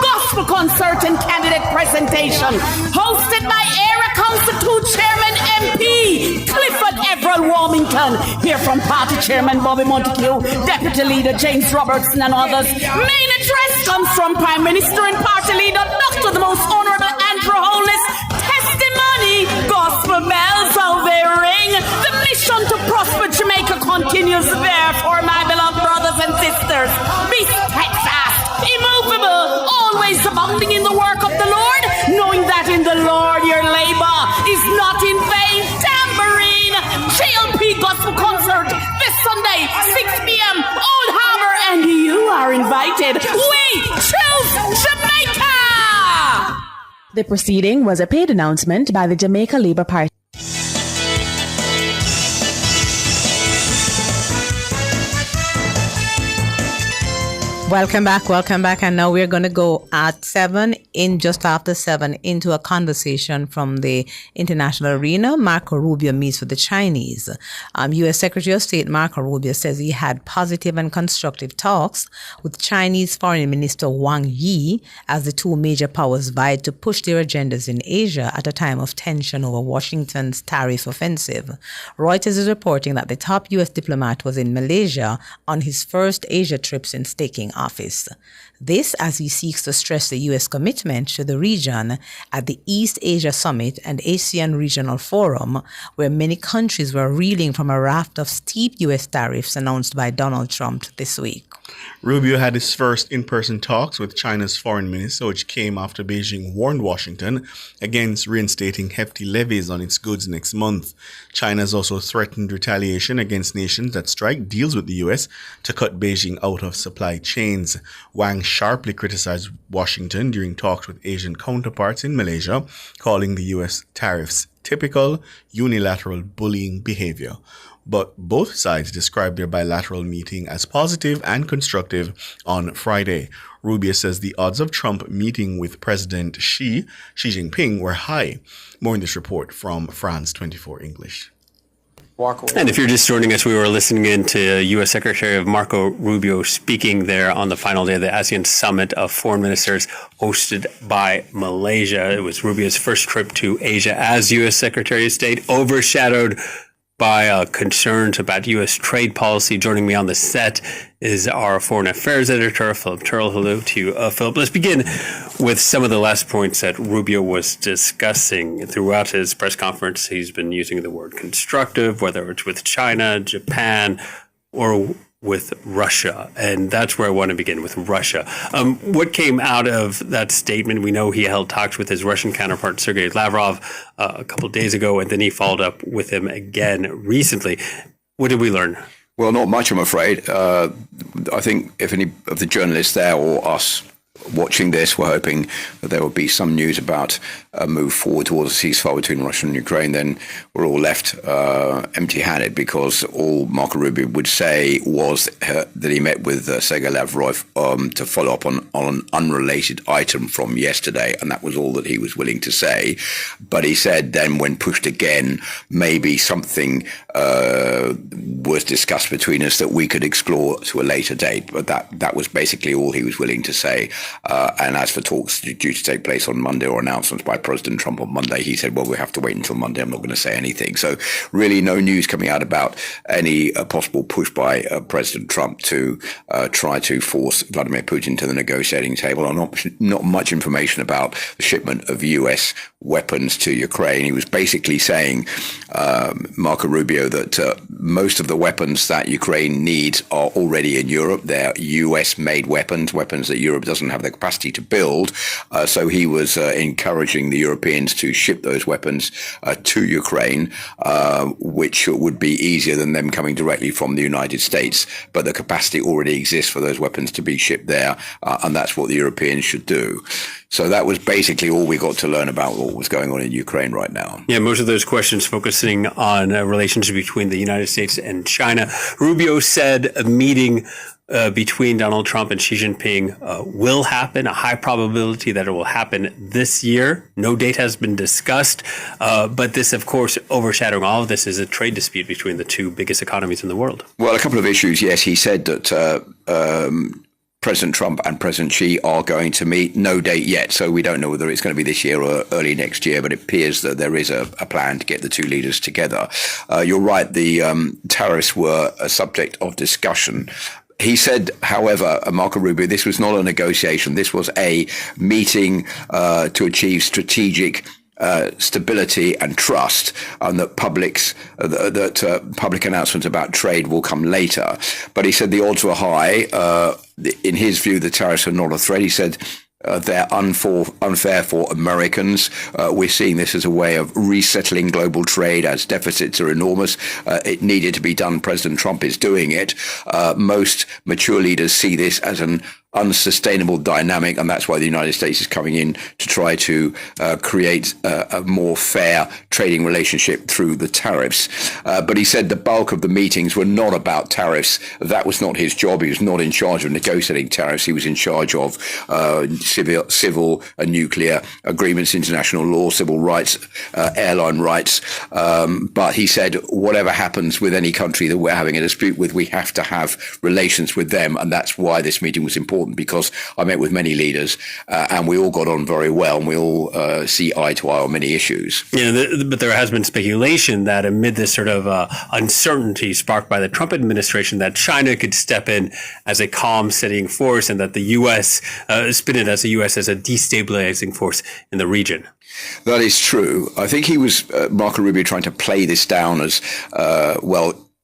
Gospel Concert and Candidate Presentation, hosted by Area Council 2 Chairman MP Clifford Everell Warmington. Hear from Party Chairman Bobby Montague, Deputy Leader James Robertson and others. Main address comes from Prime Minister and Party Leader Dr. the Most Honorable Andrew Holness. Testimony, gospel bells how they ring. The mission to prosper Jamaica continues, therefore, my beloved brothers and sisters. Be steadfast, immovable, always abounding in the work of the Lord, knowing that in the Lord your labor is not in vain. Tambourine, JLP Gospel Concert, this Sunday, 6 p.m., Old Harbour, and you are invited. We choose Jamaica! The proceeding was a paid announcement by the Jamaica Labour Party. Welcome back. And now we're going to go at just after 7, into a conversation from the international arena. Marco Rubio meets with the Chinese. U.S. Secretary of State Marco Rubio says he had positive and constructive talks with Chinese Foreign Minister Wang Yi as the two major powers vied to push their agendas in Asia at a time of tension over Washington's tariff offensive. Reuters is reporting that the top U.S. diplomat was in Malaysia on his first Asia trip since taking office. This as he seeks to stress the U.S. commitment to the region at the East Asia Summit and ASEAN Regional Forum, where many countries were reeling from a raft of steep U.S. tariffs announced by Donald Trump this week. Rubio had his first in-person talks with China's foreign minister, which came after Beijing warned Washington against reinstating hefty levies on its goods next month. China has also threatened retaliation against nations that strike deals with the U.S. to cut Beijing out of supply chains. Wang sharply criticized Washington during talks with Asian counterparts in Malaysia, calling the U.S. tariffs typical unilateral bullying behavior. But both sides described their bilateral meeting as positive and constructive on Friday. Rubio says the odds of Trump meeting with President Xi Jinping were high. More in this report from France 24 English. And if you're just joining us, we were listening in to U.S. Secretary Marco Rubio speaking there on the final day of the ASEAN Summit of Foreign Ministers hosted by Malaysia. It was Rubio's first trip to Asia as U.S. Secretary of State, overshadowed by concerns about U.S. trade policy. Joining me on the set is our Foreign Affairs Editor, Philip Turrell. Hello to you, Philip. Let's begin with some of the last points that Rubio was discussing. Throughout his press conference, he's been using the word constructive, whether it's with China, Japan, or with Russia. And that's where I want to begin, with Russia. What came out of that statement? We know he held talks with his Russian counterpart, Sergei Lavrov, a couple of days ago, and then he followed up with him again recently. What did we learn? Well, not much, I'm afraid. I think if any of the journalists there or us watching this were hoping that there would be some news about a move forward towards a ceasefire between Russia and Ukraine, then we're all left empty-handed, because all Marco Rubio would say was that he met with Sergei Lavrov to follow up on an unrelated item from yesterday, and that was all that he was willing to say. But he said then, when pushed again, maybe something was discussed between us that we could explore to a later date. But that was basically all he was willing to say. And as for talks due to take place on Monday, or announcements by President Trump on Monday, he said, well, we have to wait until Monday. I'm not going to say anything. So really no news coming out about any possible push by President Trump to try to force Vladimir Putin to the negotiating table, or not much information about the shipment of U.S. weapons to Ukraine. He was basically saying, Marco Rubio, that most of the weapons that Ukraine needs are already in Europe. They're U.S.-made weapons that Europe doesn't have the capacity to build. So he was encouraging the Europeans to ship those weapons to Ukraine, which would be easier than them coming directly from the United States. But the capacity already exists for those weapons to be shipped there, and that's what the Europeans should do. So that was basically all we got to learn about what was going on in Ukraine right now. Yeah, most of those questions focusing on relationship between the United States and China. Rubio said a meeting between Donald Trump and Xi Jinping will happen, a high probability that it will happen this year. No date has been discussed, but this, of course, overshadowing all of this is a trade dispute between the two biggest economies in the world. Well, a couple of issues, yes. He said that President Trump and President Xi are going to meet. No date yet, so we don't know whether it's going to be this year or early next year, but it appears that there is a plan to get the two leaders together. You're right, the tariffs were a subject of discussion. He said, however, Marco Rubio, this was not a negotiation. This was a meeting to achieve strategic stability and trust, and that public announcements about trade will come later. But he said the odds were high. In his view, the tariffs are not a threat. He said they're unfair for Americans. We're seeing this as a way of resettling global trade, as deficits are enormous. It needed to be done. President Trump is doing it. Most mature leaders see this as an unsustainable dynamic, and that's why the United States is coming in to try to create a more fair trading relationship through the tariffs. But he said the bulk of the meetings were not about tariffs. That was not his job. He was not in charge of negotiating tariffs. He was in charge of civil and nuclear agreements, international law, civil rights, airline rights. But he said whatever happens with any country that we're having a dispute with, we have to have relations with them. And that's why this meeting was important, because I met with many leaders and we all got on very well, and we all see eye to eye on many issues. Yeah, but there has been speculation that amid this sort of uncertainty sparked by the Trump administration, that China could step in as a calm, steadying force, and that the U.S. Spin it as the U.S. as a destabilizing force in the region. That is true. I think he was, Marco Rubio, trying to play this down as,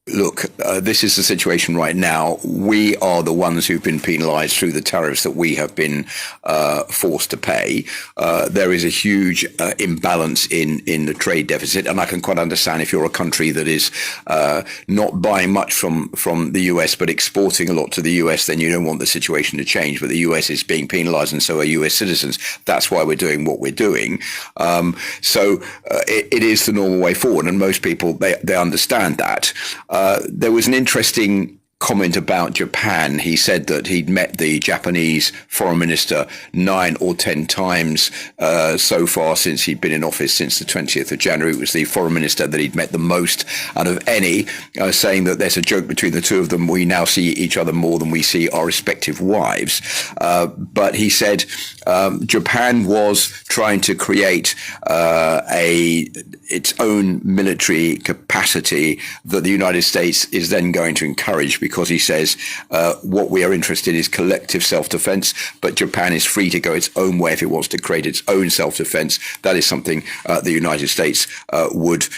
look, this is the situation right now. We are the ones who've been penalized through the tariffs that we have been forced to pay. There is a huge imbalance in the trade deficit, and I can quite understand if you're a country that is not buying much from the US but exporting a lot to the US, then you don't want the situation to change. But the US is being penalized, and so are US citizens. That's why we're doing what we're doing. So it is the normal way forward, and most people, they understand that. There was an interesting comment about Japan. He said that he'd met the Japanese foreign minister 9 or 10 times so far since he'd been in office, since the 20th of January. It was the foreign minister that he'd met the most out of any, saying that there's a joke between the two of them. We now see each other more than we see our respective wives. But he said Japan was trying to create its own military capacity that the United States is then going to encourage, because he says what we are interested in is collective self-defense, but Japan is free to go its own way if it wants to create its own self-defense. That is something the United States would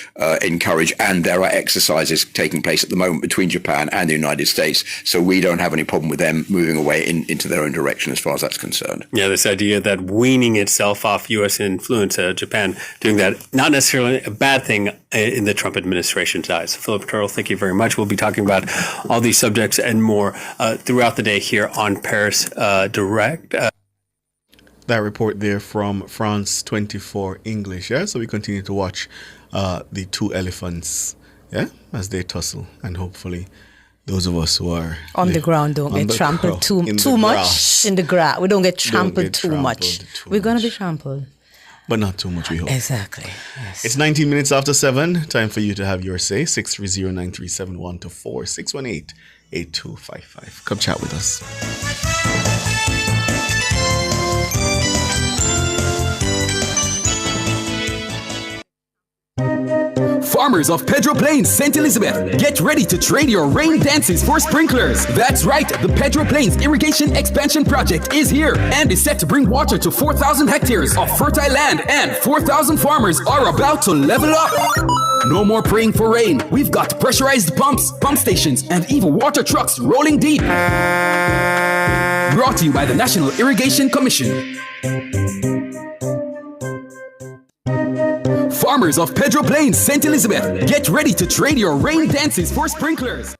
encourage, and there are exercises taking place at the moment between Japan and the United States, so we don't have any problem with them moving away into their own direction as far as that's concerned. Yeah, this idea that weaning itself off U.S. influence, Japan doing that, not necessarily a bad thing in the Trump administration's eyes. Philip Turtle, thank you very much. We'll be talking about all these subjects and more throughout the day here on Paris Direct. That report there from France 24 English. Yeah, so we continue to watch the two elephants, yeah, as they tussle, and hopefully those of us who are on the ground don't get trampled too much in the grass. We don't get trampled too much. We're going to be trampled. But not too much, we hope. Exactly. Yes. It's 19 minutes after 7. Time for you to have your say. 630-9371-4, 618-8255. Come chat with us. Farmers of Pedro Plains, St. Elizabeth, get ready to trade your rain dances for sprinklers. That's right, the Pedro Plains Irrigation Expansion Project is here and is set to bring water to 4,000 hectares of fertile land, and 4,000 farmers are about to level up. No more praying for rain. We've got pressurized pumps, pump stations, and even water trucks rolling deep. Brought to you by the National Irrigation Commission. Farmers of Pedro Plains, St. Elizabeth, get ready to trade your rain dances for sprinklers.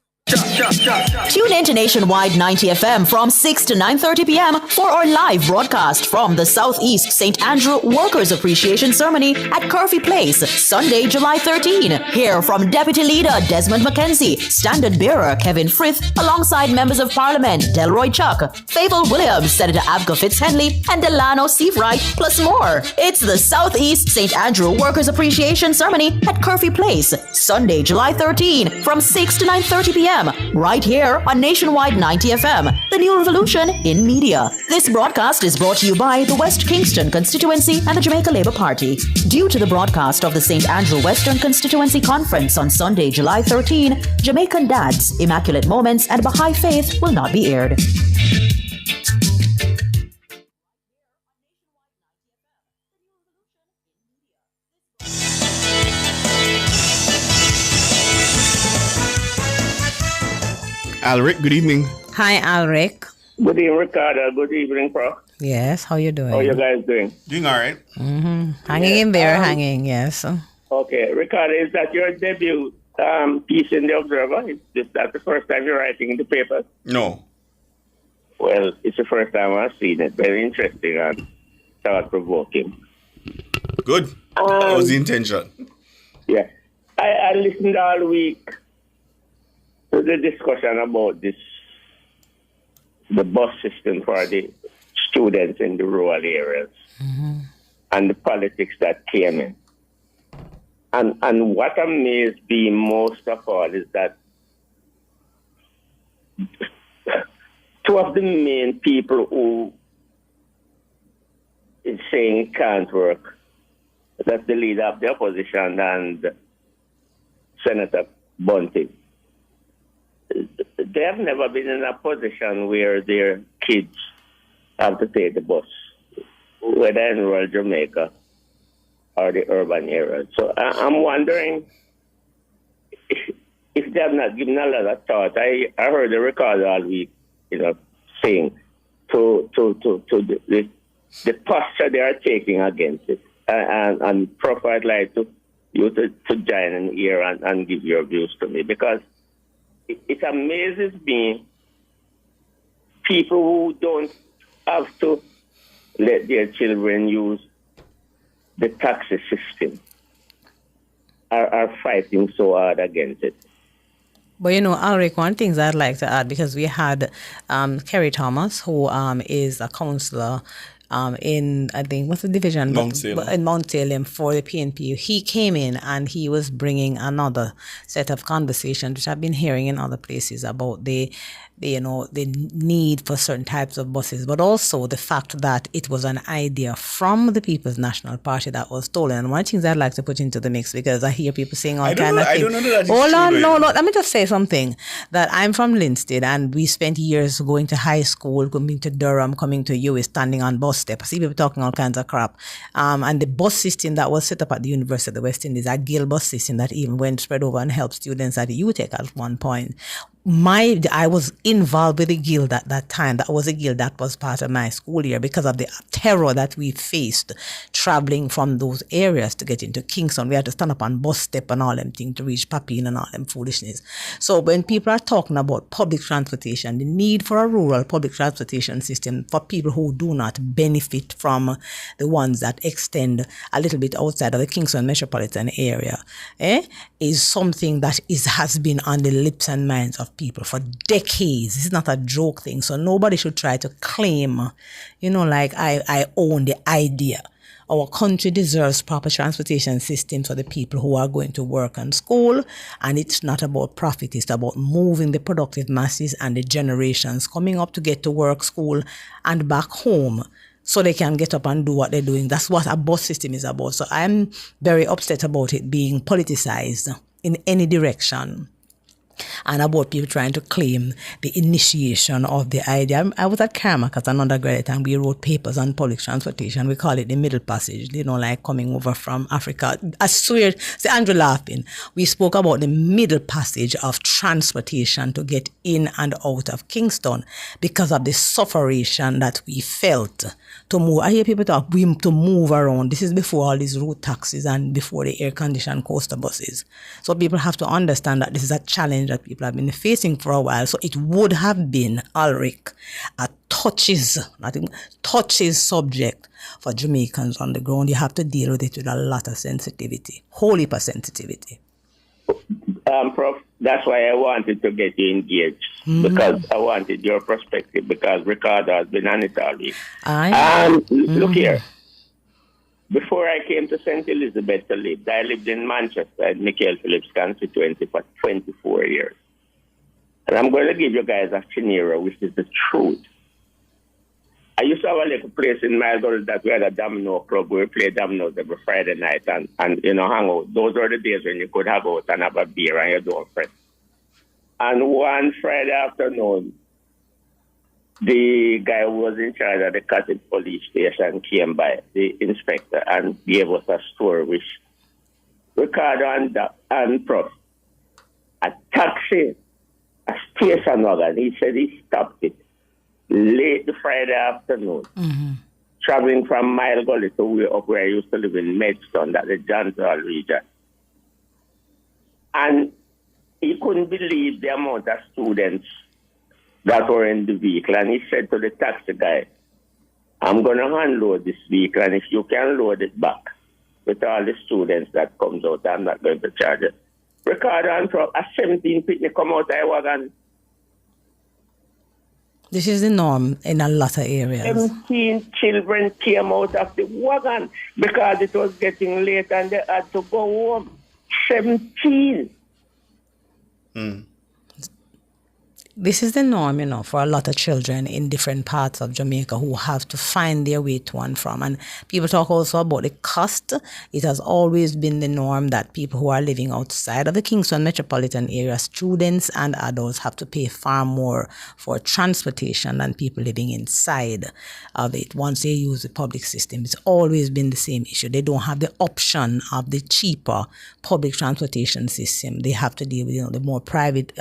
Tune in to Nationwide 90 FM from 6 to 9:30 p.m. for our live broadcast from the Southeast St. Andrew Workers Appreciation Ceremony at Curfew Place, Sunday, July 13. Hear from Deputy Leader Desmond McKenzie, Standard Bearer Kevin Frith, alongside Members of Parliament Delroy Chuck, Fable Williams, Senator Abka Fitzhenley, and Delano Seavright, plus more. It's the Southeast St. Andrew Workers Appreciation Ceremony at Curfew Place, Sunday, July 13, from 6 to 9:30 p.m. right here on Nationwide 90 FM, the new revolution in media. This broadcast is brought to you by the West Kingston constituency and the Jamaica Labour Party. Due to the broadcast of the St. Andrew Western Constituency Conference on Sunday, July 13, Jamaican Dads, Immaculate Moments, and Baha'i Faith will not be aired. Alric, good evening. Hi, Alric. Good evening, Ricardo. Good evening, Pro. Yes, how you doing? How you guys doing? Doing all right. Mm-hmm. Hanging in there, yes. Okay, Ricardo, is that your debut piece in the Observer? Is that the first time you're writing in the paper? No. Well, it's the first time I've seen it. Very interesting and thought-provoking. Good. That was the intention. Yeah. I listened all week to the discussion about the bus system for the students in the rural areas and the politics that came in. And what amazed me most of all is that two of the main people who is saying it can't work, that's the leader of the opposition and Senator Bunting. They have never been in a position where their kids have to take the bus, whether in rural Jamaica or the urban areas. So I'm wondering if they have not given a lot of thought. I heard the record all week, saying to the posture they are taking against it. And Prof, I'd like you to join in here and give your views to me, because it amazes me people who don't have to let their children use the taxi system are fighting so hard against it. But Alric, one thing I'd like to add, because we had Kerry Thomas, who is a councillor in, I think, what's the division? Mount Salem. In Mount Salem for the PNP. He came in and he was bringing another set of conversations, which I've been hearing in other places, about the need for certain types of buses, but also the fact that it was an idea from the People's National Party that was stolen. And one of the things I'd like to put into the mix, because I hear people saying all kind of things. I don't know that. Hold on, no, let me just say something. That I'm from Linstead, and we spent years going to high school, coming to Durham, coming to UWI, standing on bus steps. I see people talking all kinds of crap. And the bus system that was set up at the University of the West Indies, a Gill bus system that even went spread over and helped students at the UTech at one point. I was involved with the guild at that time. That was a guild that was part of my school year, because of the terror that we faced traveling from those areas to get into Kingston. We had to stand up on bus step and all them things to reach Papine and all them foolishness. So when people are talking about public transportation, the need for a rural public transportation system for people who do not benefit from the ones that extend a little bit outside of the Kingston metropolitan area, is something that has been on the lips and minds of people for decades. This is not a joke thing. So nobody should try to claim, like I own the idea. Our country deserves proper transportation systems for the people who are going to work and school. And it's not about profit. It's about moving the productive masses and the generations coming up to get to work, school, and back home, so they can get up and do what they're doing. That's what a bus system is about. So I'm very upset about it being politicized in any direction, and about people trying to claim the initiation of the idea. I was at Carmack as an undergraduate, and we wrote papers on public transportation. We call it the Middle Passage, like coming over from Africa. I swear, see Andrew laughing. We spoke about the Middle Passage of transportation to get in and out of Kingston because of the sufferation that we felt to move. I hear people talk, to move around. This is before all these road taxis and before the air-conditioned coaster buses. So people have to understand that this is a challenge that people have been facing for a while. So it would have been, Ulrich, a touches subject for Jamaicans on the ground. You have to deal with it with a lot of sensitivity, whole heap of sensitivity. Prof, that's why I wanted to get you engaged, because I wanted your perspective, because Ricardo has been on it all week. Look here. Before I came to St. Elizabeth to live, I lived in Manchester in Michael Phillips constituency for 24 years. And I'm going to give you guys a scenario, which is the truth. I used to have a little place in Melbourne that we had a domino club where we played dominoes every Friday night and hang out. Those were the days when you could have out and have a beer and you don't fret. And one Friday afternoon, the guy who was in charge of the Cottage police station came by, the inspector, and gave us a story which Ricardo and Prof, a taxi, a station wagon, he said he stopped it late the Friday afternoon, traveling from Mile Gully to up where I used to live in Maidstone, that the Johnsonville region. And he couldn't believe the amount of students that were in the vehicle, and he said to the taxi guy, I'm going to unload this vehicle, and if you can load it back with all the students that comes out, I'm not going to charge it. Ricardo and Prof, a 17 people come out of the wagon. This is the norm in a lot of areas. 17 children came out of the wagon because it was getting late and they had to go home. 17. This is the norm, you know, for a lot of children in different parts of Jamaica who have to find their way to and from. And people talk also about the cost. It has always been the norm that people who are living outside of the Kingston metropolitan area, students and adults, have to pay far more for transportation than people living inside of it once they use the public system. It's always been the same issue. They don't have the option of the cheaper public transportation system. They have to deal with, you know, the more private,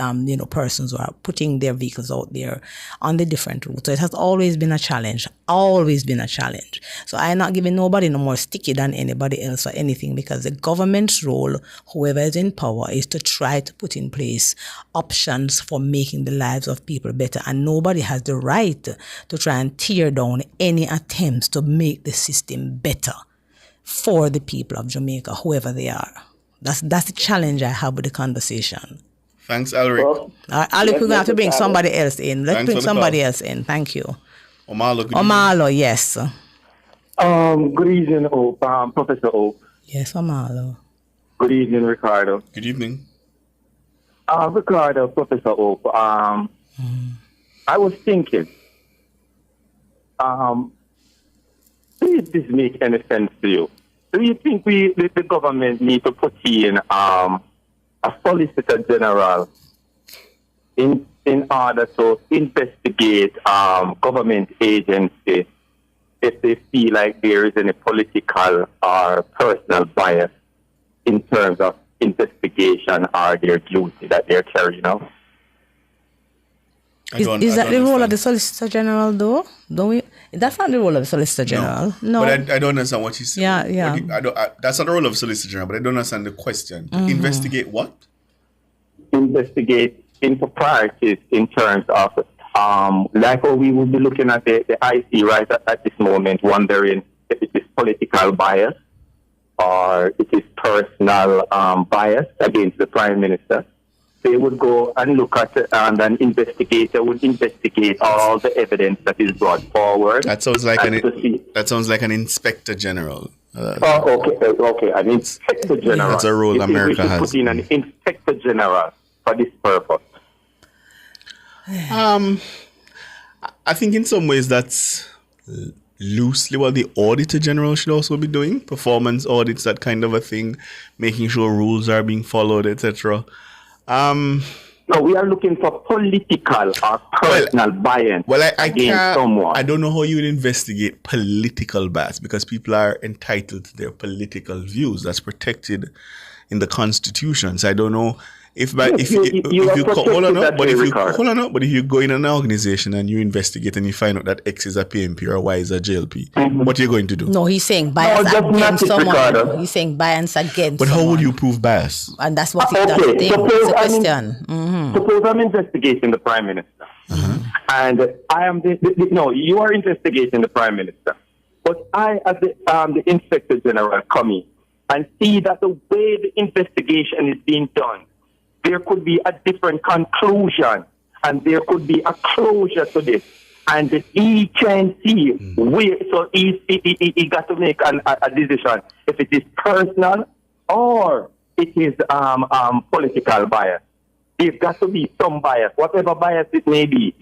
persons who are putting their vehicles out there on the different routes. So it has always been a challenge, So I'm not giving nobody no more sticky than anybody else or anything, because the government's role, whoever is in power, is to try to put in place options for making the lives of people better. And nobody has the right to try and tear down any attempts to make the system better for the people of Jamaica, whoever they are. That's the challenge I have with the conversation. Thanks, Alric. Alric, we're going to have to bring somebody else in. Let's bring somebody else in. Thank you. Omalo, yes. Good evening, Hope. Professor Hope. Yes, Omalo. Good evening, Ricardo. Good evening. Ricardo, Professor Hope. I was thinking, does this make any sense to you? Do you think the government need to put in a solicitor general in order to investigate government agency if they feel like there is any political or personal bias in terms of investigation or their duty that they're carrying out? Is that the role of the Solicitor General, though? That's not the role of the Solicitor General. No. But I don't understand what you said. Yeah. That's not the role of Solicitor General, but I don't understand the question. Mm-hmm. Investigate what? Investigate improprieties in terms of, like how we would be looking at the IC right at this moment, wondering if it is political bias or it is personal bias against the Prime Minister. They would go and look at it, and an investigator would investigate all the evidence that is brought forward. That sounds like an inspector general. Okay, an inspector general. That's a role America has. Put in an inspector general for this purpose. I think in some ways that's loosely what the Auditor General should also be doing. Performance audits, that kind of a thing, making sure rules are being followed, etc. No, we are looking for political or personal bias against someone. I don't know how you would investigate political bias, because people are entitled to their political views. That's protected in the Constitution. So I don't know if you go in an organization and you investigate and you find out that X is a PMP or Y is a JLP, what are you going to do? No, he's saying bias against someone. He's saying bias against But how would you prove bias? And that's what that's the thing. It's a question. Suppose I'm investigating the Prime Minister. And I am you are investigating the Prime Minister. But I, as the Inspector General, come in and see that the way the investigation is being done, there could be a different conclusion and there could be a closure to this. And he can see where, so he got to make a decision if it is personal or it is political bias. There's got to be some bias, whatever bias it may be.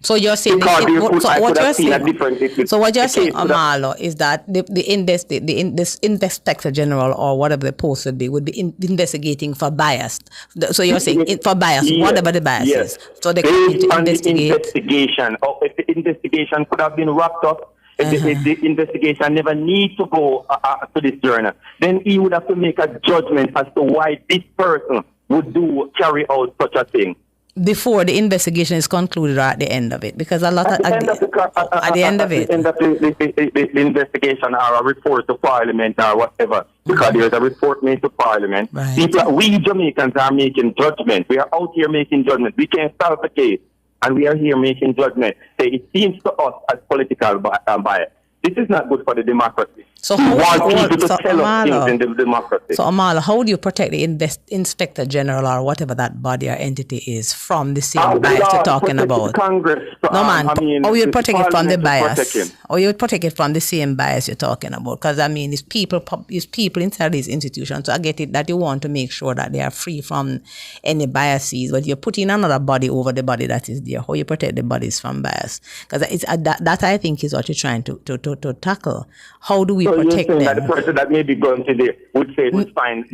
So you're saying, what you're saying, Omalo, is that this Inspector General or whatever the post would be investigating for bias. So you're saying for bias, whatever the bias is. So they can investigate. Investigation, or if the investigation could have been wrapped up, if the investigation never needs to go to this journal, then he would have to make a judgment as to why this person would carry out such a thing. Before the investigation is concluded or at the end of it, because a lot at the end of the investigation or a report to Parliament or whatever, because there's a report made to Parliament. Right. We Jamaicans are making judgment. We are out here making judgment. We can't solve the case and we are here making judgment. So it seems to us as political bias. This is not good for the democracy. So we want people to tell us things in the democracy. So Amala, how do you protect the Inspector General or whatever that body or entity is from the same bias you're talking about? Congress. No man, how you protect it from the bias? Or you would protect it from the same bias you're talking about? Because I mean, it's people inside these institutions. So I get it that you want to make sure that they are free from any biases, but you're putting another body over the body that is there. How you protect the bodies from bias? Because it's that I think is what you're trying to tackle. How do we protect them? That the person that may be going to there would say it was fine.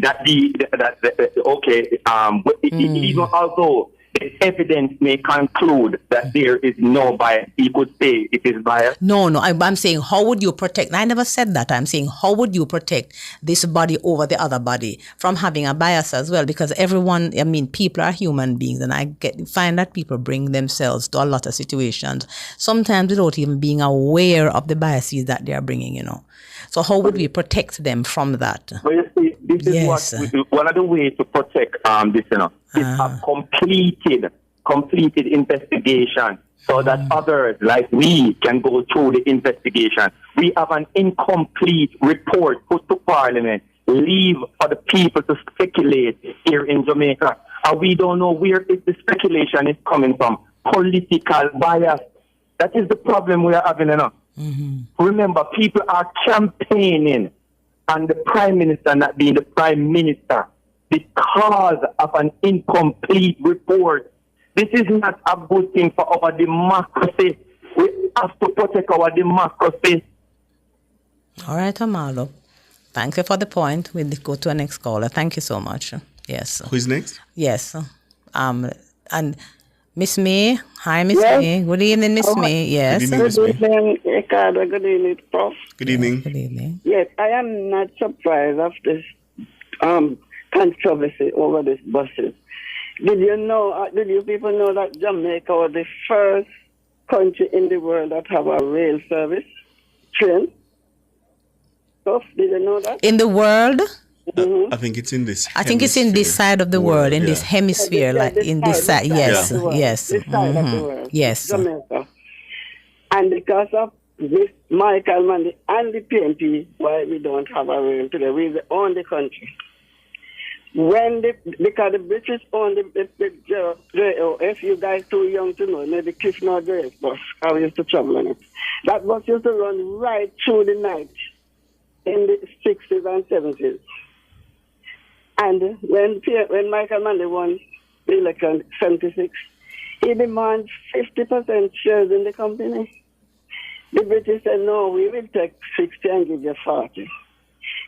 Even although the evidence may conclude that there is no bias, he could say it is bias. No, I'm saying how would you protect? I never said that. I'm saying how would you protect this body over the other body from having a bias as well? Because everyone, I mean, people are human beings, and I find that people bring themselves to a lot of situations, sometimes without even being aware of the biases that they are bringing, So how would we protect them from that? Well, you see, this is one of the ways to protect this, is a completed investigation so that others like we can go through the investigation. We have an incomplete report put to Parliament, leave for the people to speculate here in Jamaica. And we don't know where the speculation is coming from. Political bias. That is the problem we are having enough. Remember, people are campaigning and the Prime Minister not being the Prime Minister because of an incomplete report. This is not a good thing for our democracy. We have to protect our democracy. All right, Amalo. Thank you for the point. We'll go to our next caller. Thank you so much. Yes. Who's next? Yes. And Miss May. Hi, Miss May. Good evening, Miss May. Yes. Good evening, Ricardo. Good evening, Prof. Good evening. Good evening. Yes, I am not surprised of this controversy over these buses. Did you people know that Jamaica was the first country in the world that have a rail service, train? Prof, did you know that? In the world? I think it's in this. I think it's in this side of the world, in this hemisphere, like in this side. Yes, yes. This side of the world. Yes. Jamaica. And because of this, Michael Manley and the PNP, why we don't have a rail today. We're the only country. Because the British own the JOS, you guys too young to know, maybe Kishno JS bus. I used to travel on it. That bus used to run right through the night in the 60s and 70s. And when Michael Manley won the election 76, he demands 50% shares in the company. The British said, no, we will take 60 and give you 40.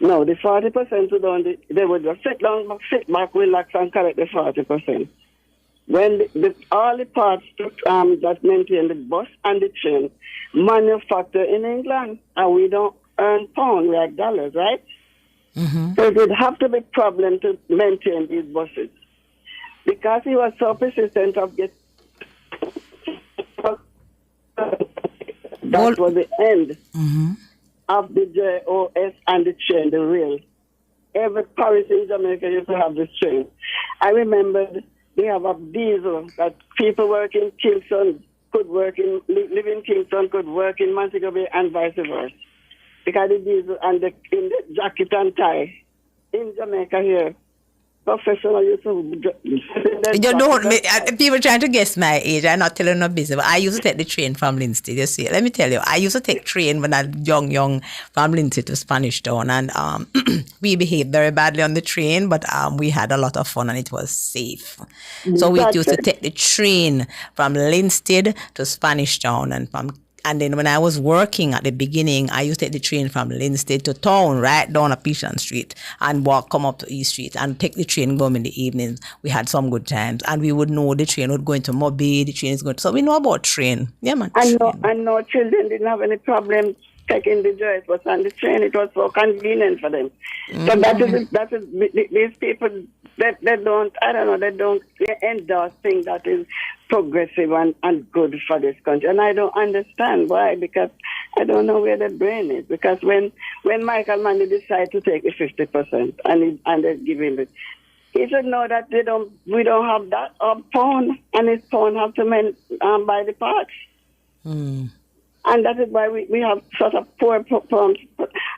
No, the 40% they would just sit back, relax, and correct the 40%. When all the parts that maintain the bus and the train manufacture in England, and we don't earn pounds, we are dollars, right? So it would have to be a problem to maintain these buses. Because he was so persistent of getting... That was the end of the JOS and the train, the rail. Every parish in Jamaica used to have this train. I remember they have a diesel that people work in Kingston could live in Kingston could work in Montego Bay and vice versa. Because the diesel and in the jacket and tie in Jamaica here, professional used to... People trying to guess my age. I'm not telling no business. But I used to take the train from Linstead. You see, let me tell you, I used to take train when I was young from Linstead to Spanish Town, and we behaved very badly on the train, but we had a lot of fun and it was safe. So we used to take the train from Linstead to Spanish Town, and then when I was working at the beginning, I used to take the train from Linstead to town, right down a Petion Street, and come up to East Street and take the train home in the evenings. We had some good times, and we would know the train would go into Mobile, the train is going to... So we know about train. Yeah, man. And no children didn't have any problem taking the JOS bus and the train. It was so convenient for them. So that is these people, they don't endorse things that is progressive and good for this country. And I don't understand why, because I don't know where the brain is. Because when Michael Manley decided to take the 50% and they give him it, he should know that we don't have that pound, and his pound have to by the parks. And that is why we have sort of poor pumps.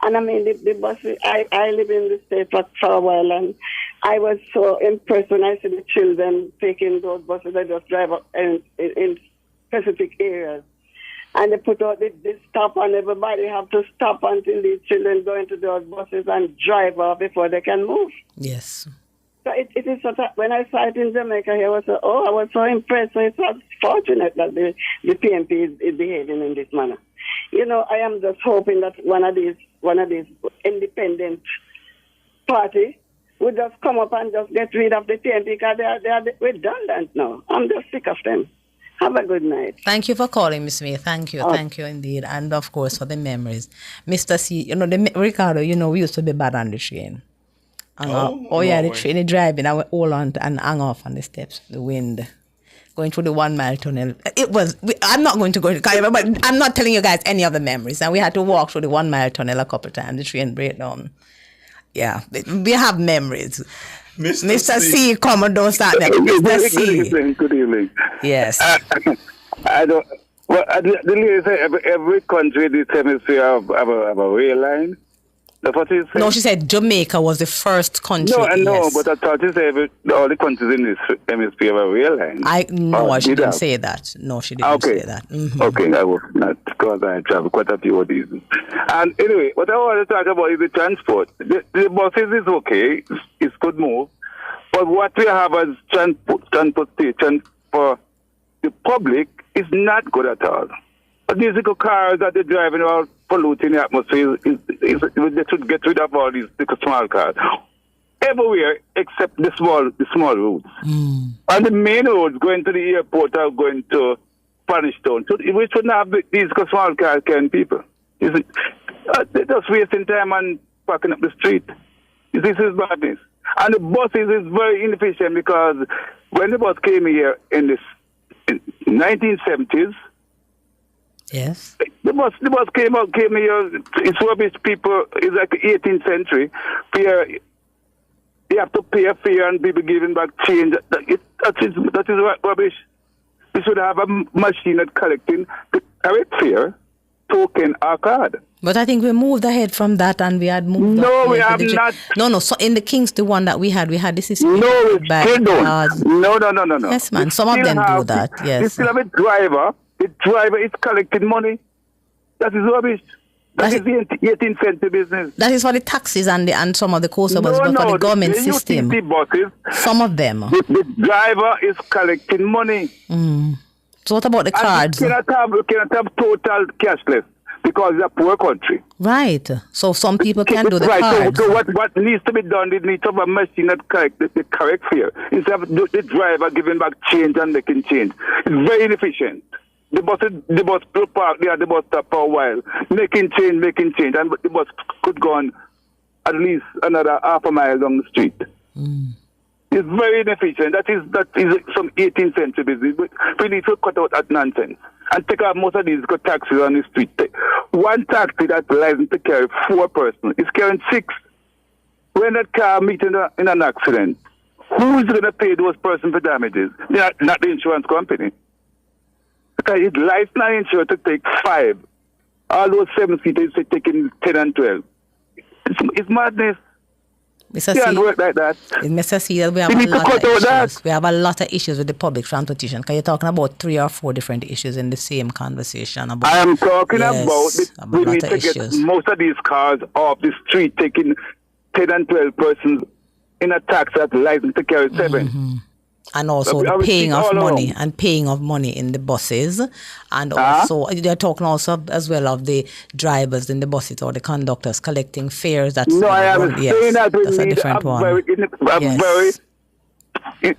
And I mean, the buses, I live in the state for a while, and I was so impressed when I see the children taking those buses. They just drive up in specific areas. And they put out the stop, and everybody have to stop until these children go into those buses and drive off before they can move. Yes. So it is sort of, when I saw it in Jamaica here, I was so impressed. So it's fortunate that the PNP is behaving in this manner. You know, I am just hoping that one of these independent parties would just come up and just get rid of the PNP because they are redundant now. I'm just sick of them. Have a good night. Thank you for calling, Miss May. Thank you. Thank you indeed. And of course for the memories. Mr. C, you know, Ricardo, you know, we used to be bad on the train. The train is driving. I went all on and hung off on the steps, the wind, going through the 1 mile tunnel. I'm not going to go to, but I'm not telling you guys any of the memories. And we had to walk through the 1 mile tunnel a couple of times. The train breakdown. Yeah, we have memories. Mr. C, Commodore Satnep. Mr. C. Good evening. Yes. I don't. Well, the lady say every country in this hemisphere have a rail line. That's what she said. No, she said Jamaica was the first country. No, I know, yes. but I thought she said all the countries in this hemisphere have a rail line. She didn't say that. No, she didn't say that. Mm-hmm. Okay, I was not, because I travel quite a few of these. And anyway, what I want to talk about is the transport. The buses is okay, it's good move, but what we have as transportation for the public is not good at all. These little cars that they're driving are polluting the atmosphere. They should get rid of all these little small cars. Everywhere except the small roads. And the main roads going to the airport or going to Spanish Town. So we shouldn't have these small cars carrying people. They're just wasting time and parking up the street. This is madness. And the buses is very inefficient because when the bus came here in the 1970s, yes, the bus came here. It's rubbish, people. It's like the 18th century. You have to pay a fare and people giving back change. That is rubbish. We should have a machine that collecting the correct fare, token, or card. But I think we moved ahead from that, and we had moved. No, we have not. No. So in the Kings, the one that we had this system. No, we still don't. No. Yes, man. Some of them do that. Yes. We still have a driver. The driver is collecting money. That is rubbish. That is the 18th century business. That is for the taxis and some of the coastal buses, but for the government system. Buses, some of them. The driver is collecting money. So what about the cards? We cannot have total cashless because it's a poor country. Right. So some people can do the cards. So what needs to be done, they need to have a machine that correct the correct fare. Instead of the driver giving back change and making change. It's very inefficient. The bus park there, the bus stop for a while, making change, and the bus could go on at least another half a mile down the street. It's very inefficient. That is some 18th century business. But we need to cut out that nonsense and take out most of these taxis on the street. One taxi that's licensed to carry 4 persons is carrying 6. When that car meets in an accident, who is going to pay those persons for damages? Not the insurance company. Because it's lifeline insured to take 5. All those 7-seaters are taking 10 and 12. It's madness. Mr. Can't work like that. Mr. C, we have a lot of issues. We have a lot of issues with the public transportation. Because you're talking about 3 or 4 different issues in the same conversation. I am talking about we need to get most of these cars off the street, taking 10 and 12 persons in a taxi that's licensed to carry 7. And also the paying of money in the buses, and also they're talking also as well of the drivers in the buses or the conductors collecting fares. That's I am saying that we need a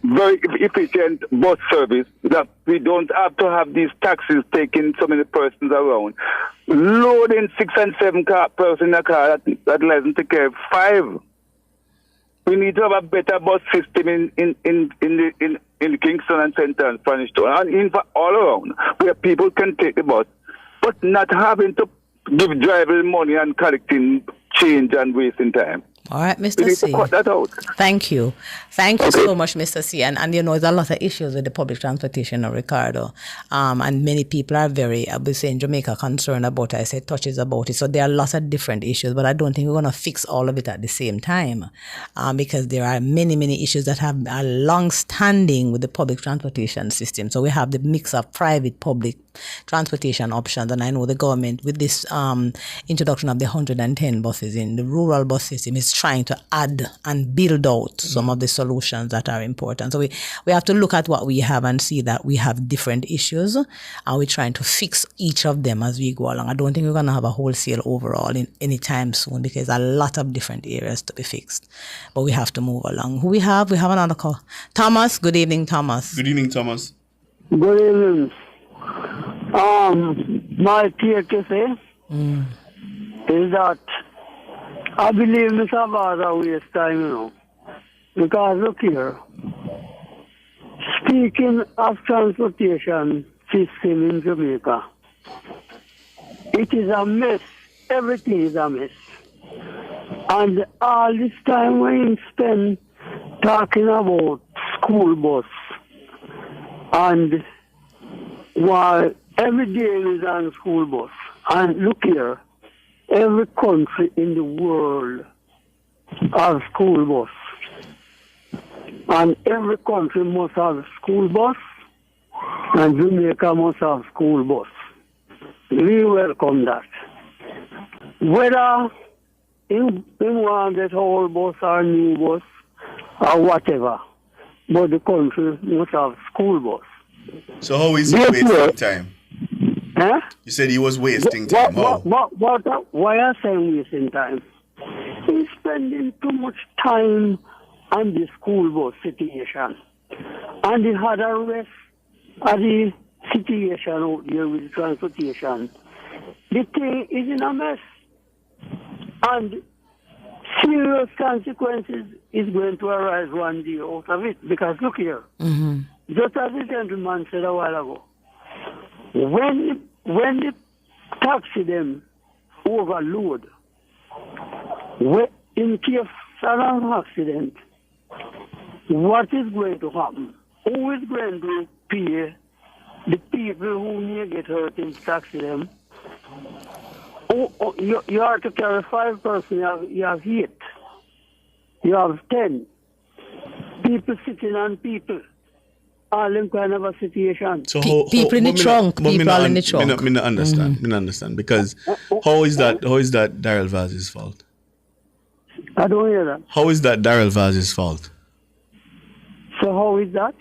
very efficient bus service. That we don't have to have these taxis taking so many persons around, loading 6 and 7 persons in a car that licensed to carry 5. We need to have a better bus system in Kingston and Centre and Spanish Town and all around where people can take the bus, but not having to give drivers money and collecting change and wasting time. All right, Mr. C. Cut that out. Thank you. Thank you so much, Mr. C. And you know, there's a lot of issues with the public transportation, Ricardo. And many people are very, I would say in Jamaica, concerned about it. I say touches about it. So there are lots of different issues, but I don't think we're going to fix all of it at the same time. Because there are many issues that are long-standing with the public transportation system. So we have the mix of private, public transportation options. And I know the government, with this introduction of the 110 buses in the rural bus system, is trying to add and build out some of the solutions that are important. So we have to look at what we have and see that we have different issues, and we're trying to fix each of them as we go along. I don't think we're going to have a wholesale overall in any time soon, because a lot of different areas to be fixed. But we have to move along. Who we have? We have another call. Thomas, good evening, Thomas. Good evening, Thomas. Good evening. My take to say is that I believe Mr. Bada waste time, because look here, speaking of transportation system in Jamaica, it is a mess. Everything is a mess. And all this time we spend talking about school bus, and while every day is on school bus, and look here, every country in the world has school bus. And every country must have school bus, and Jamaica must have school bus. We welcome that. Whether in want that old bus or new bus or whatever, but the country must have school bus. So how is he wasting time? Huh? You said he was wasting time. Why are you saying wasting time? He's spending too much time on the school bus situation. And he had a rest at the situation out there with the transportation. The thing is in a mess. And serious consequences is going to arise one day out of it. Because look here, just as the gentleman said a while ago, when the taxi them overload, in case of an accident, what is going to happen? Who is going to pay the people who may get hurt in the taxi them? You have to carry 5 persons, you have 8, you have 10 people sitting on people. All them kind of a situation. So people in the trunk. People in the trunk. Me not understand. Me not understand, because how is that Daryl Vaz's fault? I don't hear that. How is that Daryl Vaz's fault? So how is that?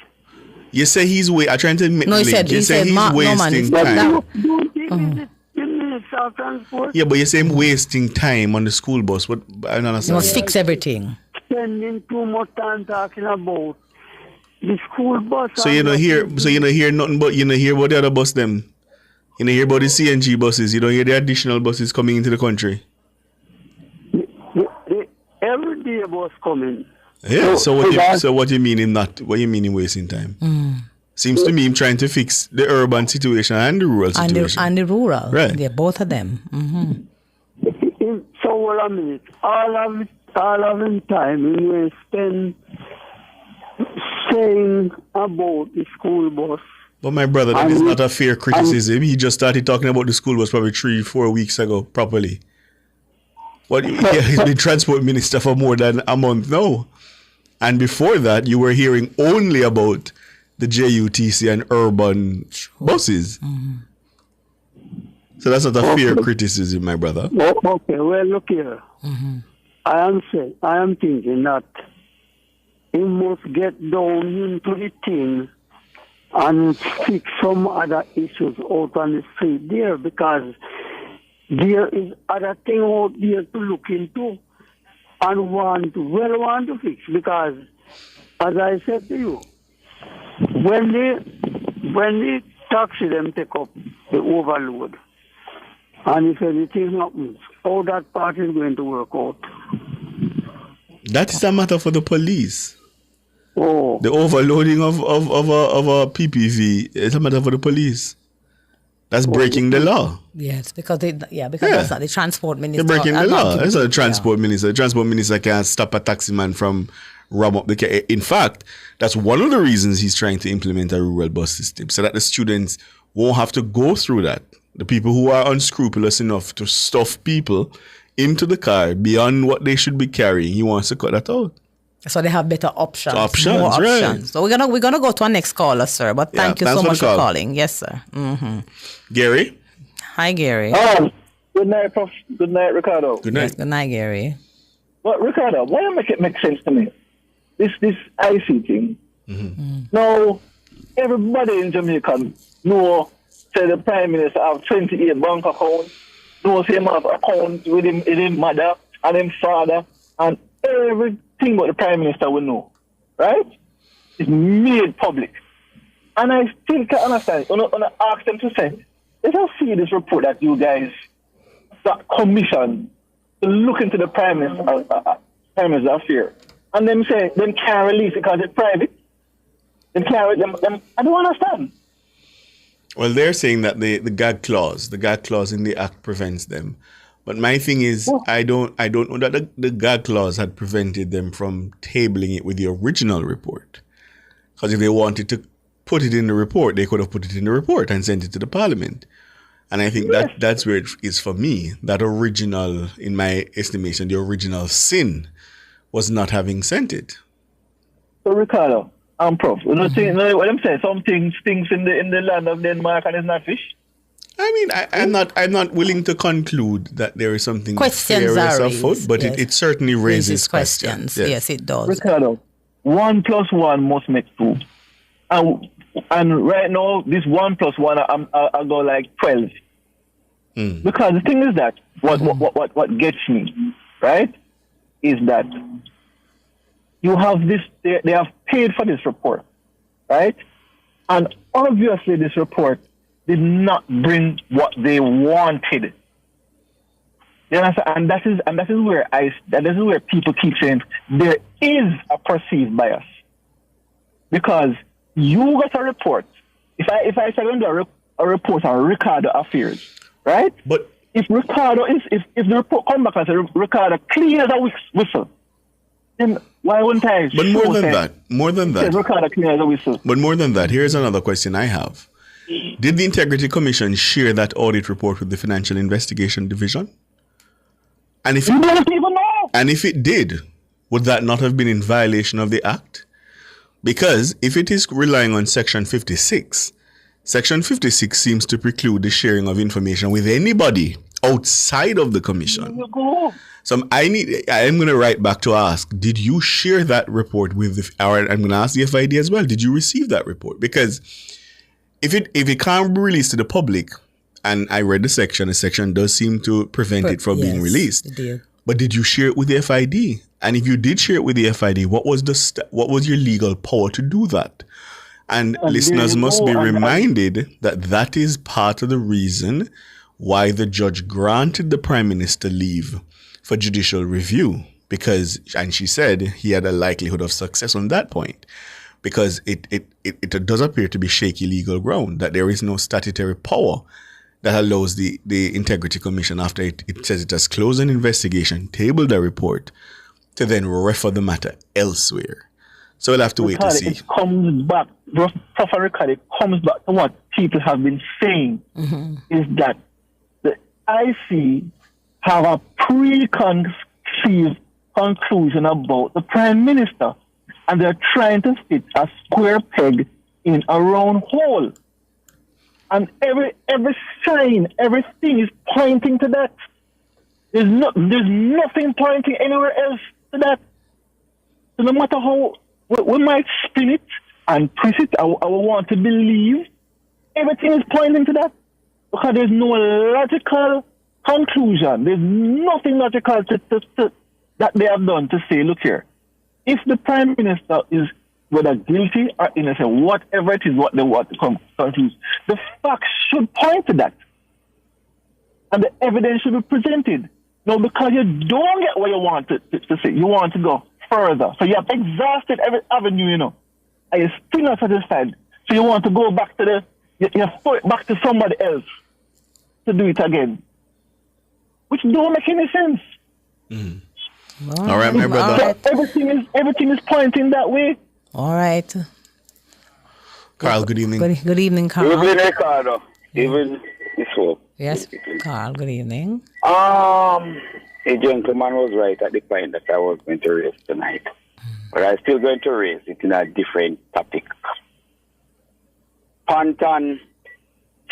You say he's I'm trying to admit. No, he said he's wasting time. Don't think it's the Minister of Transport. Yeah, but you say him wasting time on the school bus. What I don't understand. You must fix everything. Spending too much time talking about the school bus. So you don't hear nothing, but you don't hear about the other bus them. You don't hear about the CNG buses. You don't hear the additional buses coming into the country. Every day bus coming. Yeah. So what you mean in not? What you mean in wasting time? Seems to me him trying to fix the urban situation and the rural situation. And the rural. Right. Yeah, both of them. So wait a minute. All of the time we spend saying about the school bus. But my brother, that is not a fair criticism. He just started talking about the school bus probably 3-4 weeks ago properly. He's been transport minister for more than a month now. And before that, you were hearing only about the JUTC and urban buses. So that's not a fair criticism, my brother. Okay, well, look here. I am thinking that he must get down into the thing and fix some other issues out on the street there, because there is other thing out there to look into and want to fix. Because, as I said to you, when the taxi them take up the overload, and if anything happens, how that part is going to work out? That is a matter for the police. Oh. The overloading of a PPV is a matter for the police. That's breaking the law. Yes, because that's not the transport minister. They're breaking the law. That's not the transport minister. The transport minister can't stop a taxi man from rob up the car. In fact, that's one of the reasons he's trying to implement a rural bus system, so that the students won't have to go through that. The people who are unscrupulous enough to stuff people into the car beyond what they should be carrying, he wants to cut that out. So they have better options. More options. Right. So we're gonna go to our next caller, sir. But thank you so much for calling. Yes, sir. Mm-hmm. Gary. Hi, Gary. Good night, Prof. Good night, Ricardo. Good night. Yes, good night, Gary. But Ricardo, why don't make it make sense to me? This IC thing. Mm-hmm. Now, everybody in Jamaica know say the Prime Minister have 28 bank accounts, knows him have accounts with his mother and his father, and everything what the Prime Minister will know, right? It's made public. And I still can't understand. When I ask them to say, let us see this report that you guys got commissioned to look into the Prime Minister's affair. And them say, them can't release it because it's private. Them I don't understand. Well, they're saying that the gag clause in the act prevents them. But my thing is, I don't know that the gag clause had prevented them from tabling it with the original report. Because if they wanted to put it in the report, they could have put it in the report and sent it to the Parliament. And I think that's where it is for me. That original, in my estimation, the original sin was not having sent it. So Ricardo, I'm Prof. You know what I'm saying? Something stinks in the land of Denmark and it's not fish. I mean, I'm not willing to conclude that there is something questions afoot, but yes. it certainly raises questions. Yes, it does. Ricardo, 1 + 1 must make 2. And right now, this 1 + 1, I'll go like 12. Because the thing is that what gets me, right, is that you have this. They have paid for this report, right, and obviously this report did not bring what they wanted. You understand? And that is where people keep saying there is a perceived bias, because you got a report. If I say I'm doing a report on Ricardo affairs, right? But if Ricardo if the report come back and say Ricardo clean as a whistle, then why wouldn't I? But more than that, Ricardo clean as a whistle. But more than that, here's another question I have. Did the Integrity Commission share that audit report with the Financial Investigation Division? And if you don't even know. And if it did, would that not have been in violation of the Act? Because if it is relying on Section 56, Section 56 seems to preclude the sharing of information with anybody outside of the Commission. So I'm going to write back to ask, did you share that report with I'm going to ask the FID as well, did you receive that report? Because if it can't be released to the public, and I read the section does seem to prevent it from being released. It did. But did you share it with the FID? And if you did share it with the FID, what was your legal power to do that? And listeners must be reminded that is part of the reason why the judge granted the Prime Minister leave for judicial review, and she said he had a likelihood of success on that point, because it does appear to be shaky legal ground, that there is no statutory power that allows the Integrity Commission, after it says it has closed an investigation, tabled a report, to then refer the matter elsewhere. So we'll have to wait to see. It comes back, Professor Ricardo, it comes back to what people have been saying, is that the IC have a preconceived conclusion about the Prime Minister, and they're trying to fit a square peg in a round hole. And every sign, everything is pointing to that. There's nothing pointing anywhere else to that. So no matter how we might spin it and twist it, I want to believe everything is pointing to that, because there's no logical conclusion. There's nothing logical that they have done to say, look here, if the Prime Minister is whether guilty or innocent, whatever it is, what they want to conclude, the facts should point to that. And the evidence should be presented. No, because you don't get what you want to say. You want to go further. So you have exhausted every avenue, and you're still not satisfied. So you want to go back to you throw it back to somebody else to do it again, which don't make any sense. All right, my brother. So everything is pointing that way. All right. Carl, good evening. Good evening, Carl. Good evening, Ricardo. Even this hope. Yes, Carl, good evening. A gentleman was right at the point that I was going to raise tonight. But I'm still going to raise it in a different topic. Panton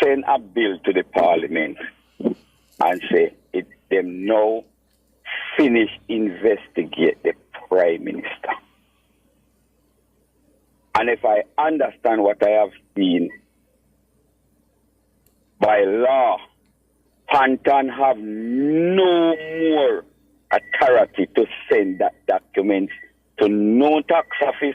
send a bill to the parliament and say it's them now finish investigate the prime minister. And if I understand what I have seen, by law, Panton have no more authority to send that document to no tax office,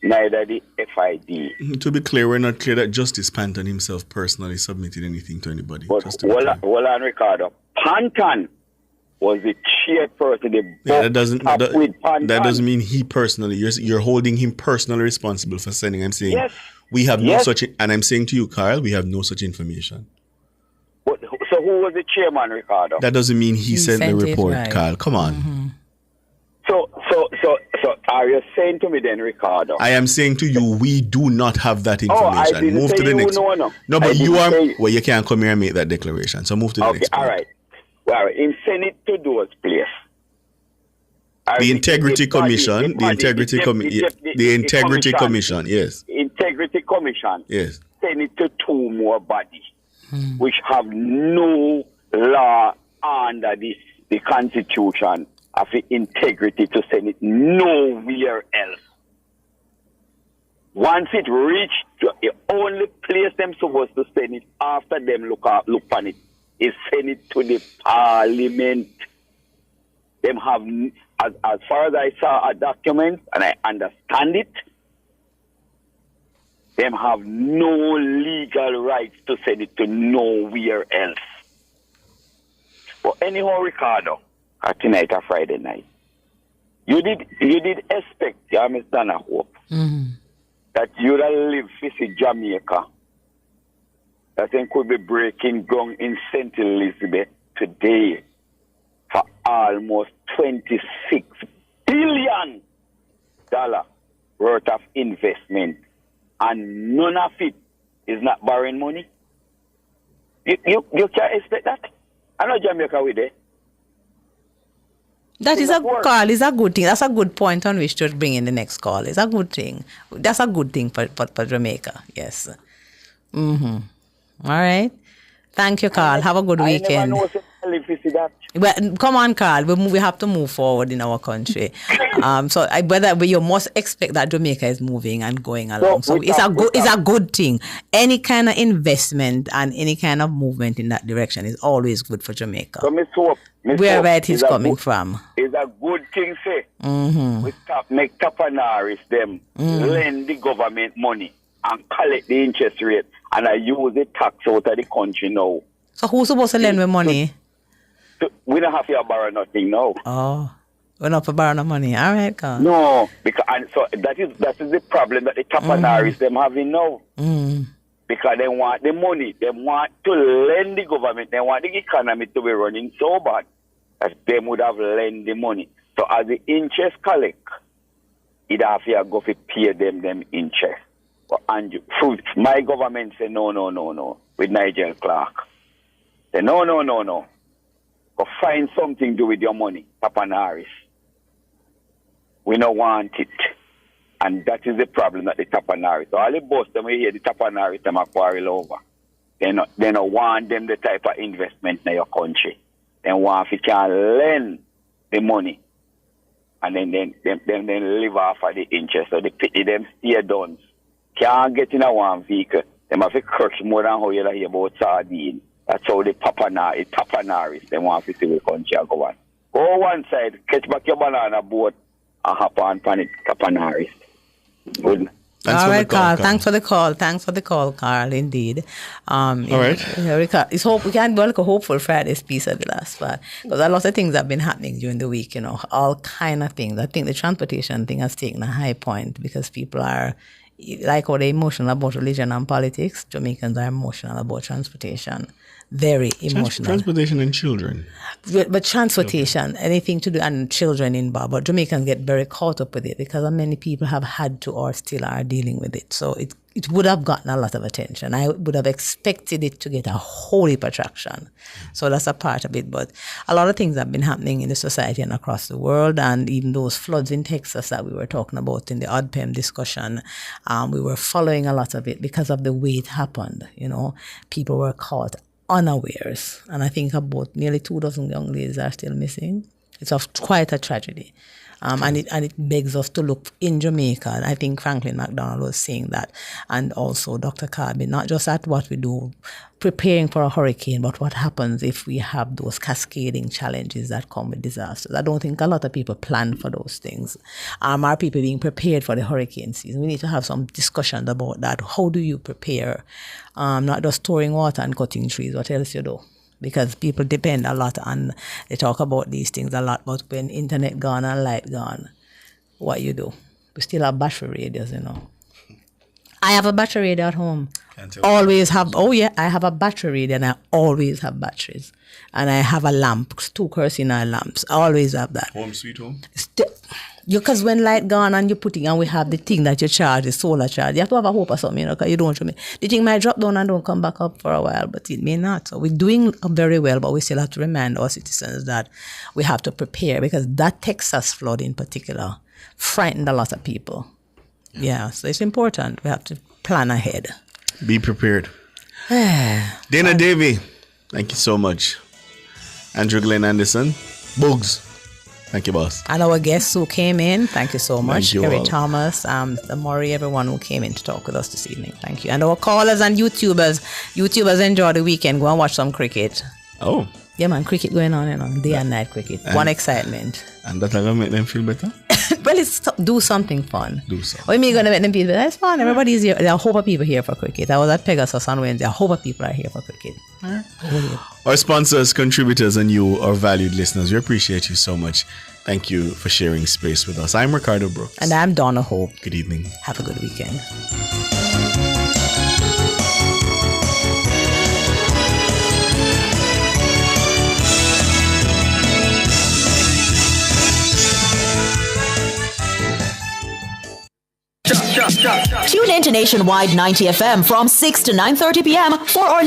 neither the FID. To be clear, we're not clear that Justice Panton himself personally submitted anything to anybody. But hold on, Ricardo. Panton was the chairperson. That doesn't mean he personally. You're holding him personally responsible for sending. I'm saying we have no such, and I'm saying to you, Carl, we have no such information. So who was the chairman, Ricardo? That doesn't mean he sent the report, right. Carl. Come on. Mm-hmm. So are you saying to me then, Ricardo? I am saying to you, we do not have that information. I didn't move say to the next. No, but you are. Well, you can't come here and make that declaration. So move to the next. All right. Well, in Senate to those place. The Integrity Commission. The Integrity Commission. Yes. Integrity Commission. Yes. Send it to two more bodies, which have no law under the Constitution of the integrity to send it nowhere else. Once it reached the only place them supposed to send it after them look on it is send it to the Parliament. Them have, as far as I saw a document and I understand it, them have no legal rights to send it to nowhere else. But anyhow, Ricardo, tonight or Friday night, you did expect, Mr. Hope, that you'd have lived in Jamaica, that then could be breaking ground in St. Elizabeth today for almost $26 billion worth of investment, and none of it is not borrowing money. You can't expect that. I know Jamaica with it. That is a call. Is a good thing. That's a good point on which to bring in the next call. It's a good thing. That's a good thing for Jamaica. Yes. All right. Thank you, Carl. Have a good weekend. Well, come on, Carl. We have to move forward in our country. Whether you must expect that Jamaica is moving and going along. So it's a good thing. Any kind of investment and any kind of movement in that direction is always good for Jamaica. So wherever it is coming from. It's a good thing, say. We make tapanaris them lend the government money and collect the interest rate, and I use the tax out of the country now. So who's supposed to lend me money? We don't have to borrow nothing now. Oh, we're not to borrow no money. All right, Carl. No, because so that is the problem that the tapanaris them having now. Because they want the money, they want to lend the government, they want the economy to be running so bad that they would have lent the money. So as the interest collect, it have to go to pay them interest. And my government say no with Nigel Clark. Say no. Go find something to do with your money, Tapanaris. We don't want it. And that is the problem that the Tapanaris. So all the boss them we hear the Tapanaris them are quarrel over. They don't want them the type of investment in your country. They want if you can lend the money and then live off of the interest. So they pity them steer downs. Can't get in a one vehicle. They have to crush more than how you hear about sardine. That's how the tapanaris, they want to see the country go on. Go one side, catch back your banana boat and hop on it, tapanaris. Good. All right, Carl. Thanks for the call, Carl, indeed. All right. It's hope we can do like a hopeful Friday's piece at the last part. Because a lot of things have been happening during the week, all kind of things. I think the transportation thing has taken a high point because people are like how they're emotional about religion and politics, Jamaicans are emotional about transportation. Very emotional. Transportation and children. But transportation, anything to do, and children involved. But Jamaicans get very caught up with it because many people have had to or still are dealing with it. So it would have gotten a lot of attention. I would have expected it to get a whole heap of traction. So that's a part of it. But a lot of things have been happening in the society and across the world. And even those floods in Texas that we were talking about in the ODPEM discussion, we were following a lot of it because of the way it happened. You know, people were caught unawares. And I think about nearly 2,000 young ladies are still missing. It's quite a tragedy. And it begs us to look in Jamaica. And I think Franklin McDonald was saying that. And also Dr. Kirby, not just at what we do preparing for a hurricane, but what happens if we have those cascading challenges that come with disasters. I don't think a lot of people plan for those things. Are people being prepared for the hurricane season? We need to have some discussions about that. How do you prepare? Not just storing water and cutting trees. What else you do? Because people depend a lot on, they talk about these things a lot, but when internet gone and light gone, what you do? We still have battery radios, you know. I have a battery radio at home. Always have, I have a battery radio and I always have batteries. And I have a lamp, 2 kerosene lamps. I always have that. Home sweet home? Because when light gone and you're putting, and we have the thing that you charge, the solar charge, you have to have a hope or something, you know, because you don't, the thing might drop down and don't come back up for a while, but it may not. So we're doing very well, but we still have to remind our citizens that we have to prepare, because that Texas flood in particular frightened a lot of people. Yeah, so it's important. We have to plan ahead. Be prepared. Dana Davey, thank you so much. Andrew Glenn Anderson, Bugs. Thank you, boss. And our guests who came in, thank you so much. Kerry all. Thomas, Murray, everyone who came in to talk with us this evening. Thank you. And our callers and YouTubers enjoy the weekend. Go and watch some cricket. Oh. Yeah, man, cricket going on, you know, day and night cricket. One excitement. And that's going to make them feel better? Well, it's do something fun. Do something. What are you going to make them feel better? It's fun. Everybody's here. There are a whole heap of people here for cricket. I was at Pegasus on Wednesday. A whole heap of people are here for cricket. Our sponsors, contributors, and you, our valued listeners, we appreciate you so much. Thank you for sharing space with us. I'm Ricardo Brooks. And I'm Donna Hope. Good evening. Have a good weekend. Tune in to Nationwide 90 FM from 6 to 9:30 p.m. for our